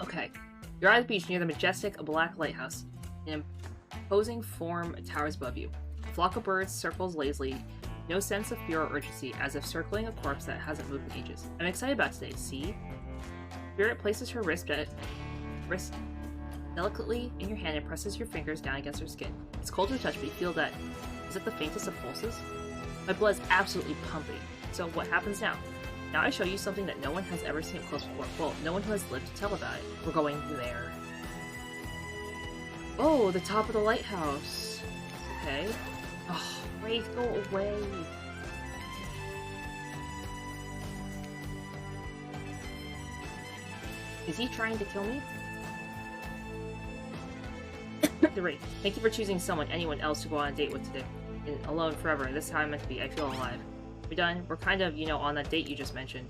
Okay, you're at the beach near the majestic Black Lighthouse. An imposing form towers above you. A flock of birds circles lazily, no sense of fear or urgency, as if circling a corpse that hasn't moved in ages. I'm excited about today, see? Spirit places her wrist delicately in your hand and presses your fingers down against her skin. It's cold to the touch, but you feel that. Is it the faintest of pulses? My blood's absolutely pumping. So what happens now? Now I show you something that no one has ever seen up close before. Well, no one who has lived to tell about it. We're going there. Oh, the top of the lighthouse. Okay. Oh, Wraith, go away. Is he trying to kill me? The Wraith. Thank you for choosing anyone else to go on a date with today. And alone forever. This is how I'm meant to be. I feel alive. We're done. We're kind of, on that date you just mentioned.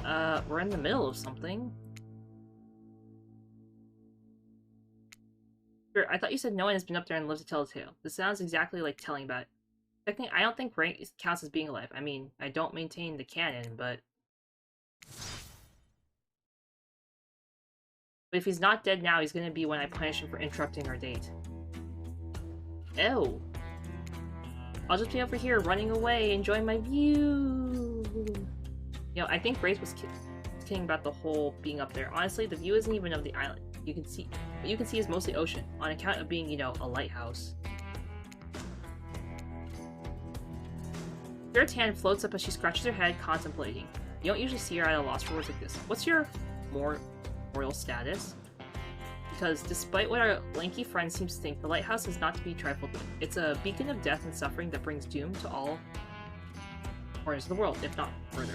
We're in the middle of something. Sure, I thought you said no one has been up there and lived to tell the tale. This sounds exactly like telling about it. Technically, I don't think rank counts as being alive. I mean, I don't maintain the canon, but if he's not dead now, he's gonna be when I punish him for interrupting our date. Ew. I'll just be over here running away, enjoying my view. I think Grace was kidding about the whole being up there. Honestly, the view isn't even of the island. What you can see is mostly ocean, on account of being, a lighthouse. Spirit's hand floats up as she scratches her head, contemplating. You don't usually see her at a loss for words like this. What's your royal status? Because despite what our lanky friend seems to think, the lighthouse is not to be trifled with. It's a beacon of death and suffering that brings doom to all corners of the world, if not further.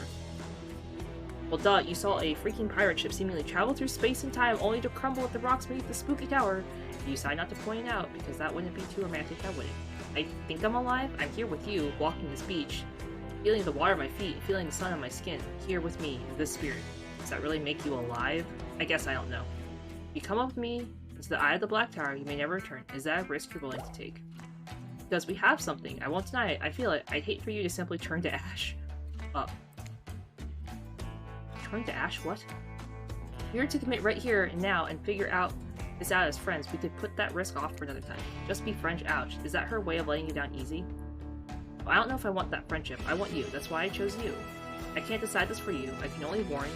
Well, duh, you saw a freaking pirate ship seemingly travel through space and time only to crumble at the rocks beneath the spooky tower. You decide not to point it out, because that wouldn't be too romantic, now would it? I think I'm alive? I'm here with you, walking this beach, feeling the water at my feet, feeling the sun on my skin. Here with me, the spirit. Does that really make you alive? I guess I don't know. If you come up with me into the eye of the Black Tower, you may never return. Is that a risk you're willing to take? Because we have something. I won't deny it. I feel it. I'd hate for you to simply turn to ash. Turn to ash? What? If we were to commit right here and now and figure this out as friends, we could put that risk off for another time. Just be friends, ouch. Is that her way of letting you down easy? Well, I don't know if I want that friendship. I want you. That's why I chose you. I can't decide this for you. I can only warn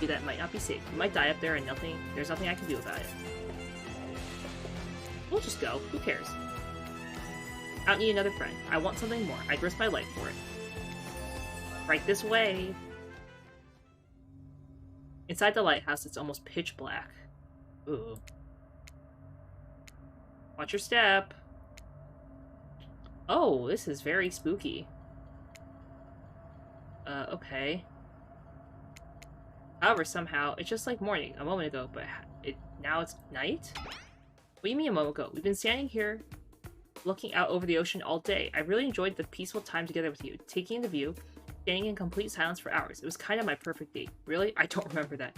you that it might not be safe. You might die up there and there's nothing I can do about it. We'll just go. Who cares? I don't need another friend. I want something more. I'd risk my life for it. Right this way. Inside the lighthouse, it's almost pitch black. Ooh. Watch your step. Oh, this is very spooky. Okay. However, somehow, it's just like morning a moment ago, but now it's night? What do you mean a moment ago? We've been standing here, looking out over the ocean all day. I really enjoyed the peaceful time together with you, taking in the view, standing in complete silence for hours. It was kind of my perfect date. Really? I don't remember that.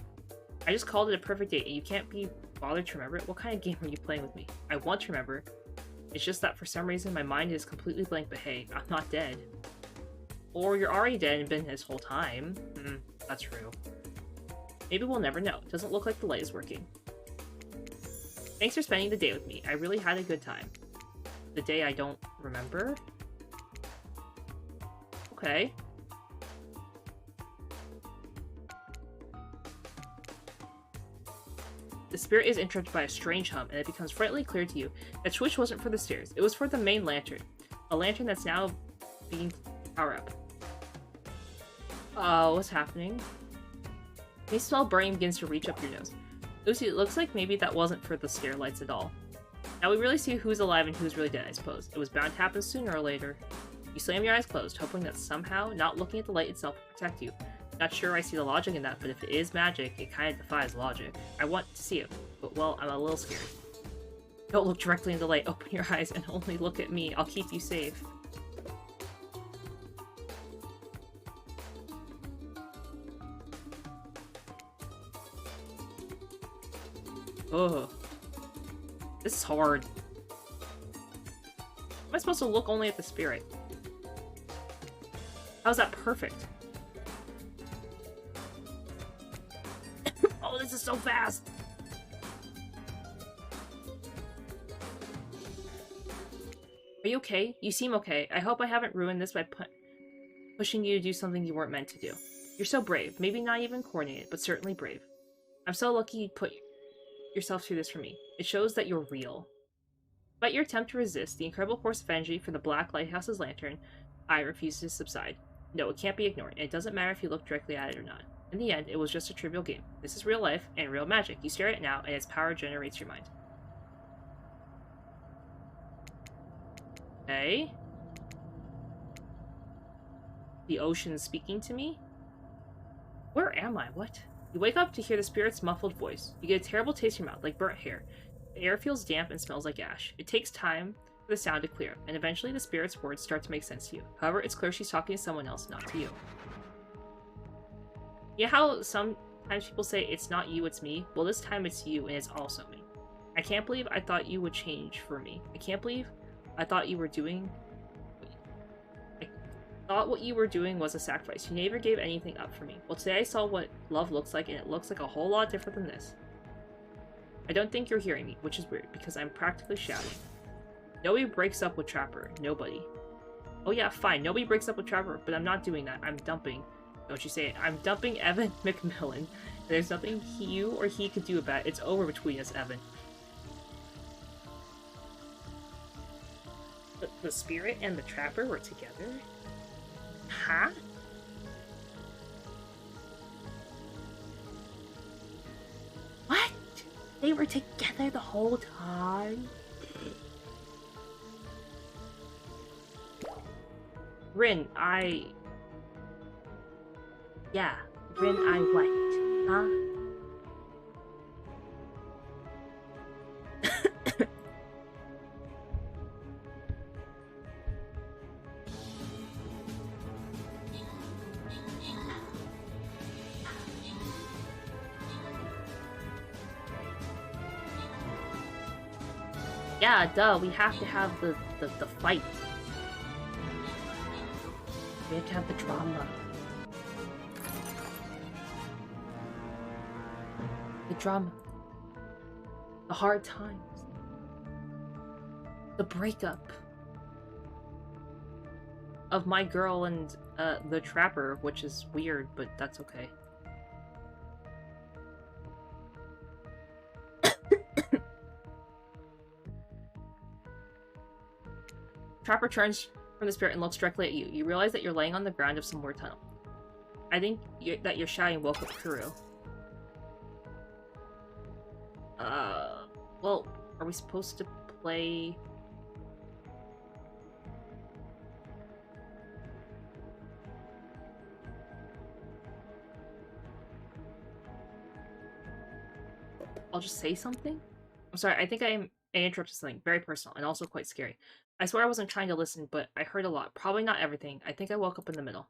I just called it a perfect date, and you can't be bothered to remember it? What kind of game are you playing with me? I want to remember. It's just that for some reason my mind is completely blank, but hey, I'm not dead. Or you're already dead and been this whole time. That's true. Maybe we'll never know. It doesn't look like the light is working. Thanks for spending the day with me. I really had a good time. The day I don't remember? Okay. The spirit is interrupted by a strange hum, and it becomes frightfully clear to you that Swish wasn't for the stairs. It was for the main lantern. A lantern that's now being powered up. What's happening? A smell burning begins to reach up your nose. Lucy, it looks like maybe that wasn't for the stair lights at all. Now we really see who's alive and who's really dead, I suppose. It was bound to happen sooner or later. You slam your eyes closed, hoping that somehow not looking at the light itself will protect you. Not sure I see the logic in that, but if it is magic, it kind of defies logic. I want to see it, but well, I'm a little scared. Don't look directly into the light, open your eyes, and only look at me. I'll keep you safe. Ugh. This is hard. Am I supposed to look only at the spirit? How's that perfect? Oh, this is so fast! Are you okay? You seem okay. I hope I haven't ruined this by pushing you to do something you weren't meant to do. You're so brave. Maybe not even coordinated, but certainly brave. I'm so lucky you put yourself through this for me. It shows that you're real. Despite your attempt to resist the incredible force of energy for the Black Lighthouse's lantern, I refuse to subside. No, it can't be ignored, and it doesn't matter if you look directly at it or not. In the end, it was just a trivial game. This is real life and real magic. You stare at it now, and its power generates your mind. Okay. The ocean speaking to me? Where am I? What? You wake up to hear the spirit's muffled voice. You get a terrible taste in your mouth, like burnt hair. The air feels damp and smells like ash. It takes time for the sound to clear up, and eventually the spirit's words start to make sense to you. However, it's clear she's talking to someone else, not to you. You know how sometimes people say, it's not you, it's me? Well, this time it's you, and it's also me. I can't believe I thought you would change for me. I can't believe I thought you were doing... I thought what you were doing was a sacrifice. You never gave anything up for me. Well, today I saw what love looks like, and it looks like a whole lot different than this. I don't think you're hearing me, which is weird, because I'm practically shouting. Nobody breaks up with Trapper. Nobody. Oh yeah, fine. Nobody breaks up with Trapper, but I'm not doing that. I'm dumping. Don't you say it. I'm dumping Evan McMillan. There's nothing you or he could do about it. It's over between us, Evan. The spirit and the Trapper were together? Huh? What? They were together the whole time? Rin, Yeah, Rin, I what? Huh? Yeah, duh, we have to have the fight. We have to have the drama. The drama. The hard times. The breakup. Of my girl and, the trapper, which is weird, but that's okay. Trapper turns from the spirit and looks directly at you. You realize that you're laying on the ground of some war tunnel. I think that your shouting woke up Kuro. Well, are we supposed to play... I'll just say something? I'm sorry, I think I interrupted something very personal and also quite scary. I swear I wasn't trying to listen, but I heard a lot. Probably not everything. I think I woke up in the middle.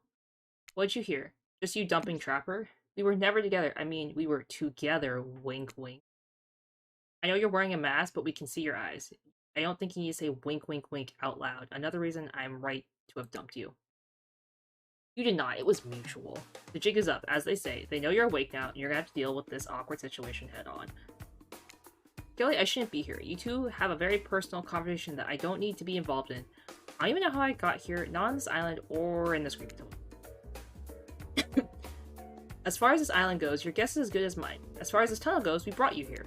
What'd you hear? Just you dumping Trapper? We were never together. I mean, we were together, wink wink. I know you're wearing a mask, but we can see your eyes. I don't think you need to say wink wink wink out loud. Another reason I'm right to have dumped you. You did not. It was mutual. The jig is up, as they say. They know you're awake now, and you're gonna have to deal with this awkward situation head on. Kelly, I shouldn't be here. You two have a very personal conversation that I don't need to be involved in. I don't even know how I got here, not on this island or in the Screaming Tunnel. As far as this island goes, your guess is as good as mine. As far as this tunnel goes, we brought you here.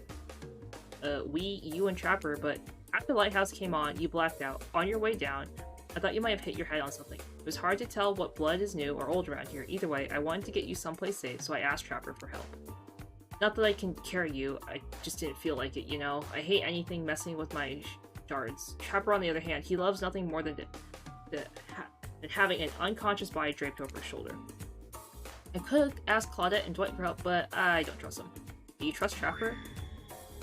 You and Trapper, but after the lighthouse came on, you blacked out. On your way down, I thought you might have hit your head on something. It was hard to tell what blood is new or old around here. Either way, I wanted to get you someplace safe, so I asked Trapper for help. Not that I can carry you, I just didn't feel like it, you know? I hate anything messing with my shards. Trapper, on the other hand, he loves nothing more than having an unconscious body draped over his shoulder. I could ask Claudette and Dwight for help, but I don't trust them. Do you trust Trapper?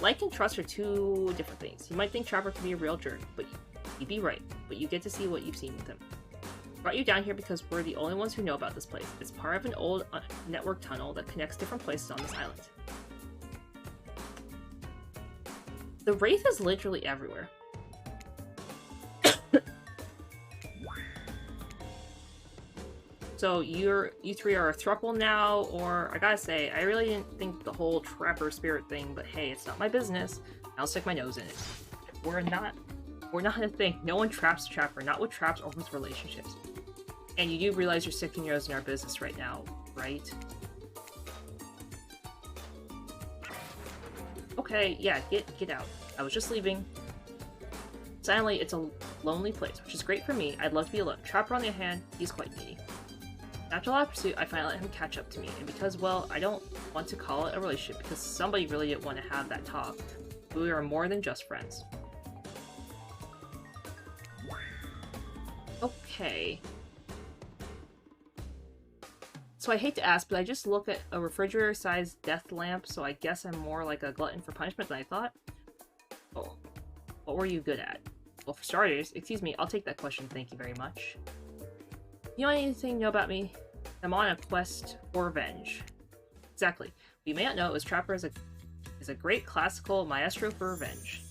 Like and trust are two different things. You might think Trapper can be a real jerk, but you'd be right. But you get to see what you've seen with him. Brought you down here because we're the only ones who know about this place. It's part of an old network tunnel that connects different places on this island. The Wraith is literally everywhere. So you three are a throuple now, or I gotta say, I really didn't think the whole Trapper spirit thing, but hey, it's not my business. I'll stick my nose in it. We're not a thing. No one traps Trapper, not with traps or with relationships. And you do realize you're sticking your nose in our business right now, right? Okay, yeah, get out. I was just leaving. Silently, it's a lonely place, which is great for me. I'd love to be alone. Trapper, on the other hand, he's quite needy. After a lot of pursuit, I finally let him catch up to me, and because, well, I don't want to call it a relationship because somebody really didn't want to have that talk. We are more than just friends. Okay. So I hate to ask, but I just look at a refrigerator-sized death lamp, so I guess I'm more like a glutton for punishment than I thought. Oh, what were you good at? Well, for starters, excuse me, I'll take that question, thank you very much. You know anything you know about me? I'm on a quest for revenge. Exactly. What you may not know is Trapper is a great classical maestro for revenge.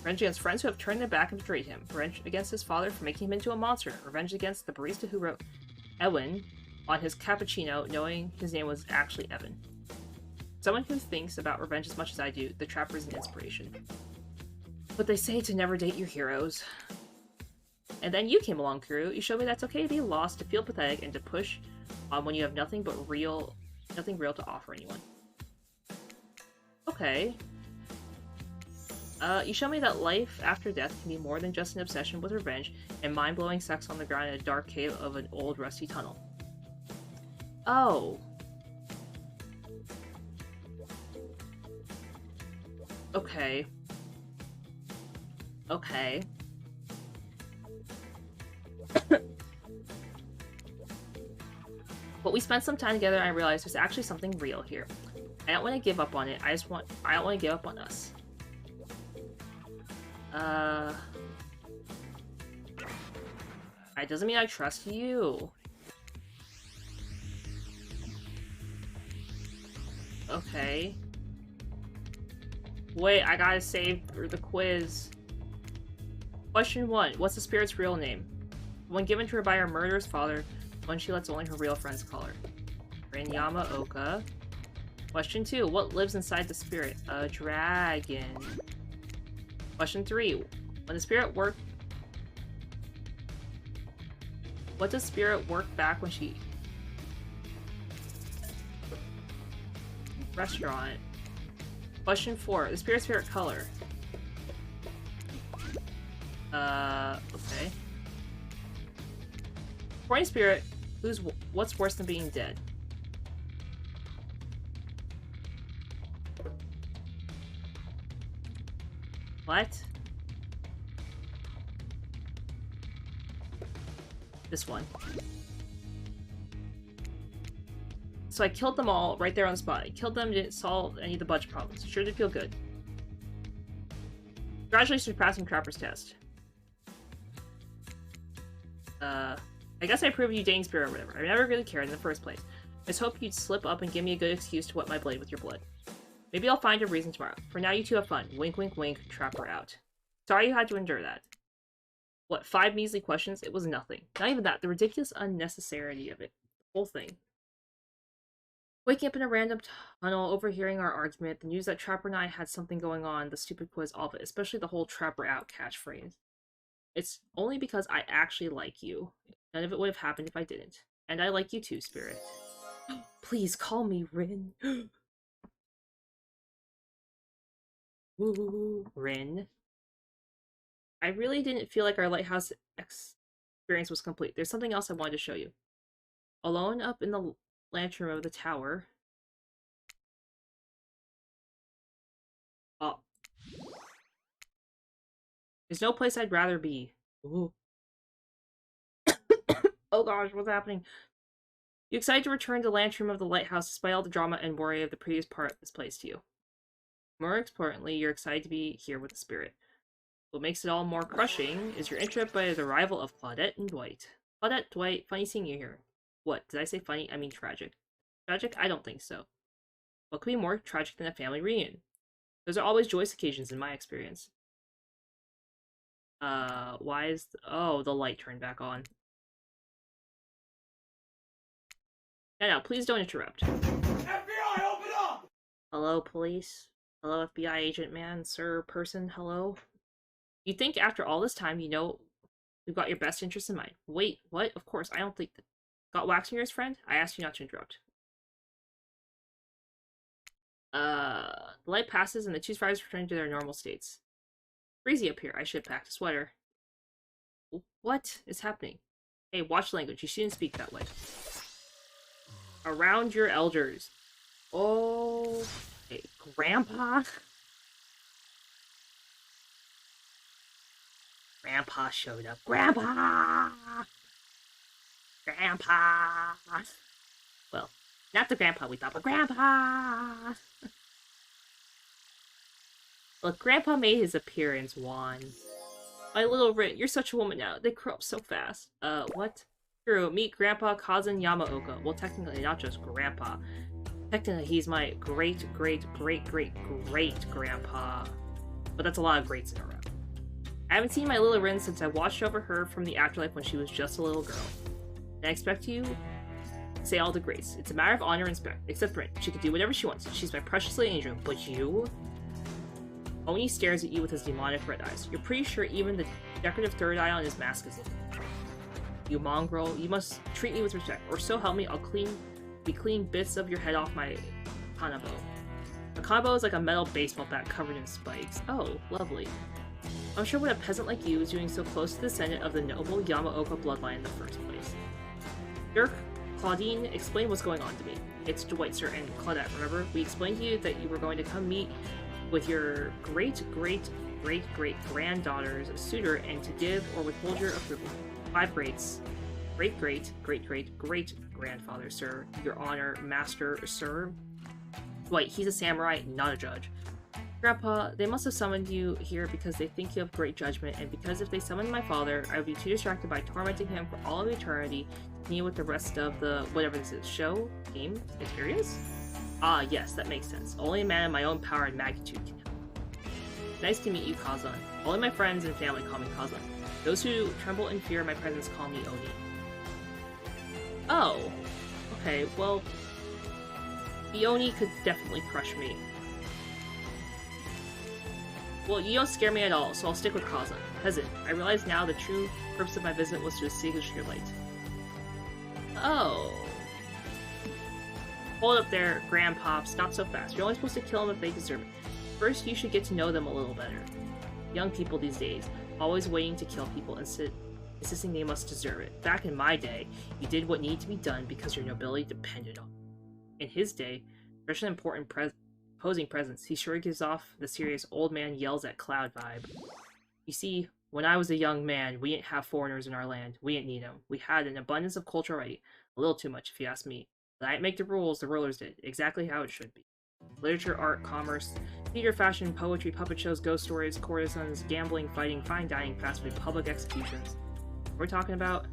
Revenge against friends who have turned their back and betrayed him. Revenge against his father for making him into a monster. Revenge against the barista who wrote Ewan on his cappuccino, knowing his name was actually Evan. Someone who thinks about revenge as much as I do, the Trapper is an inspiration. But they say to never date your heroes. And then you came along, Kuro. You showed me that's okay to be lost, to feel pathetic, and to push on when you have nothing real to offer anyone. Okay. You show me that life after death can be more than just an obsession with revenge and mind-blowing sex on the ground in a dark cave of an old rusty tunnel. Oh. Okay. Okay. But we spent some time together and I realized there's actually something real here. I don't want to give up on it, I don't want to give up on us. It doesn't mean I trust you. Okay. Wait, I gotta save for the quiz. Question 1. What's the spirit's real name? When given to her by her murderous father, one she lets only her real friends call her. Rin Yamaoka. Question 2. What lives inside the spirit? A dragon. Question 3. When the spirit worked... What does spirit work back when she... Restaurant. Question 4. The spirit's favorite color. Okay. According to spirit, what's worse than being dead? What? This one. So I killed them all right there on the spot. I killed them, didn't solve any of the budget problems. Sure did feel good. Congratulations for passing Trapper's test. I guess I proved you dating spirit or whatever. I never really cared in the first place. I just hope you'd slip up and give me a good excuse to wet my blade with your blood. Maybe I'll find a reason tomorrow. For now, you two have fun. Wink, wink, wink. Trapper out. Sorry you had to endure that. What, 5 measly questions? It was nothing. Not even that. The ridiculous unnecessity of it. The whole thing. Waking up in a random tunnel, overhearing our argument, the news that Trapper and I had something going on, the stupid quiz, all of it, especially the whole Trapper out catchphrase. It's only because I actually like you. None of it would have happened if I didn't. And I like you too, Spirit. Please call me Rin. Ooh, Rin. I really didn't feel like our lighthouse experience was complete. There's something else I wanted to show you. Alone up in the lantern room of the tower. Oh. There's no place I'd rather be. Ooh. Oh gosh, what's happening? You excited to return to the lantern room of the lighthouse despite all the drama and worry of the previous part of this place to you. More importantly, you're excited to be here with the spirit. What makes it all more crushing is your interest by the arrival of Claudette and Dwight. Claudette, Dwight, funny seeing you here. What, did I say funny? I mean tragic. Tragic? I don't think so. What could be more tragic than a family reunion? Those are always joyous occasions in my experience. Why is... Oh, the light turned back on. Now, please don't interrupt. FBI, open up! Hello, police? Hello, FBI agent man, sir, person, hello? You think after all this time, you know we've got your best interests in mind. Wait, what? Of course, I don't think that. Got wax in yours, friend? I asked you not to interrupt. The light passes and the two survivors return to their normal states. Breezy up here. I should have packed a sweater. What is happening? Hey, watch language. You shouldn't speak that way. Around your elders. Oh, hey, Grandpa? Grandpa showed up. Grandpa! Grandpa! Well, not the grandpa we thought, but Grandpa! Look, Grandpa made his appearance, Juan. My little Rin, you're such a woman now. They grow up so fast. What? True, meet Grandpa Kazan Yamaoka. Well, technically, not just Grandpa. Technically, he's my great-great-great-great-great-grandpa. But that's a lot of greats in a row. I haven't seen my little Rin since I watched over her from the afterlife when she was just a little girl. And I expect you to say all the grace. It's a matter of honor and respect. Except Rin. She can do whatever she wants. She's my precious little angel. But you? Oni stares at you with his demonic red eyes. You're pretty sure even the decorative third eye on his mask is looking. You mongrel, you must treat me with respect, or so help me, I'll clean bits of your head off my Hanabo. The combo is like a metal baseball bat covered in spikes. Oh, lovely. I'm sure what a peasant like you is doing so close to the descendant of the noble YOUUUU bloodline in the first place. Dirk, Claudine, explain what's going on to me. It's Dwight, sir, and Claudette, remember? We explained to you that you were going to come meet with your great-great-great-great-granddaughter's suitor and to give or withhold your approval. 5 greats. Great-great-great-great-great-grandfather, sir. Your honor, master, sir. Dwight, he's a samurai, not a judge. Grandpa, they must have summoned you here because they think you have great judgment, and because if they summoned my father, I would be too distracted by tormenting him for all of eternity to continue with the rest of the whatever this is. Show? Game? Experience? Ah, yes, that makes sense. Only a man of my own power and magnitude can help. Nice to meet you, Kazan. Only my friends and family call me Kazan. Those who tremble in fear of my presence call me Oni. Oh. Okay, well... the Oni could definitely crush me. Well, you don't scare me at all, so I'll stick with Kazan. Peasant, I realize now the true purpose of my visit was to extinguish your light. Oh. Hold up there, Grandpops. Not so fast. You're only supposed to kill them if they deserve it. First, you should get to know them a little better. Young people these days, always waiting to kill people, insisting they must deserve it. Back in my day, you did what needed to be done because your nobility depended on it. In his day, such an important opposing presence, he sure gives off the serious old man yells at cloud vibe. You see, when I was a young man, we didn't have foreigners in our land. We didn't need them. We had an abundance of culture already. A little too much, if you ask me. But I didn't make the rules, the rulers did. Exactly how it should be. Literature, art, commerce, theater, fashion, poetry, puppet shows, ghost stories, courtesans, gambling, fighting, fine dining, fast food, public executions. What we're talking about?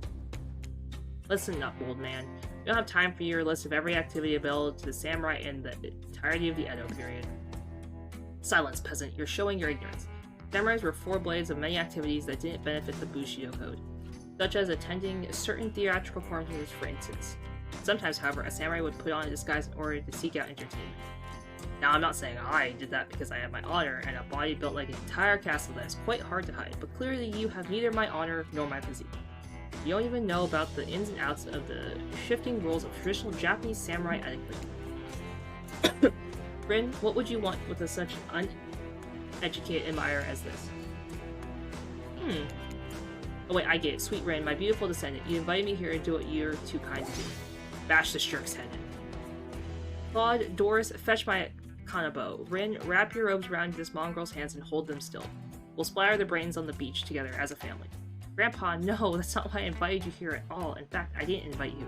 Listen up, old man. We don't have time for your list of every activity available to the samurai in the entirety of the Edo period. Silence, peasant. You're showing your ignorance. Samurais were 4 blades of many activities that didn't benefit the Bushido code, such as attending certain theatrical performances, for instance. Sometimes, however, a samurai would put on a disguise in order to seek out entertainment. Now, I'm not saying I did that because I have my honor and a body built like an entire castle that is quite hard to hide, but clearly you have neither my honor nor my physique. You don't even know about the ins and outs of the shifting rules of traditional Japanese samurai etiquette. Rin, what would you want with such an uneducated admirer as this? Oh wait, I get it. Sweet Rin, my beautiful descendant, you invited me here to do what you're too kind to do. Bash this jerk's head in. Claude, Doris, fetch my kanabo. Rin, wrap your robes around this mongrel's hands and hold them still. We'll splatter the brains on the beach together as a family. Grandpa, no, that's not why I invited you here at all. In fact, I didn't invite you.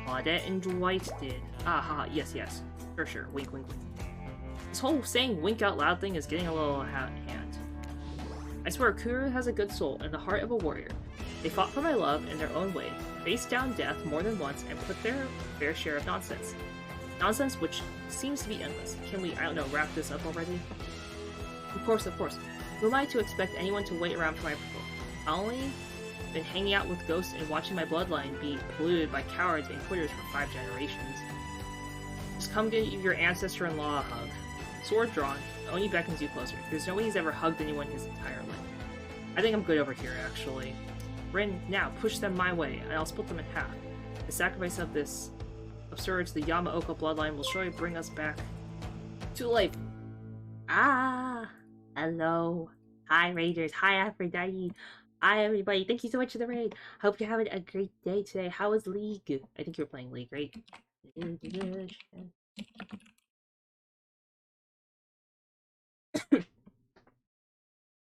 Claudette and Dwight did. Aha, yes, yes. Sure, wink, wink, wink. This whole saying wink out loud thing is getting a little out of hand. I swear, Kuru has a good soul and the heart of a warrior. They fought for my love in their own way, faced down death more than once, and put their fair share of nonsense. Nonsense which seems to be endless. Can we, I don't know, wrap this up already? Of course. Who am I to expect anyone to wait around for my approval? I only been hanging out with ghosts and watching my bloodline be polluted by cowards and quitters for 5 generations. Just come give your ancestor-in-law a hug. Sword drawn, Oni beckons you closer. There's no way he's ever hugged anyone his entire life. I think I'm good over here, actually. Rin, now, push them my way, and I'll split them in half. The sacrifice of this absurd to the YOUUUU bloodline will surely bring us back to life. Ah! Hello. Hi, Raiders. Hi, Aphrodite. Hi, everybody. Thank you so much for the raid. Hope you're having a great day today. How was League? I think you were playing League, right?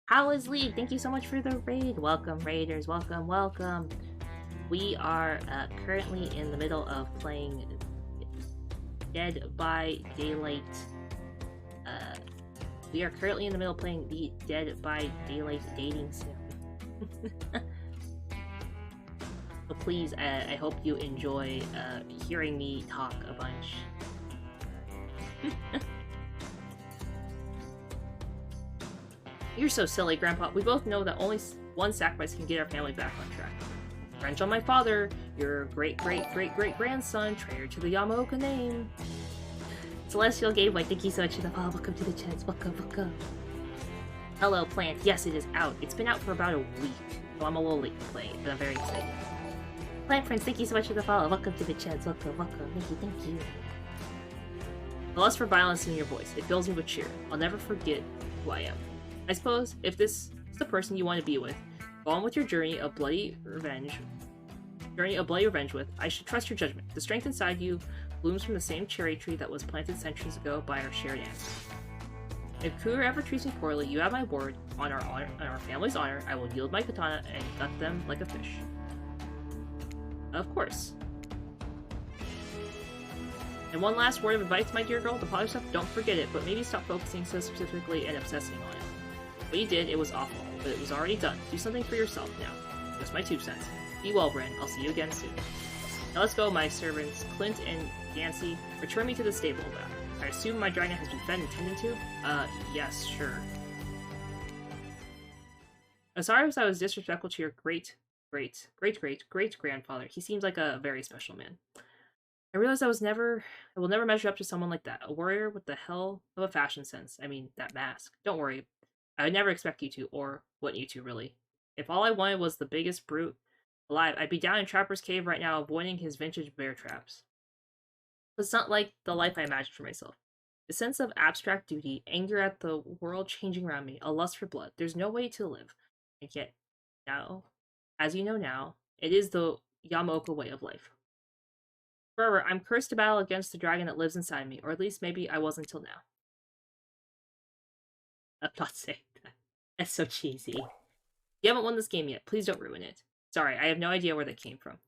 How was League? Thank you so much for the raid. Welcome, Raiders. Welcome. We are currently in the middle of playing Dead by Daylight. We are currently in the middle of playing the Dead by Daylight dating sim. So please, I hope you enjoy hearing me talk a bunch. You're so silly, Grandpa. We both know that only one sacrifice can get our family back on track. Revenge on my father, your great-great-great-great-grandson, traitor to the YOUUUU name. Celestial Gateway, thank you so much for the follow. Welcome to the chats. Welcome. Hello, Plant. Yes, it is out. It's been out for about a week, so I'm a little late to play it, but I'm very excited. Plant Friends, thank you so much for the follow. Welcome to the chats. Welcome. Thank you. The lust for violence in your voice. It fills me with cheer. I'll never forget who I am. I suppose, if this is the person you want to be with, go on with your journey of bloody revenge. With, I should trust your judgment. The strength inside you blooms from the same cherry tree that was planted centuries ago by our shared ancestors. If Kuru ever treats me poorly, you have my word. On our family's honor, I will yield my katana and gut them like a fish. Of course. And one last word of advice, my dear girl. The pottery stuff, don't forget it, but maybe stop focusing so specifically and obsessing on it. What you did, it was awful, but it was already done. Do something for yourself now. Just my 2 cents. Be well, Bran. I'll see you again soon. Now let's go, my servants. Clint and Yancey, return me to the stable. I assume my dragon has been fed and tended to? Yes, sure. As sorry as I was disrespectful to your great-great-great-great-grandfather, he seems like a very special man. I realized I will never measure up to someone like that. A warrior with the hell of a fashion sense. I mean, that mask. Don't worry. I would never expect you to, or wouldn't you to, really. If all I wanted was the biggest brute alive, I'd be down in Trapper's Cave right now avoiding his vintage bear traps. But it's not like the life I imagined for myself. A sense of abstract duty, anger at the world changing around me, a lust for blood. There's no way to live. And yet, now, as you know now, it is the YOUUUU way of life. Forever, I'm cursed to battle against the dragon that lives inside me, or at least maybe I was until now. I'm not saying that. That's so cheesy. You haven't won this game yet. Please don't ruin it. Sorry, I have no idea where that came from.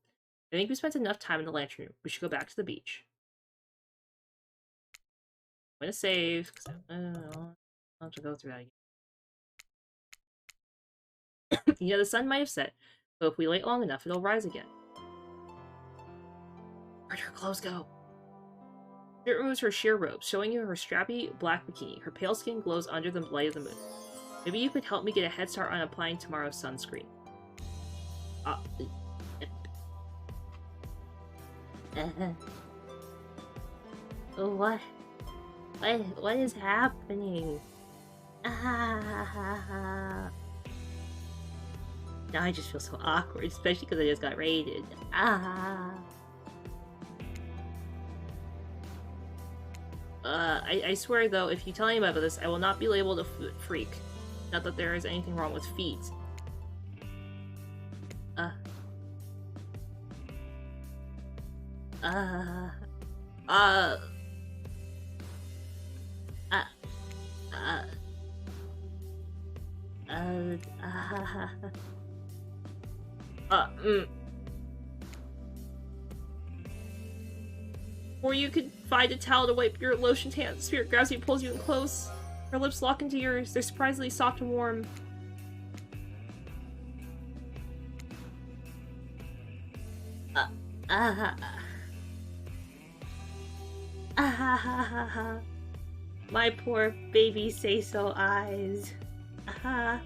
I think we spent enough time in the lantern room. We should go back to the beach. I'm gonna save, because I'll have to go through that again. You know, the sun might have set, but if we wait long enough, it'll rise again. Where'd her clothes go? It removes her sheer robes, showing you her strappy black bikini. Her pale skin glows under the light of the moon. Maybe you could help me get a head start on applying tomorrow's sunscreen. What is happening? Now I just feel so awkward, especially because I just got raided. I swear though, if you tell anybody about this, I will not be labeled a freak. Not that there is anything wrong with feet. Or you could find a towel to wipe your lotioned hands. Spirit grabs you and pulls you in close. Her lips lock into yours. They're surprisingly soft and warm. My poor baby say-so eyes. My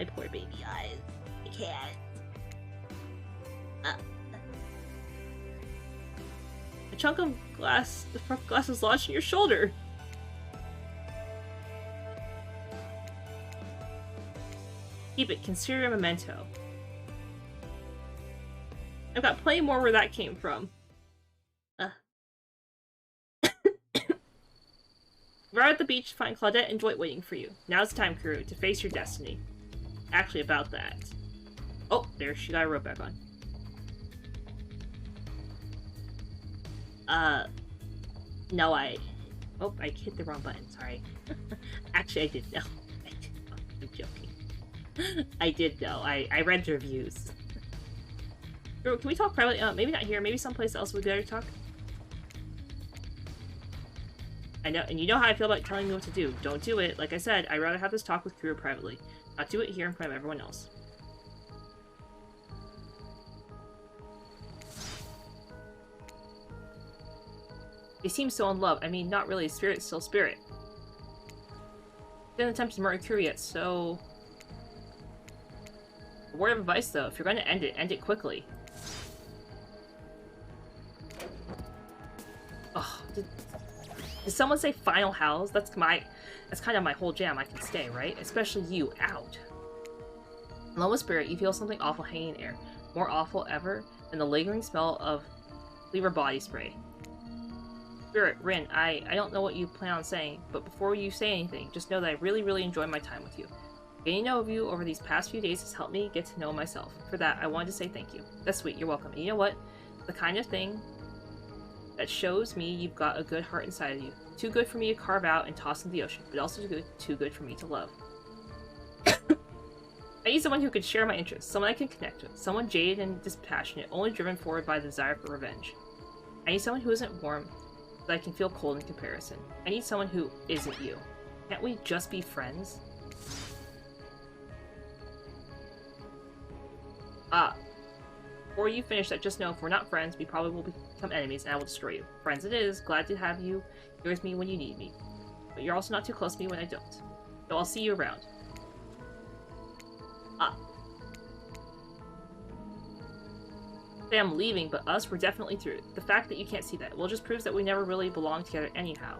poor baby eyes. I can't. A chunk of glass is lodged in your shoulder. Keep it. Consider a memento. I've got plenty more where that came from. We're at the beach to find Claudette and Dwight waiting for you. Now's the time, Kuru, to face your destiny. Actually, about that. Oh, there, she got her rope back on. No, Oh, I hit the wrong button, sorry. Actually, I did know. I'm joking. I did know. I read the reviews. Can we talk privately? Maybe not here, maybe someplace else would be better to talk. I know, and you know how I feel about telling me what to do. Don't do it. Like I said, I'd rather have this talk with Kuru privately. Not do it here in front of everyone else. They seem so in love. I mean, not really. Spirit's still spirit. Didn't attempt to murder Kuru yet, so... Word of advice, though, if you're going to end it quickly. Oh, did someone say final house? That's kind of my whole jam. I can stay, right? Especially you, out. Alone with Spirit, you feel something awful hanging in air. More awful ever than the lingering smell of Cleaver body spray. Spirit, Rin, I don't know what you plan on saying, but before you say anything, just know that I really, really enjoy my time with you. Getting to know you over these past few days has helped me get to know myself. For that, I wanted to say thank you. That's sweet, you're welcome. And you know what? The kind of thing that shows me you've got a good heart inside of you. Too good for me to carve out and toss into the ocean, but also too good for me to love. I need someone who can share my interests, someone I can connect with, someone jaded and dispassionate, only driven forward by the desire for revenge. I need someone who isn't warm, so I can feel cold in comparison. I need someone who isn't you. Can't we just be friends? Before you finish that, just know if we're not friends, we probably will become enemies and I will destroy you. Friends it is, glad to have you here with me when you need me. But you're also not too close to me when I don't. So I'll see you around. Say I'm leaving, but us, we're definitely through. The fact that you can't see that, well, just proves that we never really belonged together anyhow.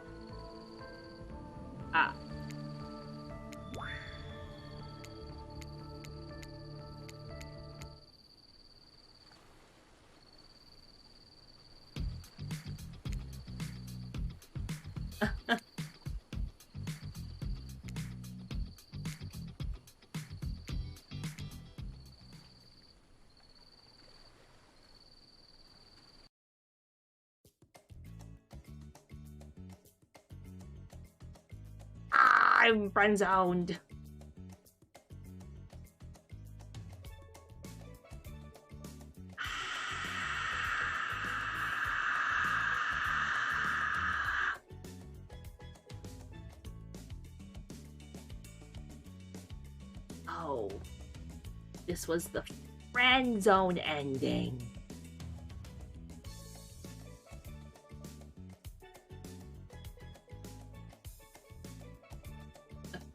I'm friend-zoned. Oh, this was the friend zone ending.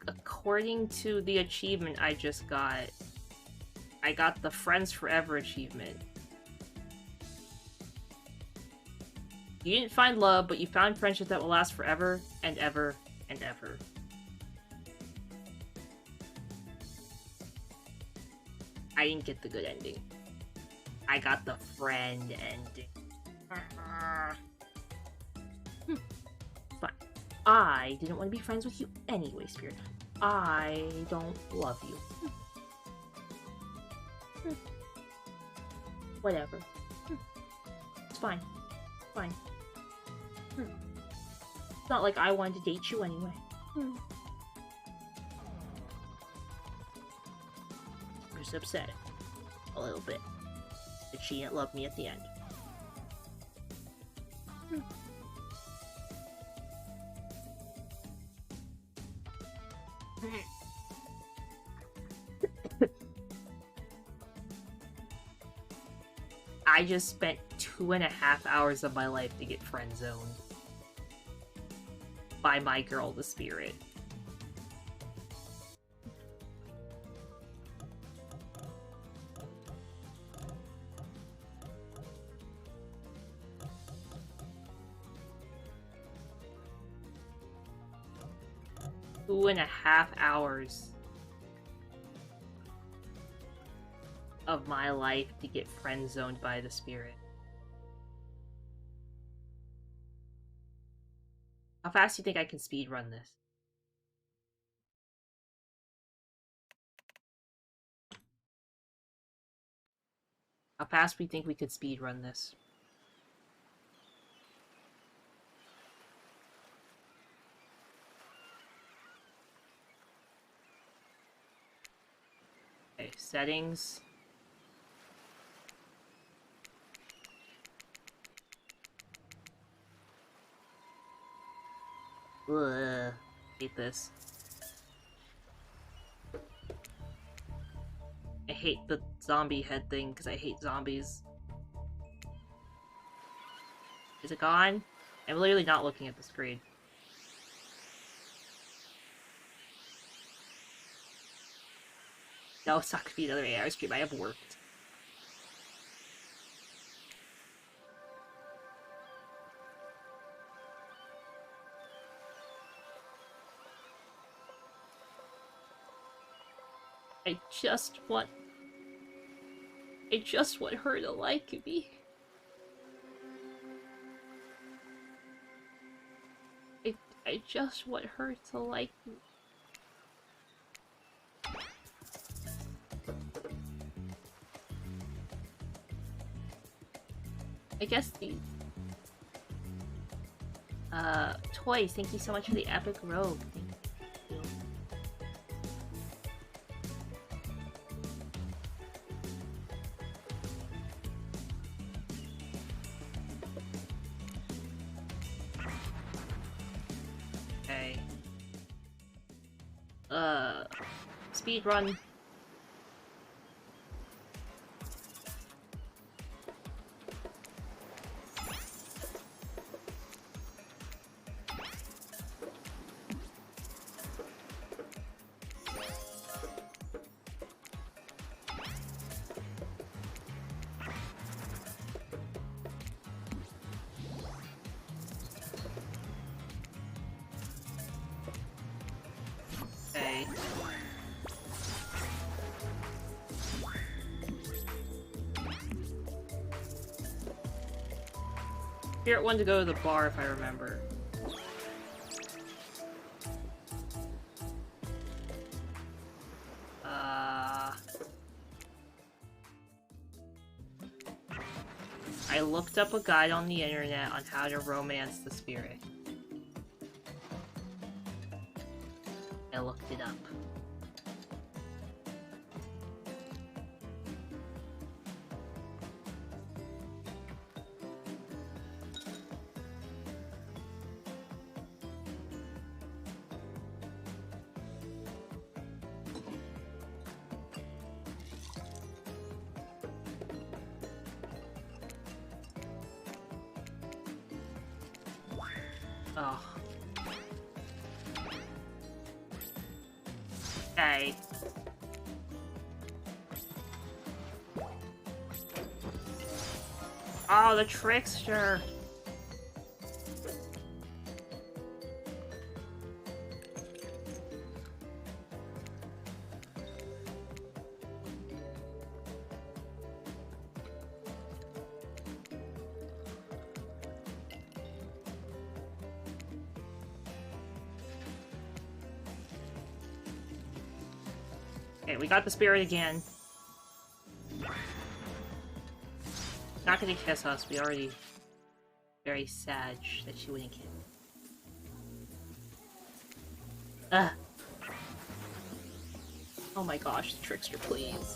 According to the achievement I just got, I got the Friends Forever achievement. You didn't find love, but you found friendship that will last forever and ever and ever. I didn't get the good ending. I got the friend ending. Fine. I didn't want to be friends with you anyway, Spirit. I don't love you. Whatever. It's fine. Fine. It's not like I wanted to date you anyway. I'm just upset. A little bit. That she didn't love me at the end. I just spent 2.5 hours of my life to get friend-zoned by my girl, the Spirit. Two and a half hours of my life to get friend-zoned by the Spirit. How fast do you think I can speedrun this? How fast do you think we could speedrun this? Okay, settings. Ugh, hate this. I hate the zombie head thing because I hate zombies. Is it gone? I'm literally not looking at the screen. No, it's not gonna be another 8-hour stream. I have worked. I just want her to like me. I just want her to like me. I guess the Toys, thank you so much for the epic robe. Thank you. Okay. Speed run. Okay. Spirit wanted to go to the bar if I remember. I looked up a guide on the internet on how to romance the spirit. I looked it up. Oh. Okay. Oh, the trickster. Okay, we got the spirit again. Not gonna kiss us. We already very sad that she wouldn't kiss. Ugh. Oh my gosh, trickster, please.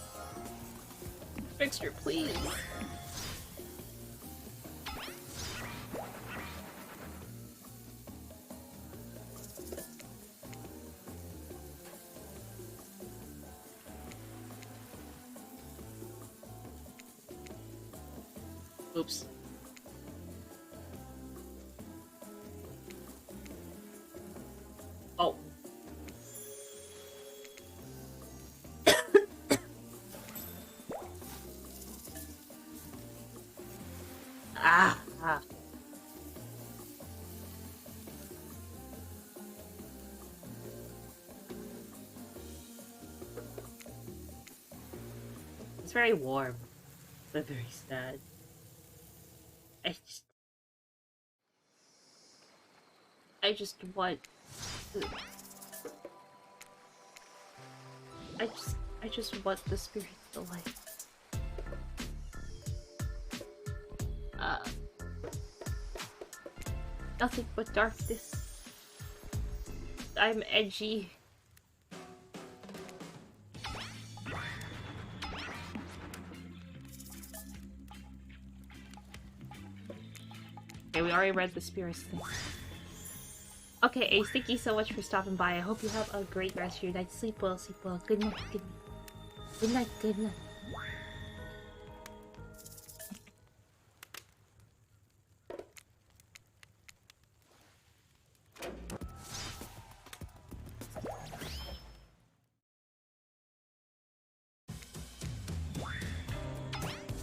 Trickster, please. Oops. Oh. Ah. It's very warm, but very sad. I just want to... I just want the spirit to like... Nothing but darkness. I'm edgy. Okay, we already read the spirits thing. Okay, Ace, thank you so much for stopping by. I hope you have a great rest of your night. Sleep well, sleep well. Good night, good night. Good night, good night.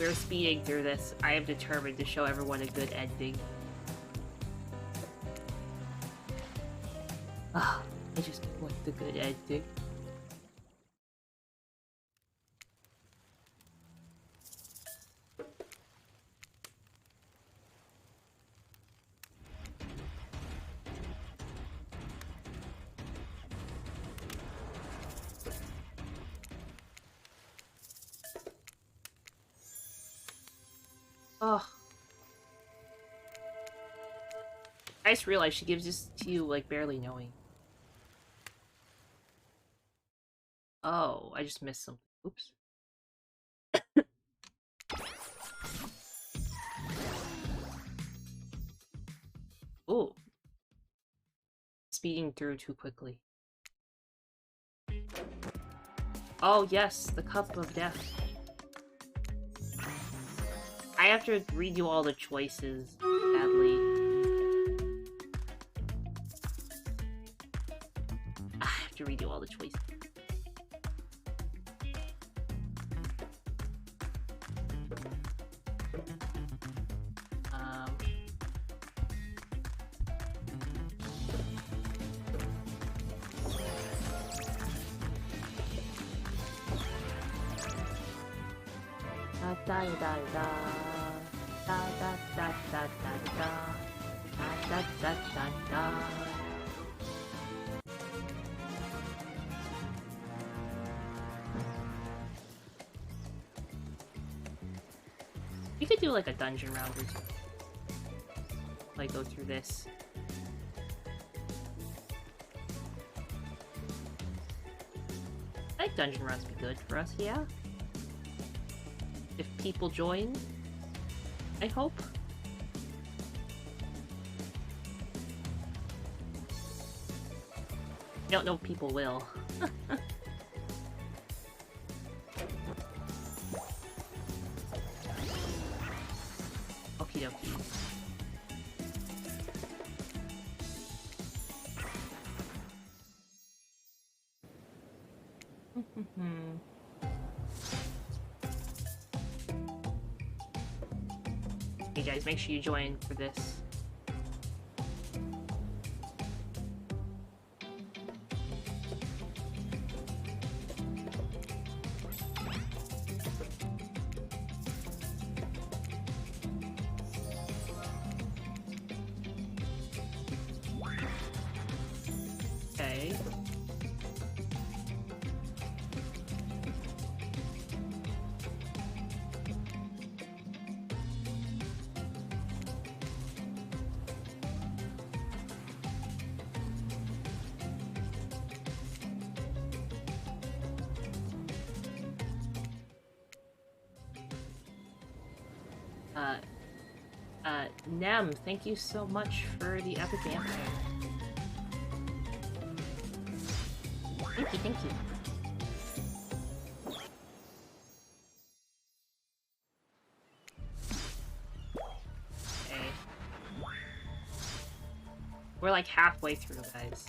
we're speeding through this. I am determined to show everyone a good ending. Ah, I just want the good ending. Oh. I just realized she gives this to you, like, barely knowing. Oh, I just missed something. Oops. Oh. Speeding through too quickly. Oh, yes, the cup of death. I have to redo all the choices, sadly. I have to redo all the choices. Da da da da da da da da da da da da da. You could do like a dungeon round or two. Like go through this. I think dungeon rounds be good for us, yeah. If people join, I hope. I don't know if people will. Okie dokie. Hey guys, make sure you join for this. Okay. Nem, thank you so much for the epic anthem. Thank you. Okay. We're like halfway through, guys.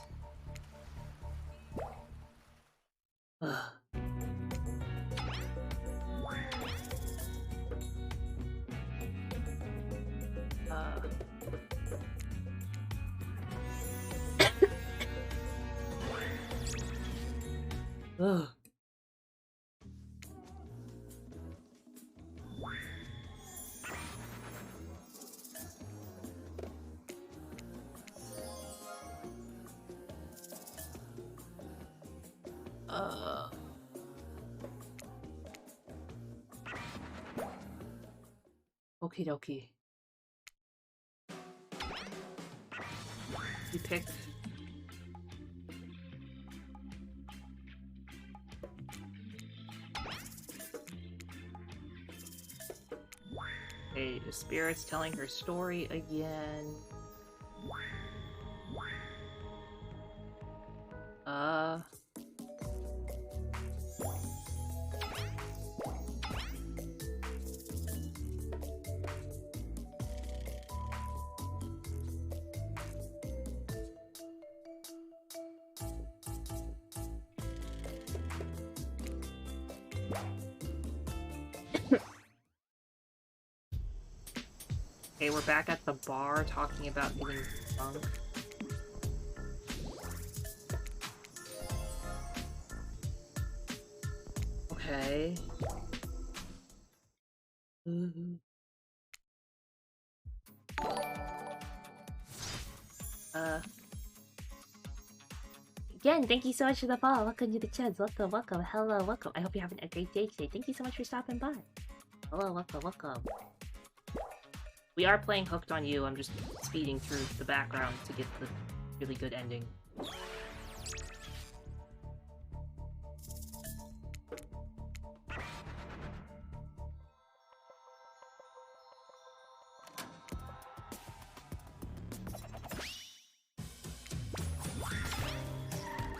Ugh. Ugh. Okie dokie. You pick. Okay, the spirit's telling her story again. Okay, we're back at the bar talking about getting drunk. Okay. Again, thank you so much for the follow. Welcome to the chats. Welcome, welcome. Hello, welcome. I hope you're having a great day today. Thank you so much for stopping by. Hello, welcome, welcome. We are playing Hooked on You. I'm just speeding through the background to get the really good ending.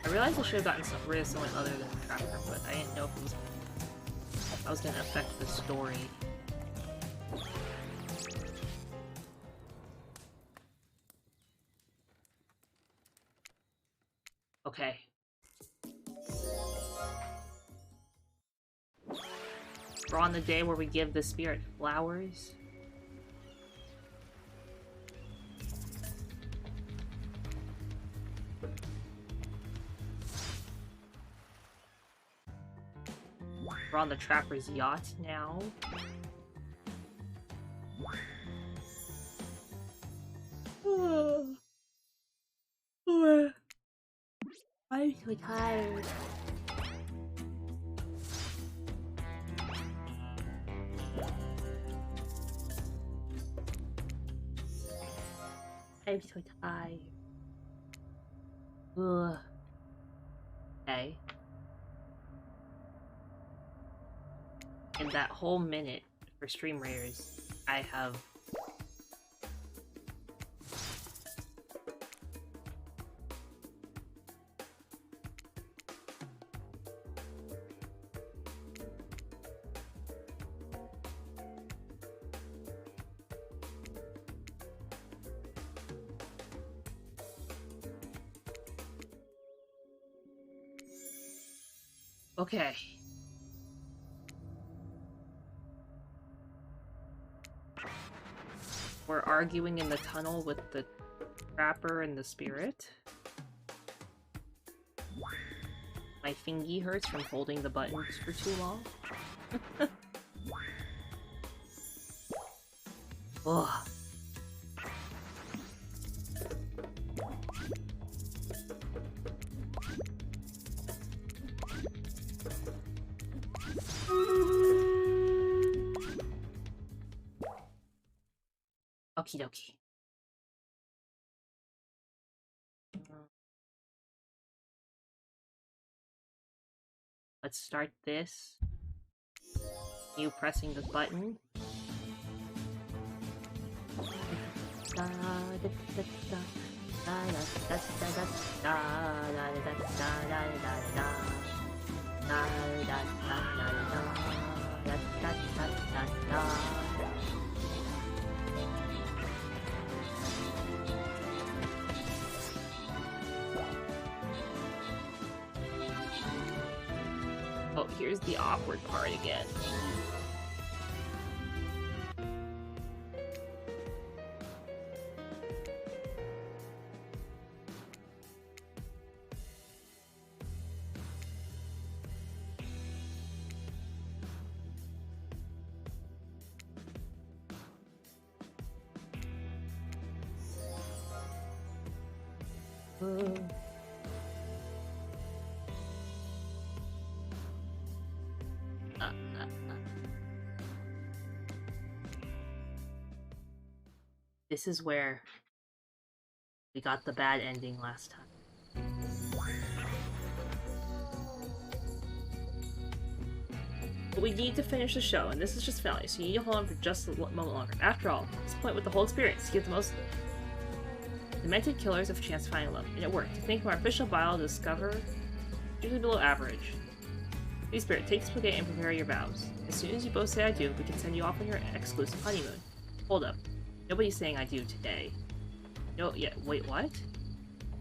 I realized I should have gotten rid of someone other than the Trapper, but I didn't know if I was gonna affect the story. Okay. We're on the day where we give the spirit flowers. We're on the Trapper's yacht now. I'm so tired. I'm so tired. Ugh. Okay. In that whole minute for Stream Raiders, I have... Okay. We're arguing in the tunnel with the Trapper and the spirit. My fingy hurts from holding the buttons for too long. Ugh. Okie dokie. Let's start this. You pressing the button. Oh, here's the awkward part again. This is where we got the bad ending last time. But we need to finish the show, and this is just finale, so you need to hold on for just a moment longer. After all, at this point with the whole experience, give the most demented killers a chance to find love, and it worked. To think from our official bio to discover, usually below average. Please, Spirit, take this bouquet and prepare your vows. As soon as you both say I do, we can send you off on your exclusive honeymoon. Hold up. Nobody's saying I do today. No, yeah, wait, what?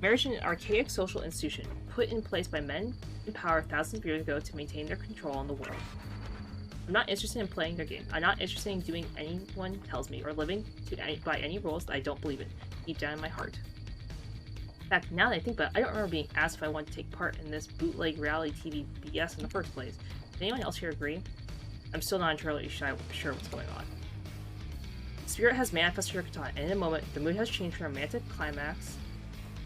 Marriage is an archaic social institution, put in place by men in power thousands of years ago to maintain their control on the world. I'm not interested in playing their game. I'm not interested in doing anyone tells me or living by any rules that I don't believe in, deep down in my heart. In fact, now that I think about it, I don't remember being asked if I wanted to take part in this bootleg reality TV BS in the first place. Does anyone else here agree? I'm still not entirely sure what's going on. Spirit has manifested her katana, and in a moment, the mood has changed from a romantic climax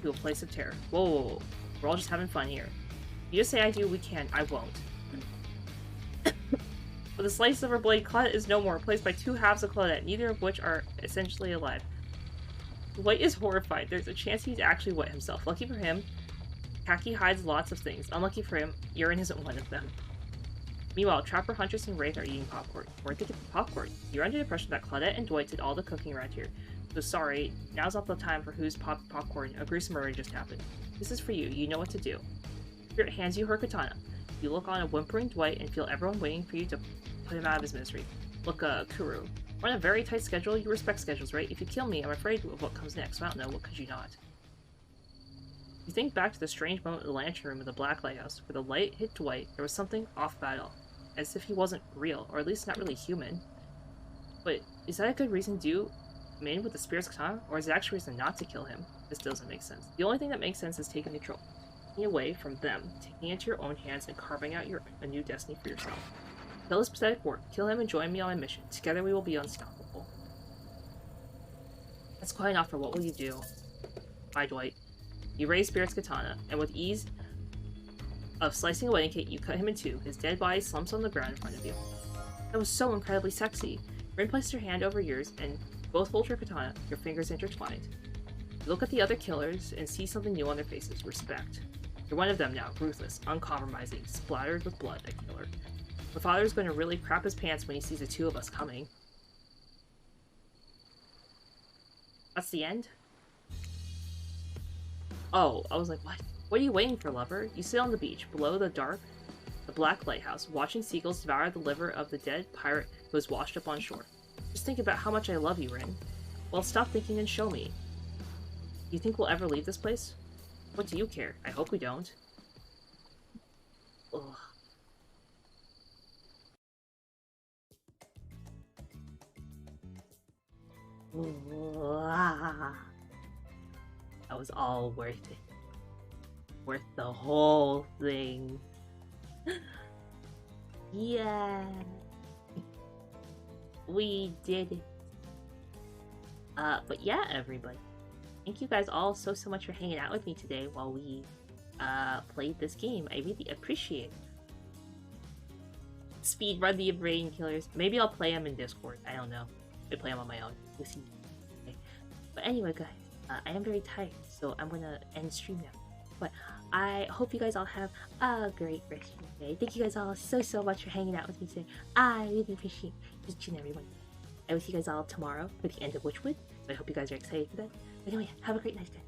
to a place of terror. Whoa, whoa, whoa. We're all just having fun here. If you just say I do, we can. I won't. But the slice of her blade, Claudette is no more, replaced by two halves of Claudette, neither of which are essentially alive. White is horrified. There's a chance he's actually White himself. Lucky for him, Khaki hides lots of things. Unlucky for him, urine isn't one of them. Meanwhile, Trapper, Huntress, and Wraith are eating popcorn. Where'd they get the popcorn? You're under the impression that Claudette and Dwight did all the cooking around here. So sorry, now's not the time for who's popcorn. A gruesome murder just happened. This is for you. You know what to do. Spirit hands you her katana. You look on a whimpering Dwight and feel everyone waiting for you to put him out of his misery. Look, Kuru. We're on a very tight schedule. You respect schedules, right? If you kill me, I'm afraid of what comes next. So I don't know. What could you not? You think back to the strange moment in the lantern room of the Black Lighthouse, where the light hit Dwight. There was something off about it all. As if he wasn't real, or at least not really human. But is that a good reason to do him in with the Spirit's katana? Or is it actually a reason not to kill him? This doesn't make sense. The only thing that makes sense is taking control. Taking away from them, taking it into your own hands, and carving out a new destiny for yourself. Kill his pathetic work. Kill him and join me on my mission. Together we will be unstoppable. That's quite enough for what will you do? Bye, Dwight. You raise Spirit's katana, and with ease of slicing a wedding cake, you cut him in two. His dead body slumps on the ground in front of you. That was so incredibly sexy. Rin placed her hand over yours, and both hold your katana, your fingers intertwined. You look at the other killers and see something new on their faces. Respect. You're one of them now, ruthless, uncompromising, splattered with blood, a killer. The father's going to really crap his pants when he sees the two of us coming. That's the end? Oh, I was like, what? What are you waiting for, lover? You sit on the beach, below the black lighthouse, watching seagulls devour the liver of the dead pirate who was washed up on shore. Just think about how much I love you, Rin. Well, stop thinking and show me. Do you think we'll ever leave this place? What do you care? I hope we don't. Ugh. That was all worth it. Worth the whole thing. Yeah. We did it. But yeah, everybody. Thank you guys all so much for hanging out with me today while we played this game. I really appreciate it. Speed run the Brain Killers. Maybe I'll play them in Discord. I don't know. I play them on my own. We'll see. Okay. But anyway, guys, I am very tired, so I'm gonna end stream now. But I hope you guys all have a great rest of your day. Thank you guys all so much for hanging out with me today. I really appreciate each and every one. I will see you guys all tomorrow for the end of Witchwood. So I hope you guys are excited for that. But anyway, have a great night, guys.